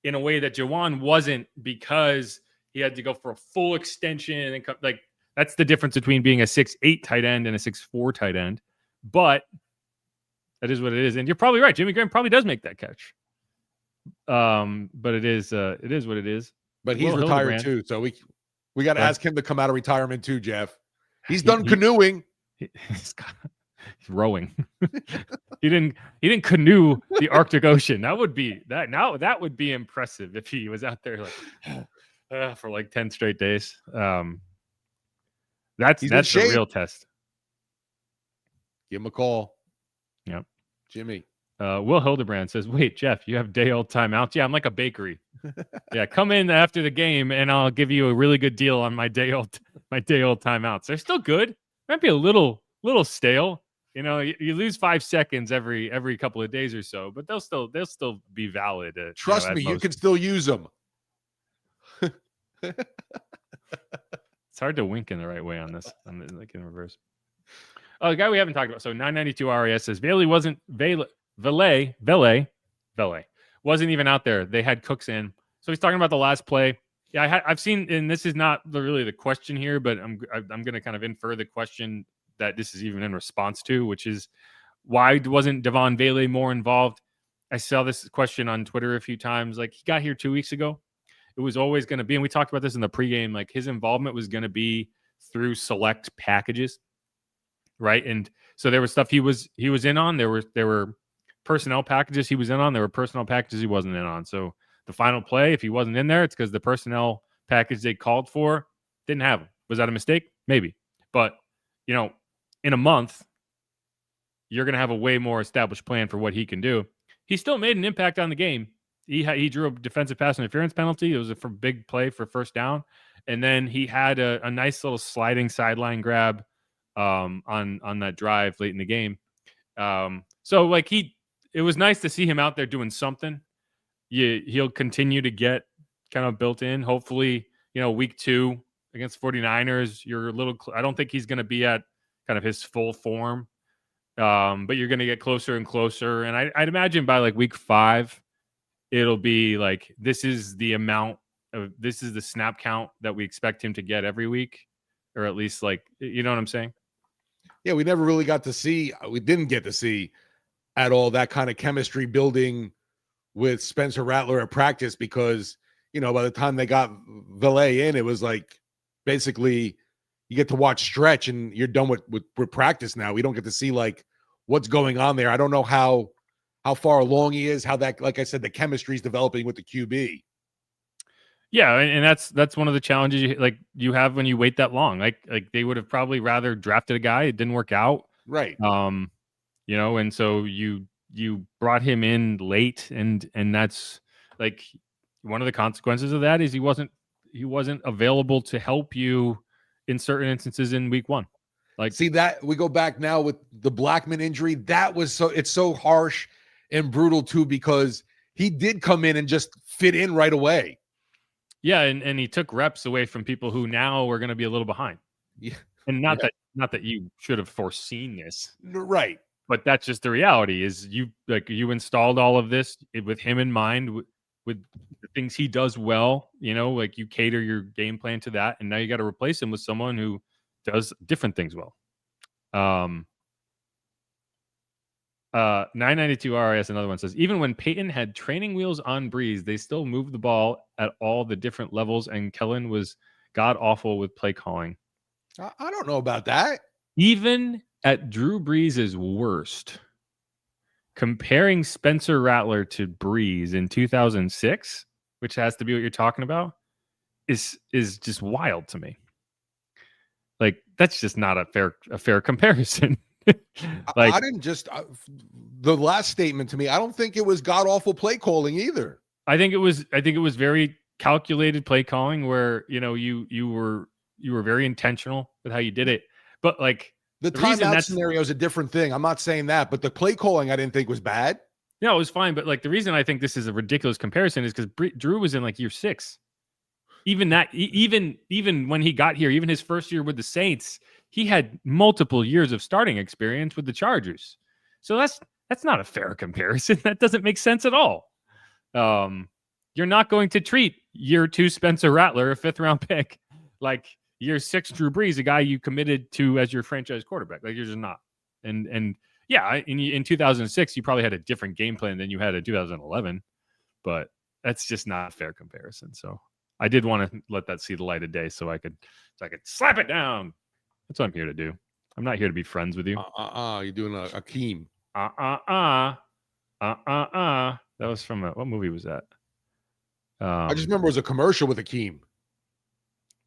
in a way that Juwan wasn't, because he had to go for a full extension and like that's the difference between being a 6'8" tight end and a 6'4" tight end. But that is what it is, and you're probably right. Jimmy Graham probably does make that catch. But it is what it is. But he's Will retired Hildebrand, too, so we got to ask him to come out of retirement too, Jeff. He's done canoeing. He's rowing. he didn't canoe the Arctic Ocean. That would be impressive if he was out there like for like 10 straight days. That's the real test. Give him a call. Yep. Jimmy. Will Hildebrand says, "Wait, Jeff, you have day-old timeouts?" Yeah, I'm like a bakery. Yeah, come in after the game, and I'll give you a really good deal on my day-old timeouts. They're still good. Might be a little stale. You know, you lose 5 seconds every couple of days or so, but they'll still be valid. Trust me, you can still use them. It's hard to wink in the right way on this. I'm like in reverse. Oh, the guy we haven't talked about. So 992 RAS says Valet wasn't even out there. They had Cooks in. So he's talking about the last play. Yeah, I've seen, and this is not really the question here, but I'm going to kind of infer the question that this is even in response to, which is why wasn't Devon Valet more involved? I saw this question on Twitter a few times. Like, he got here 2 weeks ago. It was always going to be, and we talked about this in the pregame, like his involvement was going to be through select packages, right? And so there was stuff he was in on. There were personnel packages he was in on. There were personnel packages he wasn't in on. So the final play, if he wasn't in there, it's because the personnel package they called for didn't have him. Was that a mistake? Maybe. But, you know, in a month, you're going to have a way more established plan for what he can do. He still made an impact on the game. He drew a defensive pass interference penalty. It was a big play for first down. And then he had a nice little sliding sideline grab on that drive late in the game. So like it was nice to see him out there doing something. He'll continue to get kind of built in. Hopefully, you know, week 2 against 49ers, I don't think he's going to be at kind of his full form. But you're going to get closer and closer. And I'd imagine by like week 5, it'll be like, this is the snap count that we expect him to get every week, or at least like, you know what I'm saying? Yeah, we didn't get to see at all that kind of chemistry building with Spencer Rattler at practice, because, you know, by the time they got Valet in, it was like basically you get to watch stretch and you're done with practice now. We don't get to see like what's going on there. I don't know how far along he is, how that, like I said, the chemistry is developing with the QB. Yeah, and that's one of the challenges you have when you wait that long. Like they would have probably rather drafted a guy. It didn't work out. Right. And so you brought him in late, and that's like one of the consequences of that is he wasn't available to help you in certain instances in week one. Like, see that we go back now with the Blackmon injury. That was it's so harsh and brutal too, because he did come in and just fit in right away. Yeah, and he took reps away from people who now are going to be a little behind. Yeah. And not that you should have foreseen this. Right. But that's just the reality is you installed all of this with him in mind, with the things he does well, like you cater your game plan to that. And now you got to replace him with someone who does different things well. 992 RIS, another one says, even when Peyton had training wheels on Breeze, they still moved the ball at all the different levels, and Kellen was god awful with play calling. I don't know about that. Even at Drew Brees' worst, comparing Spencer Rattler to Breeze in 2006, which has to be what you're talking about, is just wild to me. Like, that's just not a fair comparison. I didn't just the last statement to me. I don't think it was god awful play calling either. I think it was very calculated play calling where you were very intentional with how you did it. But like the timeout scenario is a different thing. I'm not saying that, but the play calling I didn't think was bad. No, it was fine. But like the reason I think this is a ridiculous comparison is because Drew was in like year 6. Even when he got here, even his first year with the Saints, he had multiple years of starting experience with the Chargers. So that's not a fair comparison. That doesn't make sense at all. You're not going to treat year 2 Spencer Rattler, a 5th round pick, like year 6 Drew Brees, a guy you committed to as your franchise quarterback. Like, you're just not. And yeah, in 2006, you probably had a different game plan than you had in 2011, but that's just not a fair comparison. So I did want to let that see the light of day so I could slap it down. That's what I'm here to do. I'm not here to be friends with you. You're doing a Akeem. That was from what movie was that? I just remember it was a commercial with Akeem.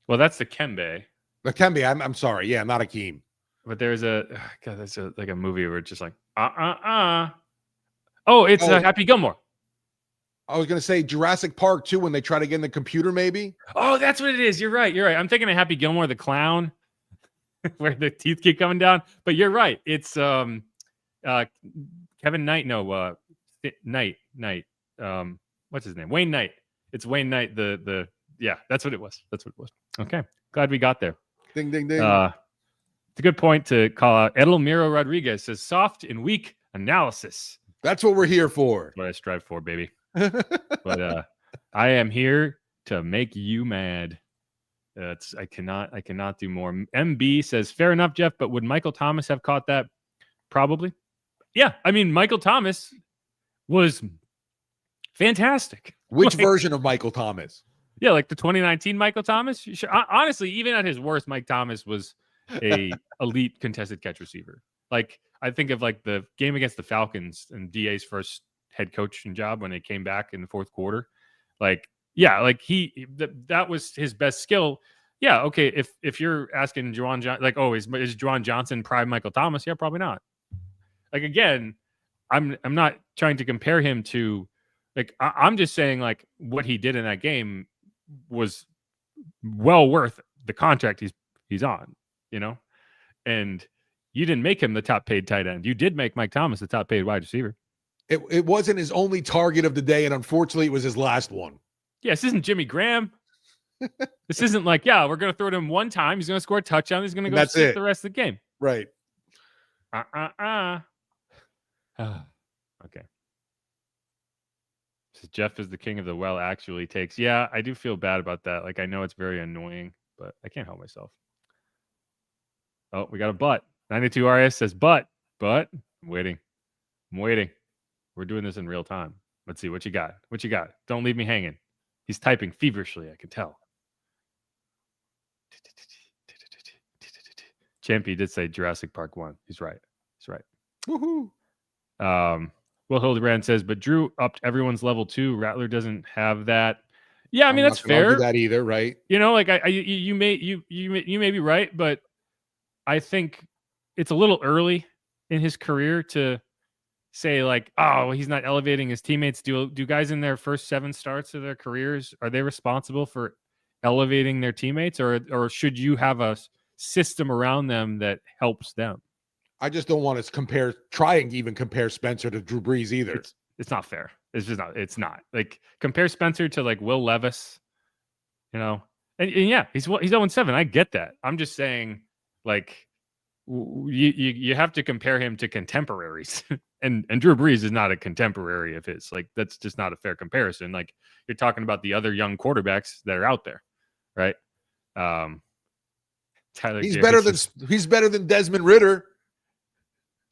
Well, that's the Kembe. The Kembe. I'm sorry. Yeah, not Akeem. But there's that's like a movie where it's just like Oh, it's Happy Gilmore. I was gonna say Jurassic Park too, when they try to get in the computer, maybe. Oh, that's what it is. You're right. I'm thinking of Happy Gilmore, the clown, where the teeth keep coming down. But you're right. It's Kevin Knight. No, Knight. What's his name? Wayne Knight. It's Wayne Knight. Yeah, that's what it was. Okay, glad we got there. Ding ding ding. It's a good point to call out. Edelmiro Rodriguez says soft and weak analysis. That's what we're here for. That's what I strive for, baby. But I am here to make you mad. I cannot do more. MB says, fair enough, Jeff, but would Michael Thomas have caught that? Probably. Yeah, I mean, Michael Thomas was fantastic. Which version of Michael Thomas? Yeah, like the 2019 Michael Thomas. Sure. Honestly, even at his worst, Mike Thomas was a elite contested catch receiver. Like, I think of like the game against the Falcons and DA's first head coaching job when they came back in the fourth quarter. Like, yeah, like that was his best skill. Yeah, okay. If you're asking Juwan Johnson, like, oh, is Juwan Johnson prime Michael Thomas? Yeah, probably not. Like, again, I'm not trying to compare him to, like, I'm just saying, like, what he did in that game was well worth the contract he's on, and you didn't make him the top paid tight end. You did make Mike Thomas the top paid wide receiver. It wasn't his only target of the day, and unfortunately, it was his last one. Yeah, this isn't Jimmy Graham. This isn't like, yeah, we're going to throw it him one time. He's going to score a touchdown. He's going to go sit the rest of the game. Right. Okay. So Jeff is the king of the well actually takes. Yeah, I do feel bad about that. Like, I know it's very annoying, but I can't help myself. Oh, we got a but. 92 RS says, but I'm waiting. We're doing this in real time. Let's see what you got. Don't leave me hanging. He's typing feverishly, I can tell. Champy did say Jurassic Park 1. He's right. Woohoo. Will Hildebrand says, but Drew upped everyone's level too. Rattler doesn't have that. Yeah, I mean, that's not gonna argue fair. that either, right? You know, like you may be right, but I think it's a little early in his career to say like, oh, he's not elevating his teammates. Do guys in their first 7 starts of their careers, are they responsible for elevating their teammates, or should you have a system around them that helps them? I just don't want to try and even compare Spencer to Drew Brees either. It's not fair. It's just not. It's not. Like, compare Spencer to like Will Levis, you know. And yeah, he's 0-7. I get that. I'm just saying, like, you have to compare him to contemporaries, and Drew Brees is not a contemporary of his. Like, that's just not a fair comparison. Like, you're talking about the other young quarterbacks that are out there, right? Tyler, he's better than Desmond Ridder.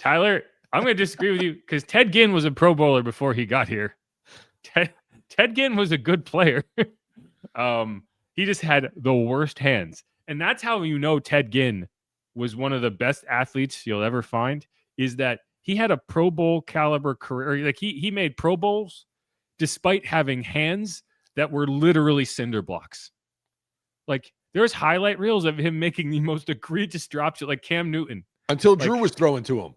Tyler, I'm going to disagree with you because Ted Ginn was a Pro Bowler before he got here. Ted Ginn was a good player. He just had the worst hands. And that's how you know Ted Ginn was one of the best athletes you'll ever find, is that he had a Pro Bowl caliber career. Like, he made Pro Bowls despite having hands that were literally cinder blocks. Like, there's highlight reels of him making the most egregious drops like Cam Newton. Until Drew was throwing to him.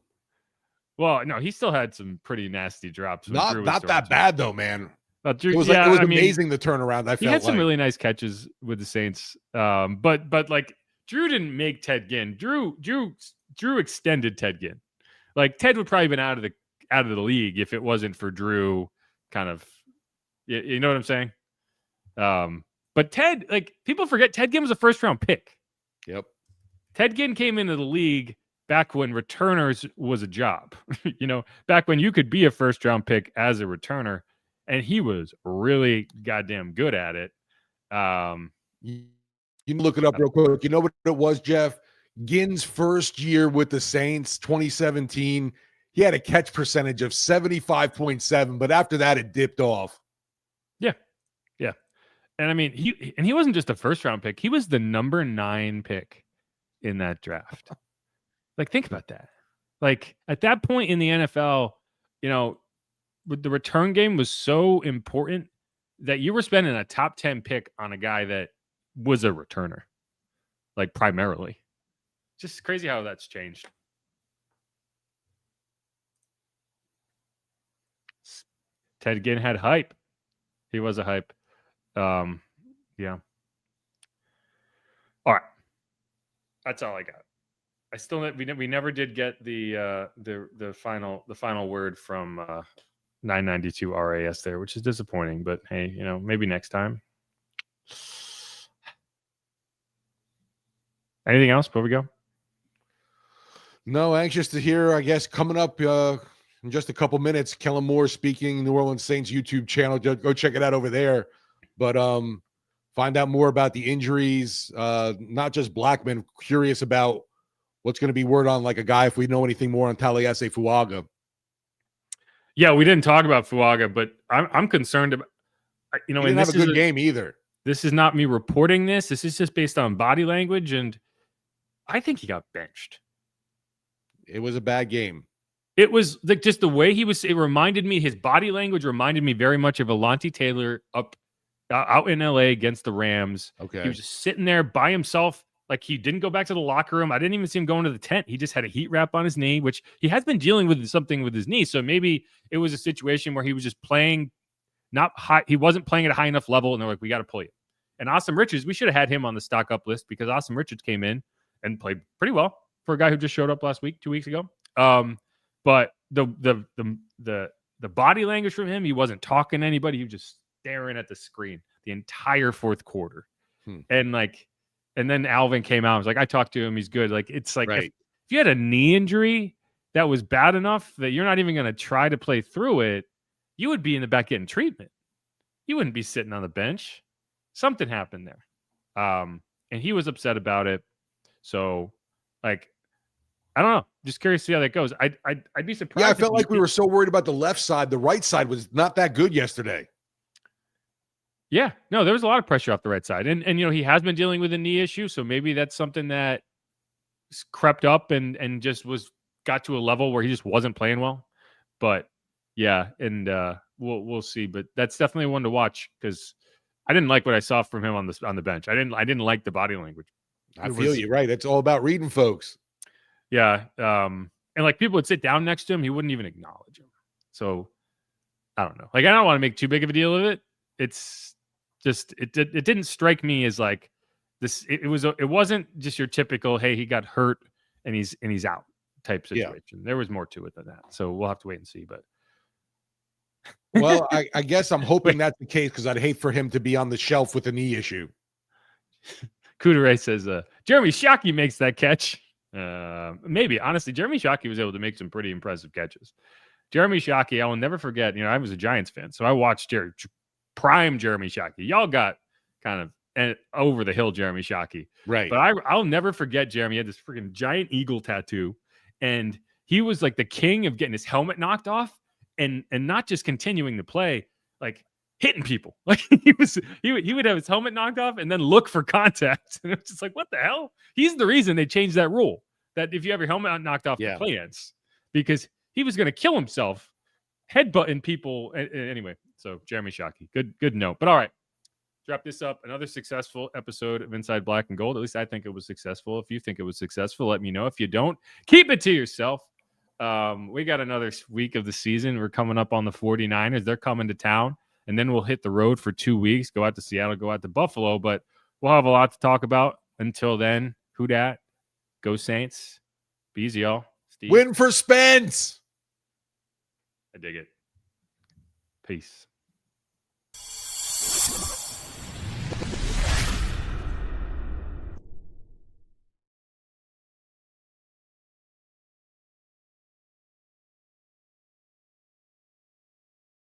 Well, no, he still had some pretty nasty drops. Not that bad though, man. Drew, it was amazing the turnaround. He had some really nice catches with the Saints, but like, Drew didn't make Ted Ginn. Drew extended Ted Ginn. Like, Ted would probably been out of the league if it wasn't for Drew. Kind of, you know what I'm saying? But Ted, like, people forget Ted Ginn was a first round pick. Yep. Ted Ginn came into the league back when returners was a job, you know, back when you could be a first round pick as a returner, and he was really goddamn good at it. You can look it up real quick. You know what it was, Jeff? Ginn's first year with the Saints, 2017, he had a catch percentage of 75.7, but after that it dipped off. Yeah. Yeah. And I mean, he wasn't just a first round pick. He was the number 9 pick in that draft. Like, think about that. Like, at that point in the NFL, you know, the return game was so important that you were spending a top 10 pick on a guy that was a returner, like, primarily. Just crazy how that's changed. Ted Ginn had hype. He was a hype. Yeah. All right. That's all I got. I still we never did get the final word from 992 RAS there, which is disappointing. But hey, you know, maybe next time. Anything else before we go? No, anxious to hear. I guess coming up in just a couple minutes, Kellen Moore speaking, New Orleans Saints YouTube channel. Go check it out over there. But find out more about the injuries. Not just Blackmon. Curious about what's going to be word on, like, a guy, if we know anything more on Taliesin Fuaga. Yeah, we didn't talk about Fuaga, but I'm concerned about, you know, he didn't have a good game either. This is not me reporting this. This is just based on body language, and I think he got benched. It was a bad game. It was like just the way he was. It reminded me, his body language reminded me very much of Alontae Taylor out in LA against the Rams. Okay. He was just sitting there by himself. Like, he didn't go back to the locker room. I didn't even see him going to the tent. He just had a heat wrap on his knee, which he has been dealing with something with his knee. So maybe it was a situation where he was just playing not high. He wasn't playing at a high enough level. And they're like, we got to pull you. And Austin Richards, we should have had him on the stock up list, because Austin Richards came in and played pretty well for a guy who just showed up 2 weeks ago. But the body language from him, he wasn't talking to anybody. He was just staring at the screen the entire fourth quarter. And then Alvin came out. I was like, I talked to him. He's good. Like, it's like, if you had a knee injury that was bad enough that you're not even going to try to play through it, you would be in the back getting treatment. You wouldn't be sitting on the bench. Something happened there. And he was upset about it. So, like, I don't know. Just curious to see how that goes. I'd be surprised. Yeah, I felt like we were so worried about the left side. The right side was not that good yesterday. Yeah, no, there was a lot of pressure off the right side. And you know, he has been dealing with a knee issue, so maybe that's something that crept up and just got to a level where he just wasn't playing well. But yeah, and we'll see. But that's definitely one to watch, because I didn't like what I saw from him on the bench. I didn't like the body language. I feel you, right? It's all about reading folks. Yeah. And like people would sit down next to him, he wouldn't even acknowledge him. So I don't know. Like, I don't want to make too big of a deal of it. It's just it didn't strike me as like this. It wasn't just your typical, hey, he got hurt and he's out type situation. Yeah. There was more to it than that. So we'll have to wait and see. But well, I guess I'm hoping that's the case because I'd hate for him to be on the shelf with a knee issue. Couteret says Jeremy Shockey makes that catch. Maybe, honestly, Jeremy Shockey was able to make some pretty impressive catches. Jeremy Shockey, I will never forget. I was a Giants fan, so I watched prime Jeremy Shockey. Y'all got kind of over the hill Jeremy Shockey, right? But I'll never forget Jeremy. He had this freaking giant eagle tattoo, and he was like the king of getting his helmet knocked off, and not just continuing to play, like hitting people. Like he would have his helmet knocked off and then look for contact, and it's just like, what the hell? He's the reason they changed that rule that if you have your helmet knocked off, the play ends, because he was going to kill himself headbutting people. Anyway, so Jeremy Shockey, good note. But all right, wrap this up. Another successful episode of Inside Black and Gold. At least I think it was successful. If you think it was successful, let me know. If you don't, keep it to yourself. We got another week of the season. We're coming up on the 49ers. They're coming to town, and then we'll hit the road for 2 weeks, go out to Seattle, go out to Buffalo. But we'll have a lot to talk about. Until then, who dat? Go Saints. Be easy, y'all. Steve. Win for Spence. I dig it. Peace.